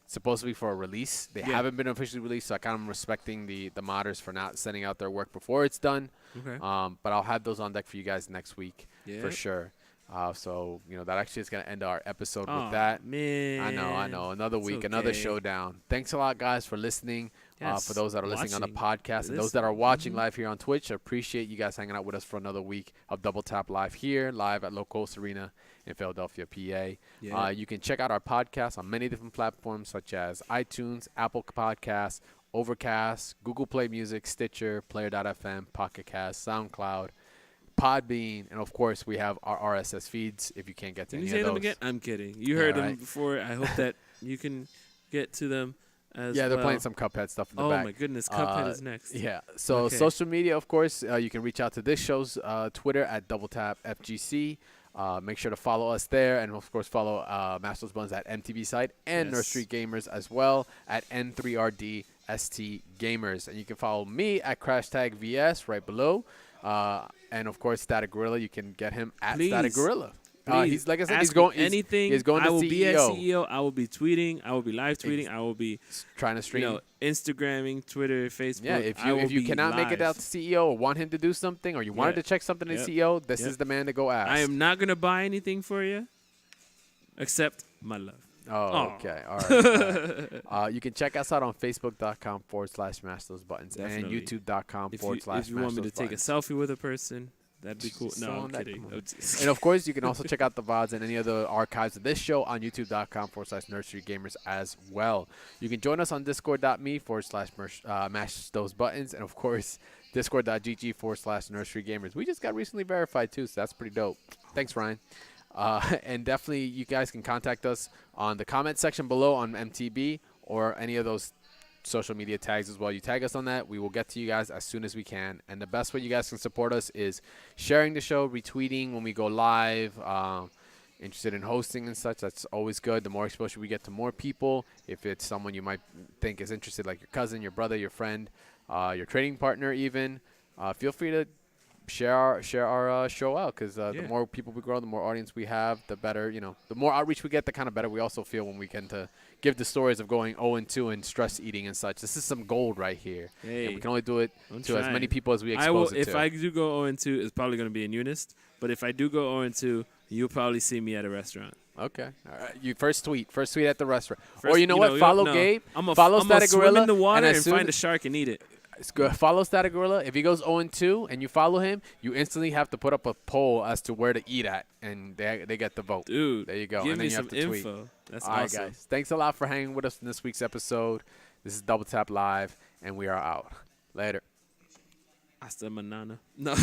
[SPEAKER 1] supposed to be for a release. They haven't been officially released, so I kind of respecting the modders for not sending out their work before it's done.
[SPEAKER 2] Okay.
[SPEAKER 1] But I'll have those on deck for you guys next week for sure. So that actually is going to end our episode with that.
[SPEAKER 2] Man.
[SPEAKER 1] I know. Another week, another showdown. Thanks a lot, guys, for listening. For those that are listening on the podcast and those that are watching live here on Twitch, I appreciate you guys hanging out with us for another week of Double Tap Live here, live at Locos Arena in Philadelphia, PA.
[SPEAKER 2] Yeah.
[SPEAKER 1] You can check out our podcast on many different platforms such as iTunes, Apple Podcasts, Overcast, Google Play Music, Stitcher, Player.fm, Pocket Cast, SoundCloud, Podbean, and of course we have our RSS feeds if you can't get to any of those.
[SPEAKER 2] Can you say them again? I'm kidding. You heard them before. I hope that you can get to them as
[SPEAKER 1] they're playing some Cuphead stuff in the back.
[SPEAKER 2] Oh my goodness, Cuphead is next.
[SPEAKER 1] Yeah. So social media, of course, you can reach out to this show's Twitter at DoubleTapFGC. Make sure to follow us there, and of course follow Masters Buns at MTV site and Nurse Street Gamers as well at N3RDST Gamers, and you can follow me at CrashTagVS right below. And of course, Static Gorilla. You can get him at Static Gorilla.
[SPEAKER 2] Please,
[SPEAKER 1] he's like I said,
[SPEAKER 2] ask
[SPEAKER 1] he's going.
[SPEAKER 2] me anything.
[SPEAKER 1] He's going to
[SPEAKER 2] I will
[SPEAKER 1] CEO.
[SPEAKER 2] be at CEO. I will be tweeting. I will be live tweeting. I will be
[SPEAKER 1] trying to stream.
[SPEAKER 2] Instagramming, Twitter, Facebook.
[SPEAKER 1] Yeah, if you cannot make it out to CEO or want him to do something or you wanted to check something in CEO, this is the man to go ask.
[SPEAKER 2] I am not gonna buy anything for you, except my love.
[SPEAKER 1] Oh, okay. All right. All right. You can check us out on Facebook.com/Mash Those Buttons and YouTube.com/Mash
[SPEAKER 2] If you want me to take a selfie with a person, that'd be cool. No, I'm kidding.
[SPEAKER 1] And of course, you can also check out the VODs and any other archives of this show on YouTube.com/Nursery Gamers as well. You can join us on Discord.me/Mash Those Buttons. And of course, Discord.gg/Nursery Gamers. We just got recently verified too, so that's pretty dope. Thanks, Ryan. And definitely, you guys can contact us on the comment section below on MTB or any of those social media tags as well. You tag us on that, we will get to you guys as soon as we can. And the best way you guys can support us is sharing the show, retweeting when we go live, interested in hosting and such. That's always good. The more exposure we get to more people, if it's someone you might think is interested, like your cousin, your brother, your friend, your trading partner even, feel free to share our show out, because the more people we grow, the more audience we have, the better, the more outreach we get, the kind of better we also feel when we can to give the stories of going 0-2 and stress eating and such. This is some gold right here.
[SPEAKER 2] Hey,
[SPEAKER 1] and we can only do it to as many people as we expose it to.
[SPEAKER 2] If I do go 0-2, it's probably going to be in Eunice. But if I do go 0-2, you'll probably see me at a restaurant.
[SPEAKER 1] Okay. All right. You first tweet at the restaurant.
[SPEAKER 2] First,
[SPEAKER 1] or you know what? Follow Gabe. Follow Static Gorilla.
[SPEAKER 2] Swim in the water and find a shark and eat it.
[SPEAKER 1] Follow Static Gorilla. If he goes 0-2 and you follow him, you instantly have to put up a poll as to where to eat at, and they get the vote.
[SPEAKER 2] Dude,
[SPEAKER 1] there you go.
[SPEAKER 2] Give
[SPEAKER 1] and then
[SPEAKER 2] me
[SPEAKER 1] you
[SPEAKER 2] some
[SPEAKER 1] have to tweet.
[SPEAKER 2] info. That's
[SPEAKER 1] all
[SPEAKER 2] awesome.
[SPEAKER 1] Right, guys. Thanks a lot for hanging with us in this week's episode. This is Double Tap Live, and we are out. Later.
[SPEAKER 2] Hasta manana. No.